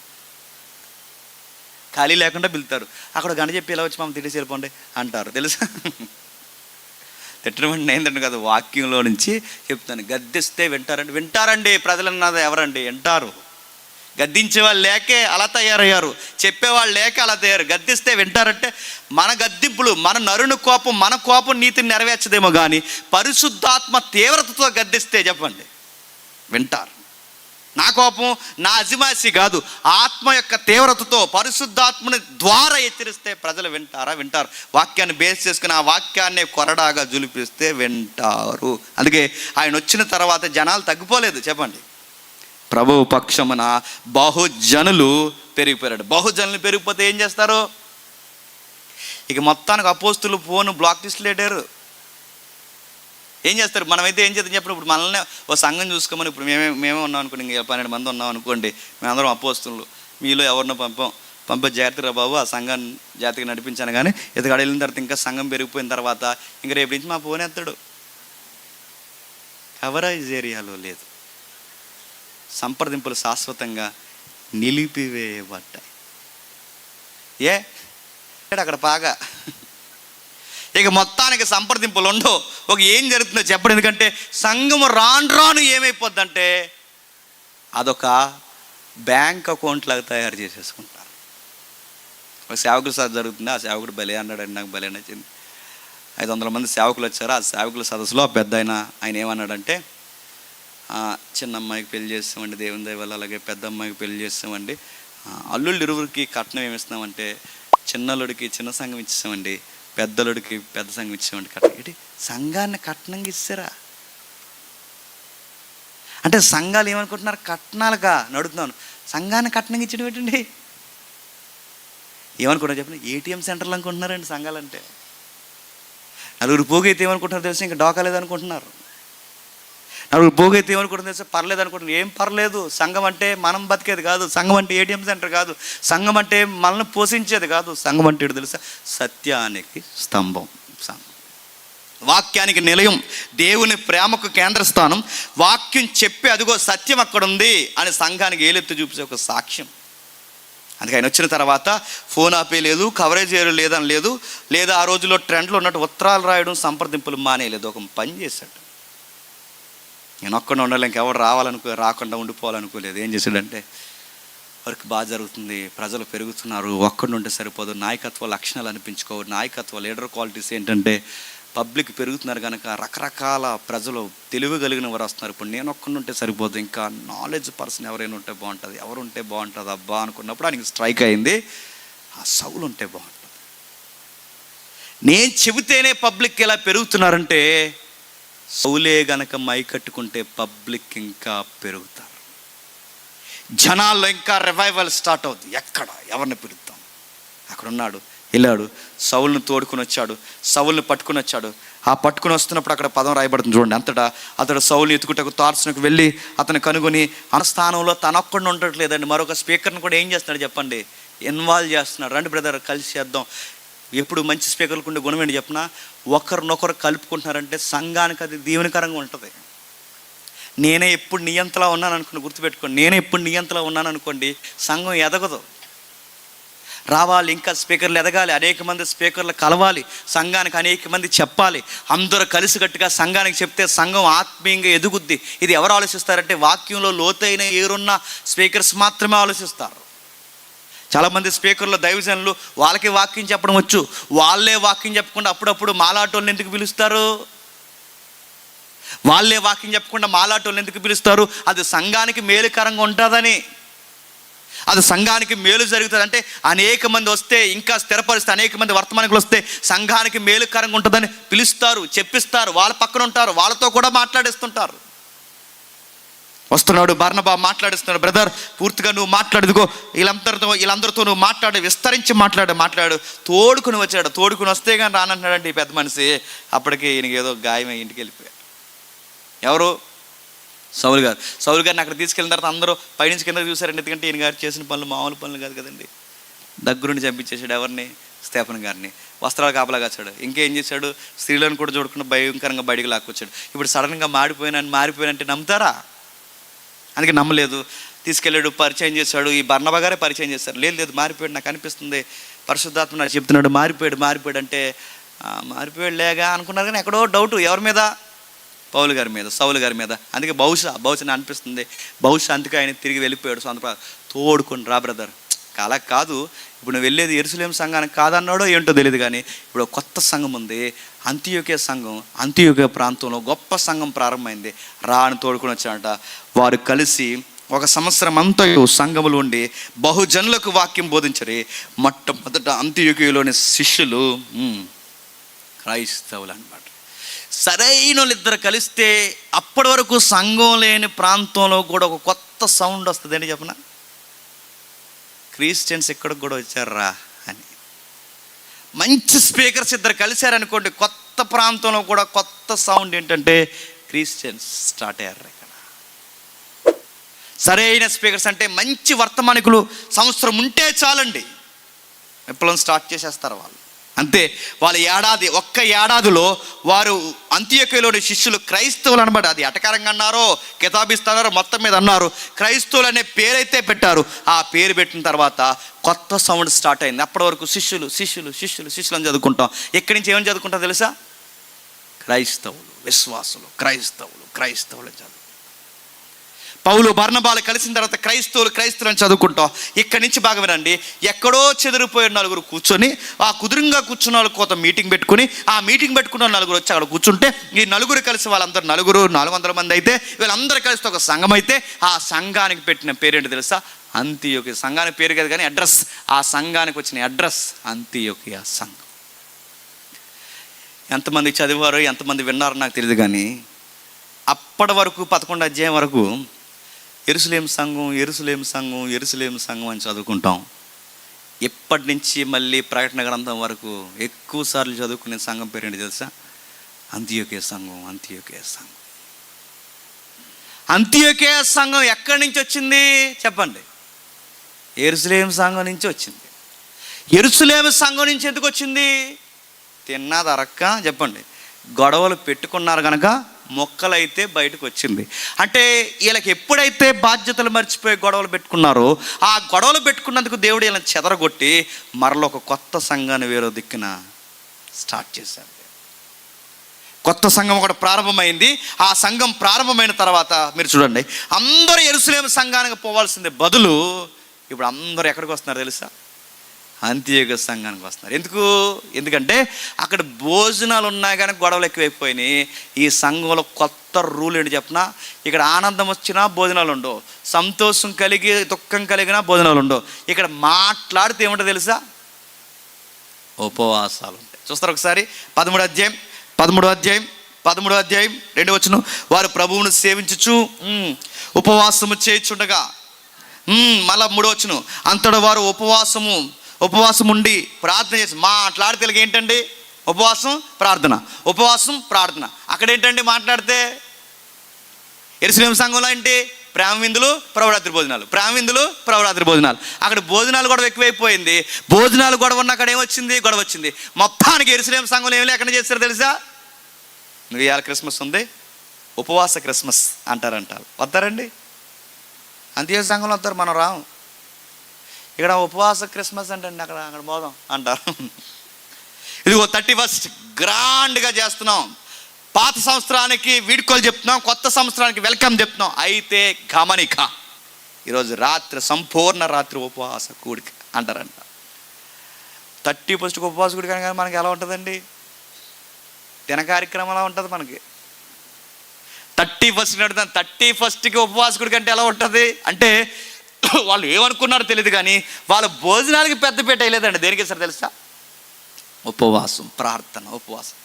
ఖాళీ లేకుండా పిలుతారు. అక్కడ గంట చెప్పి ఇలా వచ్చి మమ్మల్ని తిట్టేసి వెళ్ళిపోండి అంటారు. తెలుసా? తిట్టడం అంటే ఏంటంటే కదా, వాక్యంలో నుంచి చెప్తాను. గద్దిస్తే వింటారండి. ప్రజలన్నది ఎవరండి? వింటారు. గద్దించేవాళ్ళు లేకే అలా తయారయ్యారు, చెప్పేవాళ్ళు లేక అలా తయారు. గద్దిస్తే వింటారంటే మన గద్దింపులు, మన నరుని కోపం, మన కోపం నీతిని నెరవేర్చదేమో కానీ పరిశుద్ధాత్మ తీవ్రతతో గద్దిస్తే చెప్పండి వింటారు. నా కోపం, నా అజిమాసి కాదు. ఆత్మ యొక్క తీవ్రతతో పరిశుద్ధాత్మని ద్వారా హెచ్చరిస్తే ప్రజలు వింటారా? వింటారు. వాక్యాన్ని బేస్ చేసుకుని ఆ వాక్యాన్ని కొరడాగా జులిపిస్తే వింటారు. అందుకే ఆయన వచ్చిన తర్వాత జనాలు తగ్గిపోలేదు. చెప్పండి, ప్రభువు పక్షమున బహుజనులు పెరిగిపోయాడు. బహుజనులు పెరిగిపోతే ఏం చేస్తారు? ఇక మొత్తానికి అపోస్తులు ఫోన్ బ్లాక్ లిస్టులు పెట్టారు. ఏం చేస్తారు? మనమైతే ఏం చేద్దాం చెప్పండి. ఇప్పుడు మనల్ని ఓ సంఘం చూసుకోమని, ఇప్పుడు మేమే ఉన్నాం అనుకోండి, ఇంక 12 మంది ఉన్నాం అనుకోండి, మేమందరం అపోస్తులు, మీలో ఎవరినో పంపే జాగ్రత్తగా బాబు ఆ సంఘాన్ని జాగ్రత్తగా నడిపించాను. కానీ ఇతగాడు వెళ్ళిన తర్వాత ఇంకా సంఘం పెరిగిపోయిన తర్వాత ఇంక రేపు నుంచి మా ఫోన్ ఎత్తాడు. కవరేజ్ ఏరియాలో లేదు. సంప్రదింపులు శాశ్వతంగా నిలిపివేయబడ్డాయి. అక్కడ బాగా ఇక మొత్తానికి సంప్రదింపులు ఉండవు. ఒక ఏం జరుగుతుందో చెప్పండి. ఎందుకంటే సంఘం రాను ఏమైపోద్దంటే అదొక బ్యాంక్ అకౌంట్ లాగా తయారు చేసేసుకుంటారు. ఒక సేవకుల సదస్సు జరుగుతుంది. ఆ సేవకుడు భలే అన్నాడండి, నాకు భలే నచ్చింది. 500 మంది సేవకులు వచ్చారు. ఆ సేవకుల సదస్సులో ఆ పెద్ద ఆయన ఏమన్నాడంటే, చిన్న అమ్మాయికి పెళ్లి చేస్తామండి, దేవుని దయ వల్ల, అలాగే పెద్ద అమ్మాయికి పెళ్లి చేస్తామండి, అల్లుళ్ళు ఇరువురికి కట్నం ఏమిస్తామంటే చిన్నల్లుడికి చిన్న సంఘం ఇచ్చేసామండి, పెద్దలుడికి పెద్ద సంఘం ఇచ్చామండి. కట్నం ఏంటి? సంఘాన్ని కట్నంగా ఇస్తారా? అంటే సంఘాలు ఏమనుకుంటున్నారు? కట్నాలుగా నడుతున్నాను. సంఘాన్ని కట్నంగా ఇచ్చడం ఏంటండి? ఏమనుకుంటున్నారు చెప్పండి? ఏటీఎం సెంటర్లు అనుకుంటున్నారండి సంఘాలంటే. నలుగురు పోగైతే ఏమనుకుంటున్నారు తెలుసు? ఇంకా డోకాలేదు అనుకుంటున్నారు. నలుగురు పోగైతే ఏమనుకుంటున్నారు తెలుసా? పర్లేదు అనుకుంటున్నారు. ఏం పర్లేదు. సంఘం అంటే మనం బతికేది కాదు. సంఘం అంటే ఏటీఎం సెంటర్ కాదు. సంఘం అంటే మనల్ని పోషించేది కాదు. సంఘం అంటే ఏంటో తెలుసా? సత్యానికి స్తంభం. వాక్యానికి నిలయం, దేవుని ప్రేమకు కేంద్రస్థానం. వాక్యం చెప్పి అదిగో సత్యం అక్కడ ఉంది అని సంఘానికి ఏలెత్తి చూపించే ఒక సాక్ష్యం. అందుకే ఆయన వచ్చిన తర్వాత ఫోన్ ఆపే లేదు, కవరేజ్ లేదని లేదు, లేదా ఆ రోజుల్లో ట్రెండ్లో ఉన్నట్టు ఉత్తరాలు రాయడం, సంప్రదింపులు మానేయలేదు. ఒక పని చేశాడు. నేను ఒక్కడ ఉండాలి, ఇంకెవరు రాకుండా ఉండిపోవాలనుకోలేదు. ఏం చేశాడంటే, వర్క్ బాగా జరుగుతుంది, ప్రజలు పెరుగుతున్నారు, ఒక్కడి ఉంటే సరిపోదు, నాయకత్వ లక్షణాలు అనిపించుకో. నాయకత్వ లీడర్ క్వాలిటీస్ ఏంటంటే, పబ్లిక్ పెరుగుతున్నారు కనుక రకరకాల ప్రజలు తెలివి కలిగిన వారు వస్తున్నారు. ఇప్పుడు నేను ఒక్కడి ఉంటే సరిపోదు, ఇంకా నాలెడ్జ్ పర్సన్ ఎవరైనా ఉంటే బాగుంటుంది, ఎవరు ఉంటే బాగుంటుంది అబ్బా అనుకున్నప్పుడు ఆయనకి స్ట్రైక్ అయింది, ఆ సౌలు ఉంటే బాగుంటుంది. నేను చెబితేనే పబ్లిక్ ఎలా పెరుగుతున్నారంటే, సౌలే గనక మై కట్టుకుంటే పబ్లిక్ ఇంకా పెరుగుతారు. జనాల్లో ఇంకా రివైవల్ స్టార్ట్ అవుతుంది. ఎక్కడ ఎవరిని పిలుద్దాం? అక్కడ ఉన్నాడు, వెళ్ళాడు, సౌలుని తోడుకుని వచ్చాడు, సౌలుని పట్టుకుని వచ్చాడు. ఆ పట్టుకుని వస్తున్నప్పుడు అక్కడ పదం రాయబడుతుంది చూడండి. అంతటా అతడు సౌలుని ఎత్తుకుటకు తార్సునకు వెళ్ళి అతను కనుగొని ఆ స్థానంలో తనొక్కడిని ఉండట్లేదండి, మరొక స్పీకర్ని కూడా ఏం చేస్తున్నాడు చెప్పండి? ఇన్వాల్వ్ చేస్తున్నాడు. రండి బ్రదర్ కలిసి చేద్దాం. ఎప్పుడు మంచి స్పీకర్లకు ఉండే గుణం ఏంటి చెప్పినా, ఒకరినొకరు కలుపుకుంటున్నారంటే సంఘానికి అది దీవెనకరంగా ఉంటుంది. నేనే ఎప్పుడు నియంతలా ఉన్నాను అనుకోండి, గుర్తుపెట్టుకోండి, నేనే ఎప్పుడు నియంతలా ఉన్నాను అనుకోండి, సంఘం ఎదగదు. రావాలి, ఇంకా స్పీకర్లు ఎదగాలి, అనేక మంది స్పీకర్లు కలవాలి, సంఘానికి అనేక మంది చెప్పాలి, అందరూ కలిసికట్టుగా సంఘానికి చెప్తే సంఘం ఆత్మీయంగా ఎదుగుద్ది. ఇది ఎవరు ఆలోచిస్తారంటే, వాక్యంలో లోతైన ఏరున్న స్పీకర్స్ మాత్రమే ఆలోచిస్తారు. చాలామంది స్పీకర్లు, దైవజనులు వాళ్ళకి వాక్యం చెప్పడం వచ్చు, వాళ్ళే వాక్యం చెప్పకుండా అప్పుడప్పుడు మాలాటోళ్ళని ఎందుకు పిలుస్తారు? వాళ్ళే వాక్యం చెప్పకుండా మాలాటోళ్ళని ఎందుకు పిలుస్తారు? అది సంఘానికి మేలుకరంగా ఉంటుందని, అది సంఘానికి మేలు జరుగుతుంది. అంటే అనేక మంది వస్తే, ఇంకా స్థిరపరిస్తే, అనేక మంది వర్తమానికులు వస్తే సంఘానికి మేలుకరంగా ఉంటుందని పిలుస్తారు, చెప్పిస్తారు, వాళ్ళ పక్కన ఉంటారు, వాళ్ళతో కూడా మాట్లాడిస్తుంటారు. వస్తున్నాడు బర్నబా, మాట్లాడిస్తున్నాడు, బ్రదర్ పూర్తిగా నువ్వు మాట్లాడుదుకో, వీళ్ళందరితో నువ్వు మాట్లాడు, విస్తరించి మాట్లాడు. తోడుకుని వచ్చాడు. తోడుకుని వస్తే కానీ రానంటున్నాడంటే ఈ పెద్ద మనిషి. అప్పటికి ఈయనకి ఏదో గాయమై ఇంటికి వెళ్ళిపోయాడు. ఎవరు? సౌలు గారిని అక్కడ తీసుకెళ్ళిన తర్వాత అందరూ పైనుంచి కిందకి చూశారండి. ఎందుకంటే ఈయన గారు చేసిన పనులు మామూలు పనులు కాదు కదండి. దగ్గరుండి చంపించేశాడు. ఎవరిని? స్టెఫెన్ గారిని. వస్త్రాలు కాపలాగా వచ్చాడు. ఇంకేం చేశాడు? స్త్రీలను కూడా చూడకుండా భయంకరంగా బయటికి లాక్కొచ్చాడు. ఇప్పుడు సడన్గా మారిపోయినంటే నమ్ముతారా? అందుకే నమ్మలేదు. తీసుకెళ్ళాడు, పరిచయం చేశాడు. ఈ బర్నబా గారే పరిచయం చేశారు. లేదు మారిపోయాడు, నాకు అనిపిస్తుంది, పరిశుద్ధాత్మ నాకు చెప్తున్నాడు మారిపోయాడు అంటే మారిపోయాడు లేగా అనుకున్నారు. కానీ ఎక్కడో డౌట్. ఎవరి మీద? పౌలు గారి మీద, సౌలు గారి మీద. అందుకే బహుశా అనిపిస్తుంది, అందుకే ఆయన తిరిగి వెళ్ళిపోయాడు. సొంత తోడుకొని రా బ్రదర్. అలా కాదు, ఇప్పుడు నువ్వు వెళ్ళేది యెరూషలేము సంఘానికి కాదన్నాడో ఏంటో తెలియదు, కానీ ఇప్పుడు కొత్త సంఘం ఉంది, అంతియోక్య సంఘం. అంతియోక్య ప్రాంతంలో గొప్ప సంఘం ప్రారంభమైంది. రా అని తోడుకొని వచ్చాడట. వారు కలిసి 1 సంవత్సరం అంతా సంఘములు ఉండి బహుజనులకు వాక్యం బోధించరి. మొట్టమొదట అంత్యోక్యలోని శిష్యులు క్రైస్తవులు అన్నమాట. సరైన వాళ్ళిద్దరు కలిస్తే అప్పటి వరకు సంఘం లేని ప్రాంతంలో కూడా ఒక కొత్త సౌండ్ వస్తుంది. అని చెప్పనా, క్రిస్టియన్స్ ఎక్కడికి కూడా వచ్చారా అని. మంచి స్పీకర్స్ ఇద్దరు కలిశారనుకోండి, కొత్త ప్రాంతంలో కూడా కొత్త సౌండ్. ఏంటంటే క్రిస్టియన్స్ స్టార్ట్ అయ్యారు ఇక్కడ. సరైన స్పీకర్స్ అంటే మంచి వర్తమానికులు సంవత్సరం ఉంటే చాలండి, విప్లవం స్టార్ట్ చేసేస్తారు వాళ్ళు. అంతే, వాళ్ళ ఒక్క ఏడాదిలో వారు అంత్యోక్యలోని శిష్యులు క్రైస్తవులు అనమాట. అది ఎటకారంగా అన్నారో కితాబిస్తారో మొత్తం మీద అన్నారు. క్రైస్తవులు అనే పేరైతే పెట్టారు. ఆ పేరు పెట్టిన తర్వాత కొత్త సౌండ్ స్టార్ట్ అయింది. అప్పటి వరకు శిష్యులు శిష్యులు శిష్యులు శిష్యులు అని చదువుకుంటాం. ఇక్కడి నుంచి ఏమని చదువుకుంటాం తెలుసా? క్రైస్తవులు, విశ్వాసులు, క్రైస్తవులు క్రైస్తవులు అని చదువు. పౌలు బర్నబాలు కలిసిన తర్వాత క్రైస్తవులు క్రైస్తవులు అని చదువుకుంటాం. ఇక్కడి నుంచి బాగా వినండి. ఎక్కడో చెదిరిపోయిన నలుగురు కూర్చొని, ఆ కుదురుగా కూర్చున్న వాళ్ళు కొంత మీటింగ్ పెట్టుకుని, ఆ మీటింగ్ పెట్టుకున్న నలుగురు వచ్చి అక్కడ కూర్చుంటే, ఈ నలుగురు కలిసి వాళ్ళందరూ 400 మంది అయితే వీళ్ళందరూ కలిసి ఒక సంఘం అయితే, ఆ సంఘానికి పెట్టిన పేరేంటి తెలుసా? అంతియోకియ. సంఘానికి పేరు కదా కానీ అడ్రస్, ఆ సంఘానికి వచ్చిన అడ్రస్ అంతియోకియ సంఘం. ఎంతమంది చదివారో ఎంతమంది విన్నారో నాకు తెలియదు కానీ అప్పటి వరకు 11 అధ్యాయం వరకు యెరూషలేము సంఘం యెరూషలేము సంఘం యెరూషలేము సంఘం అని చదువుకుంటాం. ఇప్పటి నుంచి మళ్ళీ ప్రకటన గ్రంథం వరకు ఎక్కువ సార్లు చదువుకునే సంఘం పేరేంటి తెలుసా? అంతియోకియ సంఘం. అంతియోకియ సంఘం. అంతియోకియ సంఘం ఎక్కడి నుంచి వచ్చింది చెప్పండి? యెరూషలేము సంఘం నుంచి వచ్చింది. యెరూషలేము సంఘం నుంచి ఎందుకు వచ్చింది? తిన్నది అరక్క చెప్పండి, గొడవలు పెట్టుకున్నారు కనుక మొక్కలైతే బయటకు వచ్చింది. అంటే వీళ్ళకి ఎప్పుడైతే బాధ్యతలు మర్చిపోయి గొడవలు పెట్టుకున్నారో, ఆ గొడవలు పెట్టుకున్నందుకు దేవుడు వీళ్ళని చెదరగొట్టి మరలో ఒక కొత్త సంఘాన్ని వేరే దిక్కున స్టార్ట్ చేశారు. కొత్త సంఘం ఒకటి ప్రారంభమైంది. ఆ సంఘం ప్రారంభమైన తర్వాత మీరు చూడండి, అందరూ యెరూషలేము సంఘానికి పోవాల్సిందే బదులు ఇప్పుడు అందరూ ఎక్కడికి వస్తున్నారు తెలుసా? అంత్యోకియ సంఘానికి వస్తున్నారు. ఎందుకంటే అక్కడ భోజనాలు ఉన్నాయి కానీ గొడవలు ఎక్కువైపోయినాయి. ఈ సంఘంలో కొత్త రూల్ ఏంటి చెప్పినా, ఇక్కడ ఆనందం వచ్చినా భోజనాలు ఉండవు, సంతోషం కలిగి దుఃఖం కలిగినా భోజనాలు ఉండవు. ఇక్కడ మాట్లాడితే ఏముంటుంది తెలుసా? ఉపవాసాలు ఉంటాయి. చూస్తారు ఒకసారి 13వ అధ్యాయం 2వ వచనం. వారు ప్రభువును సేవించుచు ఉపవాసము చేయుచుండగా, మళ్ళా 3వ వచనం, అంతటా వారు ఉపవాసం ఉండి ప్రార్థన చేసి. మాట్లాడితే ఏంటండి? ఉపవాసం ప్రార్థన. అక్కడ ఏంటండి మాట్లాడితే? యెరూషలేము సంఘంలో ఏంటి? ప్రేమ విందులు, ప్రభురాత్రి భోజనాలు. అక్కడ భోజనాలు గొడవ ఎక్కువైపోయింది. భోజనాలు గొడవ ఉన్న అక్కడ గొడవ వచ్చింది. మొత్తానికి యెరూషలేము సంఘంలో ఏమి లేకుండా చేస్తారు తెలుసా? ఇవాళ క్రిస్మస్ ఉంది, ఉపవాస క్రిస్మస్ అంటారు. వస్తారండి? అంత్యోకియ సంఘంలో వస్తారు, మనం రాము. ఇక్కడ ఉపవాస క్రిస్మస్ అంటే అక్కడ పోదాం అంటారు. ఇదిగో 31st గ్రాండ్గా చేస్తున్నాం. పాత సంవత్సరానికి వీడ్కోలు చెప్తున్నాం, కొత్త సంవత్సరానికి వెల్కమ్ చెప్తున్నాం. అయితే గమనిక, ఈరోజు సంపూర్ణ రాత్రి ఉపవాస కూడిక అంటారంట. 31st ఉపవాస కూడిక కానీ మనకి ఎలా ఉంటుందండి? దిన కార్యక్రమం ఎలా ఉంటుంది మనకి? 31st ఉపవాస కూడిక అంటే ఎలా ఉంటుంది అంటే, వాళ్ళు ఏమనుకున్నారో తెలియదు కానీ వాళ్ళ భోజనాలకి పెద్దపీట వేయలేదండి. దేనికి సార్ తెలుసా? ఉపవాసం, ప్రార్థన, ఉపవాసం.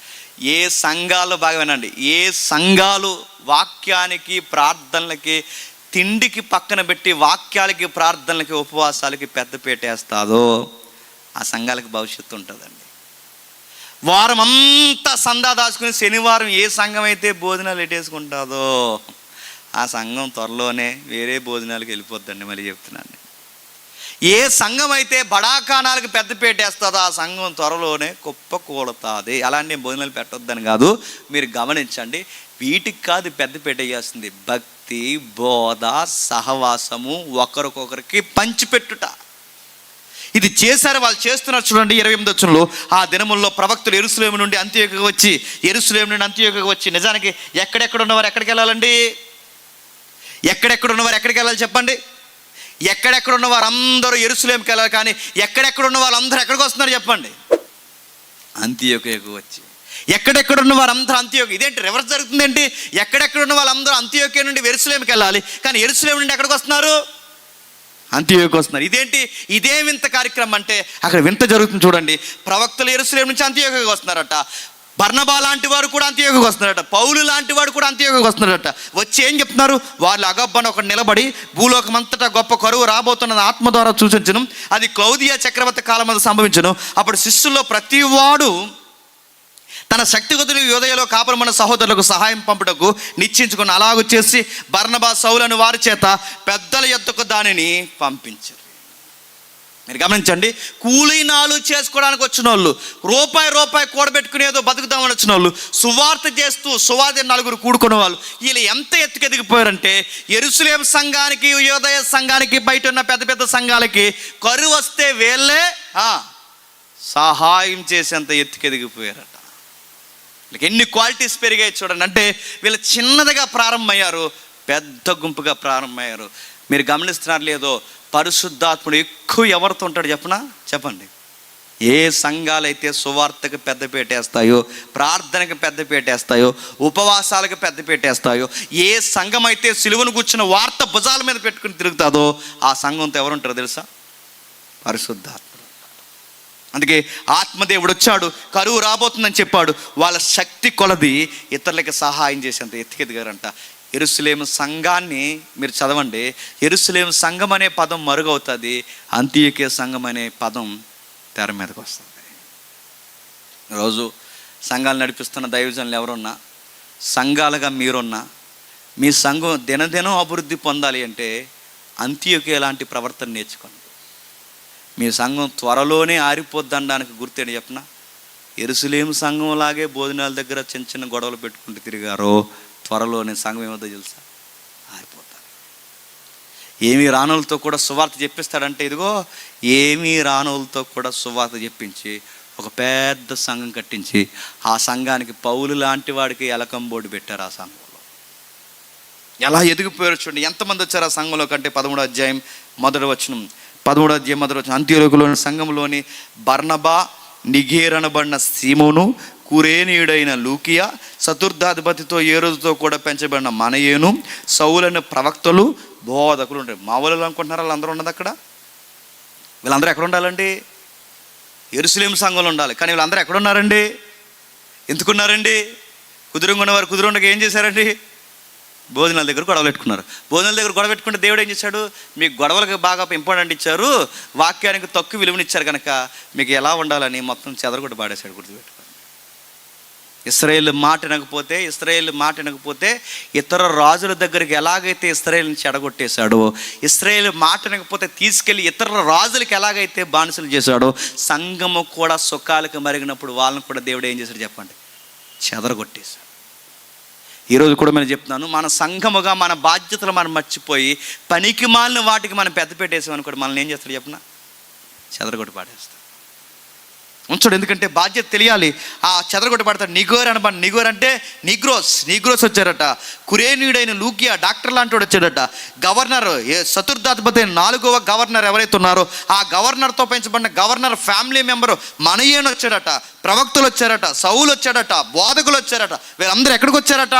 ఏ సంఘాలు బాగా వినండి, ఏ సంఘాలు వాక్యానికి ప్రార్థనలకి తిండికి పక్కన పెట్టి వాక్యాలకి ప్రార్థనలకి ఉపవాసాలకి పెద్దపీట వేస్తాదో ఆ సంఘాలకి భవిష్యత్తు ఉంటుందండి. వారం అంతా సందా దాచుకుని శనివారం ఏ సంఘం అయితే భోజనాలు ఎట్టేసుకుంటుందో ఆ సంఘం త్వరలోనే వేరే భోజనాలకు వెళ్ళిపోద్దండి. మళ్ళీ చెప్తున్నాను, ఏ సంఘం అయితే బడాకానాలకు పెద్దపీట వేస్తుందో ఆ సంఘం త్వరలోనే కుప్ప కూడుతుంది. అలాంటి భోజనాలు పెట్టొద్దని కాదు, మీరు గమనించండి. వీటికి కాదు పెద్దపీట వేయాల్సింది, భక్తి, బోధ, సహవాసము, ఒకరికొకరికి పంచిపెట్టుట. ఇది చేశారు, వాళ్ళు చేస్తున్నారు. చూడండి 28వ వచనంలో, ఆ దినముల్లో ప్రవక్తలు యెరూషలేము నుండి అంతియోకియకు వచ్చి నిజానికి ఎక్కడెక్కడ ఉన్నవారు ఎక్కడికి వెళ్ళాలండి? ఎక్కడెక్కడ ఉన్నవారు ఎక్కడికి వెళ్ళాలి చెప్పండి? ఎక్కడెక్కడ ఉన్నవారు అందరూ యెరూషలేముకి వెళ్ళాలి. కానీ ఎక్కడెక్కడ ఉన్న వాళ్ళందరూ ఎక్కడికి వస్తున్నారు చెప్పండి? అంతియోకియకు వచ్చి. ఎక్కడెక్కడున్న వారందరూ అంత్యోక్య, ఇదేంటి రివర్స్ జరుగుతుందేంటి? ఎక్కడెక్కడున్న వాళ్ళందరూ అంత్యోక్య నుండి యెరూషలేముకి వెళ్ళాలి, కానీ యెరూషలేము నుండి ఎక్కడికి వస్తున్నారు? అంత్యోక్యకి వస్తున్నారు. ఇదే వింత కార్యక్రమం అంటే అక్కడ వింత జరుగుతుంది చూడండి. ప్రవక్తలు యెరూషలేము నుంచి అంత్యోక్యకి వస్తున్నారట. బర్నబా లాంటి వారు కూడా అంత్యోక్యకి వస్తున్నారట. పౌలు లాంటి వాడు కూడా అంత్యోక్యకి వస్తున్నారట. వచ్చి ఏం చెప్తున్నారు? వాళ్ళు అగబ్బను ఒకటి నిలబడి భూలోకమంతటా గొప్ప కరువు రాబోతున్నది ఆత్మ ద్వారా సూచించను, అది క్లౌదియా చక్రవర్తి కాలం మీద సంభవించను. అప్పుడు శిష్యుల్లో ప్రతి వాడు తన శక్తిగతులు యోదయలో కాపురమైన సహోదరులకు సహాయం పంపుటకు నిశ్చయించుకుని అలాగూ చేసి బర్నబా సౌలను వారి చేత పెద్దల యొద్దకు దానిని పంపించారు. మీరు గమనించండి, కూలీనాలు చేసుకోవడానికి వచ్చిన వాళ్ళు, రూపాయి కూడబెట్టుకునేదో బతుకుదామని వచ్చిన వాళ్ళు, సువార్త చేస్తూ సువార్త నలుగురు కూడుకునే వాళ్ళు, వీళ్ళు ఎంత ఎత్తుకెదిగిపోయారంటే యెరూషలేము సంఘానికి, యోదయ సంఘానికి, బయట ఉన్న పెద్ద పెద్ద సంఘాలకి కరువు వస్తే వీళ్ళే సహాయం చేసేంత ఎత్తుకెదిగిపోయారట. ఎన్ని క్వాలిటీస్ పెరిగాయి చూడండి. అంటే వీళ్ళు చిన్నదిగా ప్రారంభమయ్యారు, పెద్ద గుంపుగా ప్రారంభమయ్యారు. మీరు గమనిస్తున్నారు లేదో, పరిశుద్ధాత్ముడు ఎక్కువ ఎవరితో ఉంటాడు చెప్పండి. ఏ సంఘాలైతే సువార్తకు పెద్ద పెట్టేస్తాయో, ప్రార్థనకు పెద్ద పెట్టేస్తాయో, ఉపవాసాలకు పెద్ద పెట్టేస్తాయో, ఏ సంఘం అయితే సిలువను కూర్చున్న వార్త భుజాల మీద పెట్టుకుని తిరుగుతుందో ఆ సంఘంతో ఎవరుంటారో తెలుసా? పరిశుద్ధాత్ముడు. అందుకే ఆత్మదేవుడు వచ్చాడు, కరువు రాబోతుందని చెప్పాడు. వాళ్ళ శక్తి కొలది ఇతరులకి సహాయం చేసేంత ఎత్తుకెదిగారంట. యెరూషలేము సంఘాన్ని మీరు చదవండి. యెరూషలేము సంఘం అనే పదం మరుగవుతుంది, అంత్యోక్య సంఘం అనే పదం తెర మీదకి వస్తుంది. రోజు సంఘాలు నడిపిస్తున్న దైవజనులు ఎవరున్నా, సంఘాలుగా మీరున్నా, మీ సంఘం దినదినం అభివృద్ధి పొందాలి అంటే అంత్యోక్య లాంటి ప్రవర్తన నేర్చుకోండి. మీ సంఘం త్వరలోనే ఆరిపోద్దనడానికి గుర్తేంటి చెప్పనా? యెరూషలేము సంఘం లాగే భోజనాల దగ్గర చిన్న చిన్న గొడవలు పెట్టుకుంటూ తిరిగారో, త్వరలోనే సంఘం ఏమవుతుందో తెలుసా? ఆరిపోతారు. ఏమీ రానులతో కూడా సువార్త చెప్పిస్తాడంటే, ఇదిగో ఏమీ రానులతో కూడా సువార్త చెప్పించి ఒక పెద్ద సంఘం కట్టించి ఆ సంఘానికి పౌలు లాంటి వాడికి ఎలకంబోర్డు పెట్టారు. ఆ సంఘంలో ఎలా ఎదిగిపోయారు చూడండి. ఎంతమంది వచ్చారు ఆ సంఘంలో కంటే 13వ అధ్యాయం మొదటి వచనం, అంత్యోక్యలోని సంఘంలోని బర్నబా, నిగేరనబడిన సీమోను, కురేనీయుడైన లూకియా, చతుర్థాధిపతితో ఏరోదుతో కూడా పెంచబడిన మనయేను, సౌలైన ప్రవక్తలు, బోధకులు ఉంటారు. మా వాళ్ళు అనుకుంటున్నారు వాళ్ళందరూ ఉన్నది అక్కడ. వీళ్ళందరూ ఎక్కడ ఉండాలండి? యెరూషలేము సంఘంలో ఉండాలి. కానీ వీళ్ళందరూ ఎక్కడున్నారండి? ఎందుకున్నారండి? కుదురుంగున్న వారు కుదురుండగా ఏం చేశారండి? భోజనాల దగ్గర గొడవలు పెట్టుకున్నారు. భోజనాల దగ్గర గొడవ పెట్టుకుంటే దేవుడు ఏం చేశాడు? మీకు గొడవలకు బాగా ఇంపార్టెంట్ ఇచ్చారు, వాక్యానికి తక్కువ విలువనిచ్చారు కనుక మీకు ఎలా ఉండాలని మొత్తం చెదరగొట్టి పాడేశాడు. గుర్తుపెట్టుకోండి. ఇశ్రాయేలు మాట వినకపోతే ఇతర రాజుల దగ్గరికి ఎలాగైతే ఇశ్రాయేలుని చెడగొట్టేశాడో, ఇశ్రాయేలు మాట వినకపోతే తీసుకెళ్ళి ఇతర రాజులకి ఎలాగైతే బానిసలు చేశాడో, సంఘము కూడా సుఖాలకు మరిగినప్పుడు వాళ్ళని కూడా దేవుడు ఏం చేశాడు చెప్పండి? చెదరగొట్టేశాడు. ఈరోజు కూడా నేను చెప్తున్నాను, మన సంఘముగా మన బాధ్యతలు మనం మర్చిపోయి పనికి మాలిన వాటికి మనం పెద్ద పెట్టేసామనుకోండి, మనల్ని ఏం చేస్తాడు చెప్పిన? చెదరగొట్టి పాడేస్తాడు. ఉంచడు. ఎందుకంటే బాధ్యత తెలియాలి. ఆ చెదరగొట్టి పడతాడు. నిగోర్ అంటే నీగ్రోస్ వచ్చారట. కురేనీయుడైన లూకియా డాక్టర్ లాంటి వాడు వచ్చాడట. గవర్నర్, చతుర్థాధిపతి 4వ గవర్నర్ ఎవరైతే ఉన్నారో ఆ గవర్నర్తో పెంచబడిన గవర్నర్ ఫ్యామిలీ మెంబరు మనయేను వచ్చాడట. ప్రవక్తలు వచ్చారట, సౌలు వచ్చాడట, బోధకులు వచ్చారట. వీళ్ళందరూ ఎక్కడికి వచ్చారట?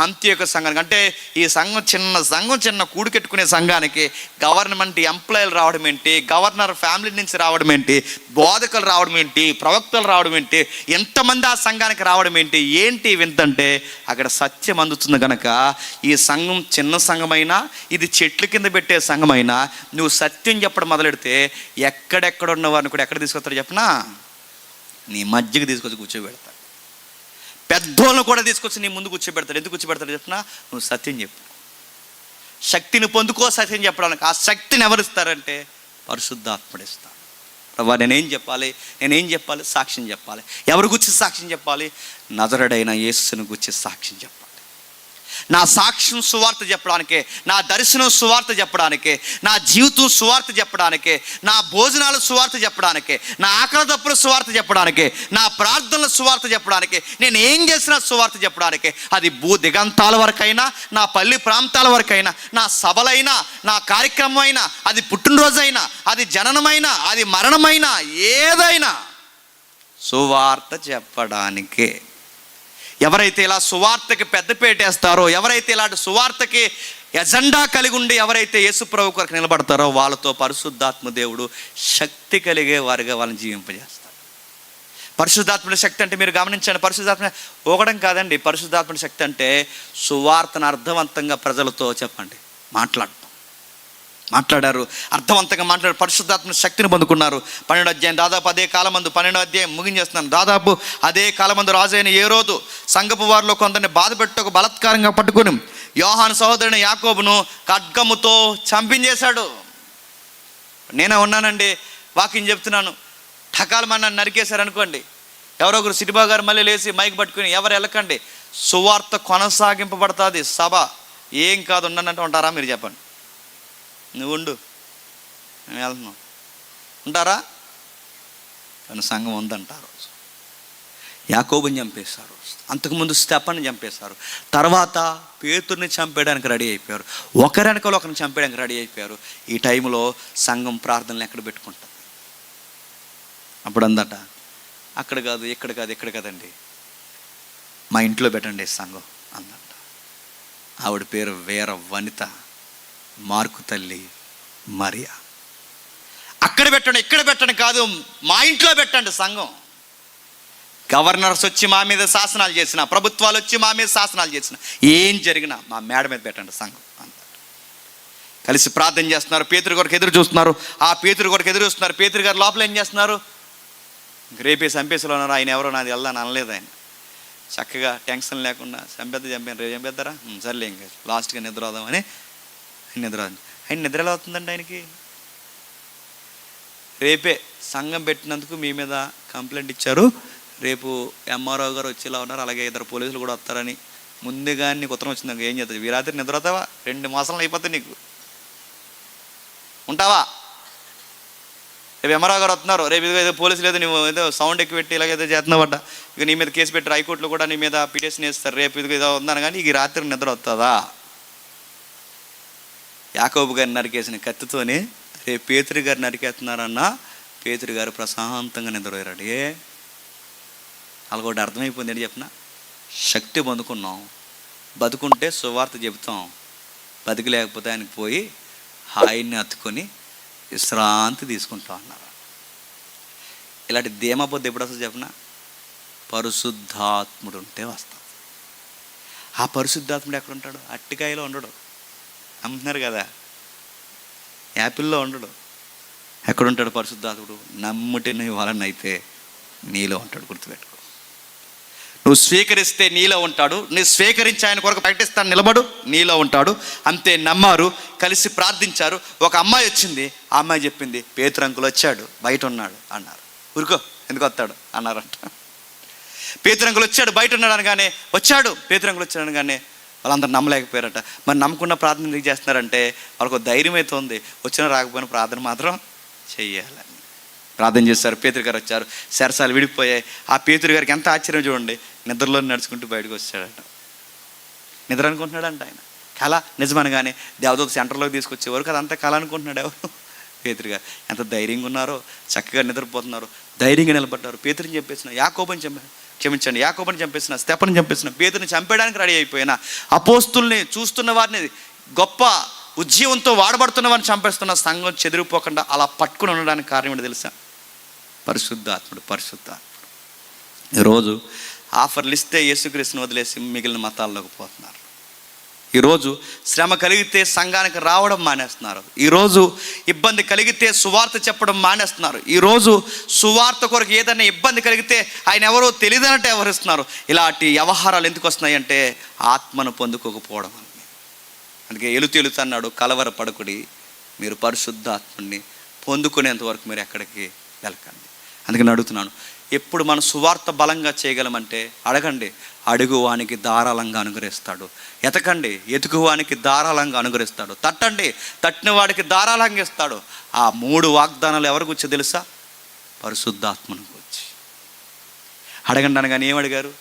అంత్యోక్య సంఘానికి. అంటే ఈ సంఘం చిన్న కూడుకెట్టుకునే సంఘానికి గవర్నమెంట్ ఎంప్లాయీలు రావడం ఏంటి, గవర్నర్ ఫ్యామిలీ నుంచి రావడం ఏంటి, బోధకులు రావడం ఏంటి, ప్రవక్తలు రావడం ఏంటి, ఎంతమంది ఆ సంఘానికి రావడం ఏంటి వింతంటే అక్కడ సత్యం అందుతుంది కనుక ఈ సంఘం చిన్న సంఘమైనా, ఇది చెట్ల కింద పెట్టే సంఘమైనా, నువ్వు సత్యం చెప్పడం మొదలెడితే ఎక్కడెక్కడ ఉన్న వారిని కూడా ఎక్కడ తీసుకొస్తాడు చెప్పనా? నీ మధ్యకి తీసుకొచ్చి కూర్చోబెడతాడు. పెద్దోళ్ళను కూడా తీసుకొచ్చి నీ ముందు కూర్చోబెడతాడు. ఎందుకు కూర్చోబెడతాడు చెప్పనా? నువ్వు సత్యం చెప్పు. శక్తిని పొందుకో సత్యం చెప్పడానికి. ఆ శక్తిని ఎవరిస్తారంటే పరిశుద్ధాత్ముడు ఇస్తాడు. ప్రభా నేనేం చెప్పాలి? సాక్ష్యం చెప్పాలి. ఎవరి గురించి సాక్ష్యం చెప్పాలి? నజరుడైన యేసుని గురించి సాక్ష్యం చెప్పాలి. నా సాక్ష్యం సువార్త చెప్పడానికే, నా దర్శనం సువార్త చెప్పడానికే, నా జీవితం సువార్త చెప్పడానికే, నా భోజనాలు సువార్త చెప్పడానికే, నా ఆకలి దప్పుల సువార్త చెప్పడానికే, నా ప్రార్థనల సువార్త చెప్పడానికే, నేను ఏం చేసినా సువార్త చెప్పడానికే. అది భూ దిగంతాల వరకైనా, నా పల్లి ప్రాంతాల వరకైనా, నా సభలైనా, నా కార్యక్రమం అయినా, అది పుట్టినరోజైనా, అది జననమైనా, అది మరణమైనా, ఏదైనా సువార్త చెప్పడానికే. ఎవరైతే ఇలా సువార్తకి పెద్దపేటేస్తారో, ఎవరైతే ఇలాంటి సువార్తకి ఎజెండా కలిగి ఉండి ఎవరైతే యేసు ప్రభు కొరకు నిలబడతారో వాళ్ళతో పరిశుద్ధాత్మ దేవుడు శక్తి కలిగే వారిగా వాళ్ళని జీవింపజేస్తారు. పరిశుద్ధాత్మని శక్తి అంటే మీరు గమనించండి, పరిశుద్ధాత్మ ఊగడం కాదండి. పరిశుద్ధాత్మని శక్తి అంటే సువార్తను అర్థవంతంగా ప్రజలతో చెప్పండి మాట్లాడారు, అర్థవంతంగా మాట్లాడారు, పరిశుద్ధాత్మ శక్తిని పొందుకున్నారు. 12వ అధ్యాయం దాదాపు అదే కాలమందు, 12వ అధ్యాయం ముగించేస్తున్నాను, దాదాపు అదే కాలమందు రాజైన హేరోదు సంఘపు వారిలో కొందరిని బాధ పెట్టి ఒక బలాత్కారంగా పట్టుకుని యోహాను సహోదరుని యాకోబును ఖడ్గముతో చంపించేశాడు. నేనే ఉన్నానండి, వాక్యం చెప్తున్నాను, ఠకాలు మన నరికేశారు అనుకోండి, ఎవరో ఒకరు సిటిబా గారు మళ్ళీ లేచి మైక్ పట్టుకుని ఎవరు వెళ్ళకండి, సువార్త కొనసాగింపబడుతుంది, సభ ఏం కాదు ఉండనంటే ఉంటారా? మీరు చెప్పండి, నువ్వు ఉండు, నేను వెళ్తున్నావు ఉంటారా? కానీ సంఘం ఉందంటారు. యాకోబుని చంపేశారు, అంతకుముందు స్టెఫనుని చంపేశారు, తర్వాత పేతురుని చంపేయడానికి రెడీ అయిపోయారు, ఒకరినకలు ఒకరిని చంపేయడానికి రెడీ అయిపోయారు. ఈ టైంలో సంఘం ప్రార్థనలు ఎక్కడ పెట్టుకుంటుంది? అప్పుడు అందట అక్కడ కాదు, ఇక్కడ కాదు, ఇక్కడ కదండి, మా ఇంట్లో పెట్టండి సంఘం అందట. ఆవిడ పేరు వేర వనిత, మార్కు తల్లి మరియా. అక్కడ పెట్టండి, ఇక్కడ పెట్టండి కాదు, మా ఇంట్లో పెట్టండి సంఘం. గవర్నర్స్ వచ్చి మా మీద శాసనాలు చేసిన, ప్రభుత్వాలు వచ్చి మా మీద శాసనాలు చేసిన, ఏం జరిగినా మా మేడ మీద పెట్టండి సంఘం అంటారు. కలిసి ప్రార్థన చేస్తున్నారు, పేతురు కొరకు ఎదురు చూస్తున్నారు, ఆ పేతురు కొరకు ఎదురు చూస్తున్నారు. పేతురు గారు లోపల ఏం చేస్తున్నారు? రేపే చంపేసిలో ఉన్నారు. ఆయన ఎవరో నాది వెళ్దాను అనలేదు. ఆయన చక్కగా టెన్షన్ లేకుండా చంపాను, రేపు చంపేద్దారా, సర్లే ఇంకా లాస్ట్గా నిద్ర అవుదామని నిద్ర. ఆయన నిద్ర ఎలా అవుతుందండి? ఆయనకి రేపే సంఘం పెట్టినందుకు మీ మీద కంప్లైంట్ ఇచ్చారు, రేపు ఎంఆర్ఓ గారు వచ్చేలా ఉన్నారు, అలాగే ఇద్దరు పోలీసులు కూడా వస్తారని ముందుగా నీకు ఉత్తరం వచ్చిందాక ఏం చేస్తుంది? ఈ రాత్రి నిద్ర అవుతావా? 2 మాసాలు అయిపోతాయి నీకు, ఉంటావా? రేపు ఎంఆర్ఓ గారు వస్తున్నారు, రేపు ఇదిగో ఏదో పోలీసులు ఏదో నువ్వు ఏదో సౌండ్ ఎక్కువ పెట్టి ఇలాగేదో చేస్తున్నావట, ఇక నీ మీద కేసు పెట్టి హైకోర్టులో కూడా నీ మీద పిటిషన్ వేస్తారు, రేపు ఇదిగో ఏదో ఉందని. కానీ ఈ రాత్రి నిద్ర వస్తుందా? యాకోబు గారిని నరికేసిన కత్తితోనే రేపు పేతురు గారు నరికేస్తున్నారన్న పేతురు గారు ప్రశాంతంగా నిద్రపోయాడు. అలాగొకటి అర్థమైపోయింది. ఏంటి చెప్పిన? శక్తి పొందుకున్నాం, బతుకుంటే సువార్త చెబుతాం, బతికి లేకపోతే ఆయనకి పోయి హాయిని హత్తుకొని విశ్రాంతి తీసుకుంటాం అన్నారు. ఇలాంటి ధీమా పొద్దు ఎప్పుడు వస్తుంది చెప్పిన? పరిశుద్ధాత్ముడు ఉంటే వస్తాం. ఆ పరిశుద్ధాత్ముడు ఎక్కడ ఉంటాడు? అట్టికాయలో ఉండడు, నమ్ముతున్నారు కదా, యాపిల్లో ఉండడు. ఎక్కడుంటాడు పరిశుద్ధాత్ముడు? నమ్ముటిని వాళ్ళని అయితే నీలో ఉంటాడు. గుర్తుపెట్టుకో, నువ్వు స్వీకరిస్తే నీలో ఉంటాడు, నువ్వు స్వీకరించి ఆయన కొరకు ప్రకటిస్తాను నిలబడు, నీలో ఉంటాడు. అంతే. నమ్మారు, కలిసి ప్రార్థించారు. ఒక అమ్మాయి వచ్చింది, ఆ అమ్మాయి చెప్పింది, పేతురు అంకుల్ వచ్చాడు, బయట ఉన్నాడు అన్నారు. ఊరుకో, ఎందుకు వస్తాడు అన్నారంట. పేతురు అంకుల్ వచ్చాడు, బయట ఉన్నాడు అనగానే, వచ్చాడు పేతురు అంకుల్ వచ్చాడు అనగానే వాళ్ళందరూ నమ్మలేకపోయారట. మరి నమ్మకుండా ప్రార్థన ఎందుకు చేస్తున్నారంటే వాళ్ళకు ధైర్యం అయితే ఉంది, వచ్చినా రాకపోయినా ప్రార్థన మాత్రం చెయ్యాలని ప్రార్థన చేస్తారు. పేతురు గారు వచ్చారు, సరసాలు విడిపోయాయి. ఆ పేతురు గారికి ఎంత ఆశ్చర్యం చూడండి, నిద్రలో నడుచుకుంటూ బయటకు వచ్చాడట. నిద్ర అనుకుంటున్నాడంట ఆయన, కళ నిజమనగానే దేవదూత సెంటర్లోకి తీసుకొచ్చే వరకు అదంతా కళ అనుకుంటున్నాడు ఎవరు? పేతురు గారు. ఎంత ధైర్యంగా ఉన్నారో, చక్కగా నిద్రపోతున్నారు, ధైర్యంగా నిలబడ్డారు. పేతురుని చంపేసిన, యాకోబుని చంపేసిన, స్టెఫనుని చంపేసిన, పేతురుని చంపేయడానికి రెడీ అయిపోయిన అపోస్తుల్ని, చూస్తున్న వారిని, గొప్ప ఉజ్జీవంతో వాడబడుతున్న వారిని చంపేస్తున్న సంఘం చెదిరిపోకుండా అలా పట్టుకుని ఉండడానికి కారణం ఏంటో తెలుసా? పరిశుద్ధాత్ముడు. ఈరోజు ఆఫర్లు ఇస్తే యేసుక్రీస్తుని వదిలేసి మిగిలిన మతాల్లోకి పోతున్నారు. ఈరోజు శ్రమ కలిగితే సంఘానికి రావడం మానేస్తున్నారు. ఈరోజు ఇబ్బంది కలిగితే సువార్త చెప్పడం మానేస్తున్నారు. ఈరోజు సువార్త కొరకు ఏదైనా ఇబ్బంది కలిగితే ఆయన ఎవరో తెలియదన్నట్టు వ్యవహరిస్తున్నారు. ఇలాంటి వ్యవహారాలు ఎందుకు వస్తున్నాయి అంటే ఆత్మను పొందుకోకపోవడం. అందుకే ఎలుతు అన్నాడు, కలవరపడకుడి, మీరు పరిశుద్ధాత్మని పొందుకునేంత వరకు మీరు ఎక్కడికి వెళ్ళకండి. అందుకని అడుగుతున్నాను, ఎప్పుడు మనం సువార్త బలంగా చేయగలమంటే అడగండి, అడుగువానికి ధారాళంగా అనుగ్రహిస్తాడు. ఎతకండి, ఎతుకువానికి ధారాళంగా అనుగ్రహిస్తాడు. తట్టండి, తట్టిన వాడికి ధారాళంగా ఇస్తాడు. ఆ 3 వాగ్దానాలు ఎవరికి వచ్చి తెలుసా? పరిశుద్ధాత్మను వచ్చి. అడగండి అనగానే ఏమడిగారు?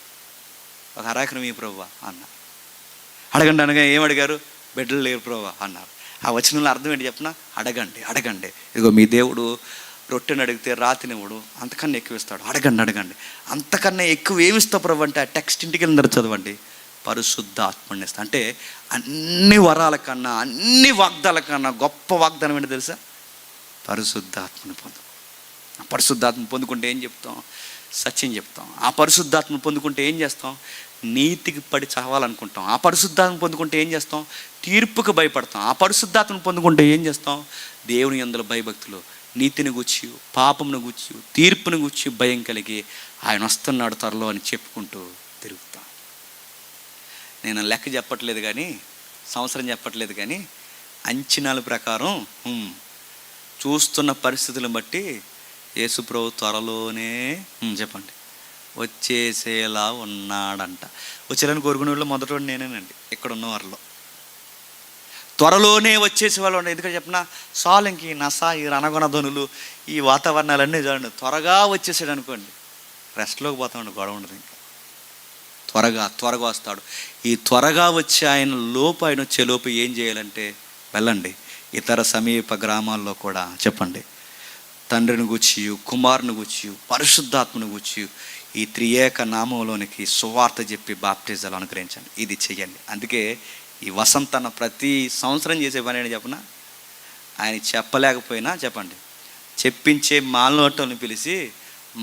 ఒక అరాకరం ఈ ప్రభువా అన్నారు. అడగండి అనగా ఏమడిగారు? బిడ్డలు లేరు ప్రభువా అన్నారు. ఆ వచనంలో అర్థం ఏంటి చెప్పిన? అడగండి. ఇదిగో మీ దేవుడు రొట్టెని అడిగితే రాతినివ్వడు, అంతకన్నా ఎక్కువ ఇస్తాడు. అడగండి అడగండి, అంతకన్నా ఎక్కువ ఏమిస్తా ప్రభు అంటే ఆ టెక్స్ట్ ఇంటికి వెళ్ళిన చదవండి, పరిశుద్ధాత్మని ఇస్తా. అంటే అన్ని వరాల కన్నా, అన్ని వాగ్దాల కన్నా గొప్ప వాగ్దానం ఏంటి తెలుసా? పరిశుద్ధాత్మని పొందు. ఆ పరిశుద్ధాత్మ పొందుకుంటే ఏం చెప్తాం? సత్యం చెప్తాం. ఆ పరిశుద్ధాత్మను పొందుకుంటే ఏం చేస్తాం? నీతికి పడి చావాలనుకుంటాం. ఆ పరిశుద్ధాత్మను పొందుకుంటే ఏం చేస్తాం? తీర్పుకు భయపడతాం. ఆ పరిశుద్ధాత్మను పొందుకుంటే ఏం చేస్తాం? దేవుని యందు భయభక్తులు, నీతిని గూర్చి, పాపమును గూర్చి, తీర్పును గూర్చి భయం కలిగి ఆయన వస్తున్నాడు త్వరలో అని చెప్పుకుంటూ తిరుగుతాం. నేను లెక్క చెప్పట్లేదు కానీ, సంవత్సరం చెప్పట్లేదు కానీ, అంచనాల ప్రకారం చూస్తున్న పరిస్థితులను బట్టి యేసుప్రభు త్వరలోనే చెప్పండి వచ్చేసేలా ఉన్నాడంట. వచ్చేయాలని కోరుకునే వాళ్ళు మొదటి నేనేనండి ఇక్కడ ఉన్న వారిలో. త్వరలోనే వచ్చేసే వాళ్ళు ఉండే. ఎందుకంటే చెప్పిన సాలంకి నస, ఈ రణగొణ ధ్వనులు, ఈ వాతావరణాలన్నీ చూడండి, త్వరగా వచ్చేసాడు అనుకోండి, రెస్ట్లోకి పోతామండి, గొడవ ఉండదు. ఇంకా త్వరగా వస్తాడు. ఈ త్వరగా వచ్చి ఆయన వచ్చే లోపు ఏం చేయాలంటే వెళ్ళండి ఇతర సమీప గ్రామాల్లో కూడా చెప్పండి, తండ్రిని గూర్చి, కుమారుని గూర్చి, పరిశుద్ధాత్మను గూర్చి ఈ త్రియేక నామంలోనికి సువార్త చెప్పి బాప్టిజాలు అనుగ్రహించండి. ఇది చెయ్యండి. అందుకే ఈ వసంతన ప్రతి సంవత్సరం చేసే పని ఏంటి చెప్పనా? ఆయన చెప్పలేకపోయినా చెప్పండి, చెప్పించే మాలనోటోని పిలిచి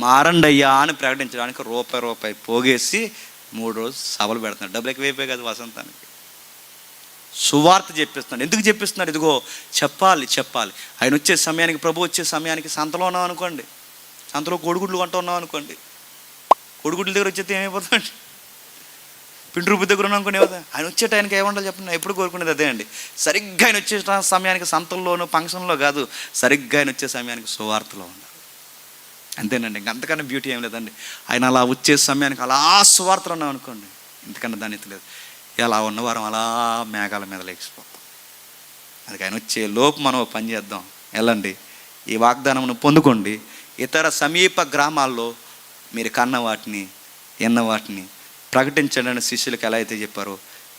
మారండి అయ్యా అని ప్రకటించడానికి రూపాయి పోగేసి 3 రోజులు సభలు పెడుతున్నాడు. డబ్బులు ఎక్కువైపోయి కదా వసంతానికి. సువార్త చెప్పిస్తున్నాడు. ఎందుకు చెప్పిస్తున్నాడు? ఇదిగో చెప్పాలి. ఆయన వచ్చే సమయానికి, ప్రభు వచ్చే సమయానికి సంతలో ఉన్నాం అనుకోండి, సంతలో కోడిగుడ్లు కొంటూ ఉన్నాం అనుకోండి, కోడిగుడ్ల దగ్గర వచ్చేస్తే ఏమైపోతామండి? పిండి రూపు దగ్గర ఉన్నాం అనుకోండి, ఏమవుతుంది? ఆయన వచ్చే టైంకి ఏమంటారు చెప్పండి? ఎప్పుడు కోరుకునేది అదే అండి. సరిగ్గా ఆయన వచ్చే సమయానికి సంతల్లోనూ ఫంక్షన్లో కాదు, సరిగ్గా ఆయన వచ్చే సమయానికి సువార్తలో ఉండాలి. అంతేనండి, ఇంకంతకన్నా బ్యూటీ ఏం లేదండి. ఆయన అలా వచ్చే సమయానికి అలా సువార్తలు ఉన్నాం అనుకోండి, ఇంతకన్నా దాని లేదు. ఎలా ఉన్నవారం అలా మేఘాల మీద లేచిపోతాం. అందుకే ఆయన వచ్చే లోపు మనం పని చేద్దాం. వెళ్ళండి, ఈ వాగ్దానమును పొందుకోండి. ఇతర సమీప గ్రామాల్లో మీరు కన్న వాటిని, విన్న వాటిని ప్రకటించండి అని శిష్యులకు ఎలా అయితే చెప్పారో,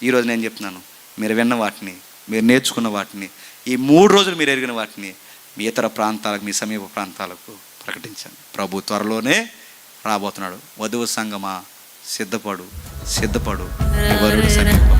ఈరోజు నేను చెప్తున్నాను, మీరు విన్న వాటిని, మీరు నేర్చుకున్న వాటిని, ఈ 3 రోజులు మీరు ఎరిగిన వాటిని మీ ఇతర ప్రాంతాలకు, మీ సమీప ప్రాంతాలకు ప్రకటించండి. ప్రభు త్వరలోనే రాబోతున్నాడు. వధువు సంగమా సిద్ధపడు, నీ వరుడు సమీపం.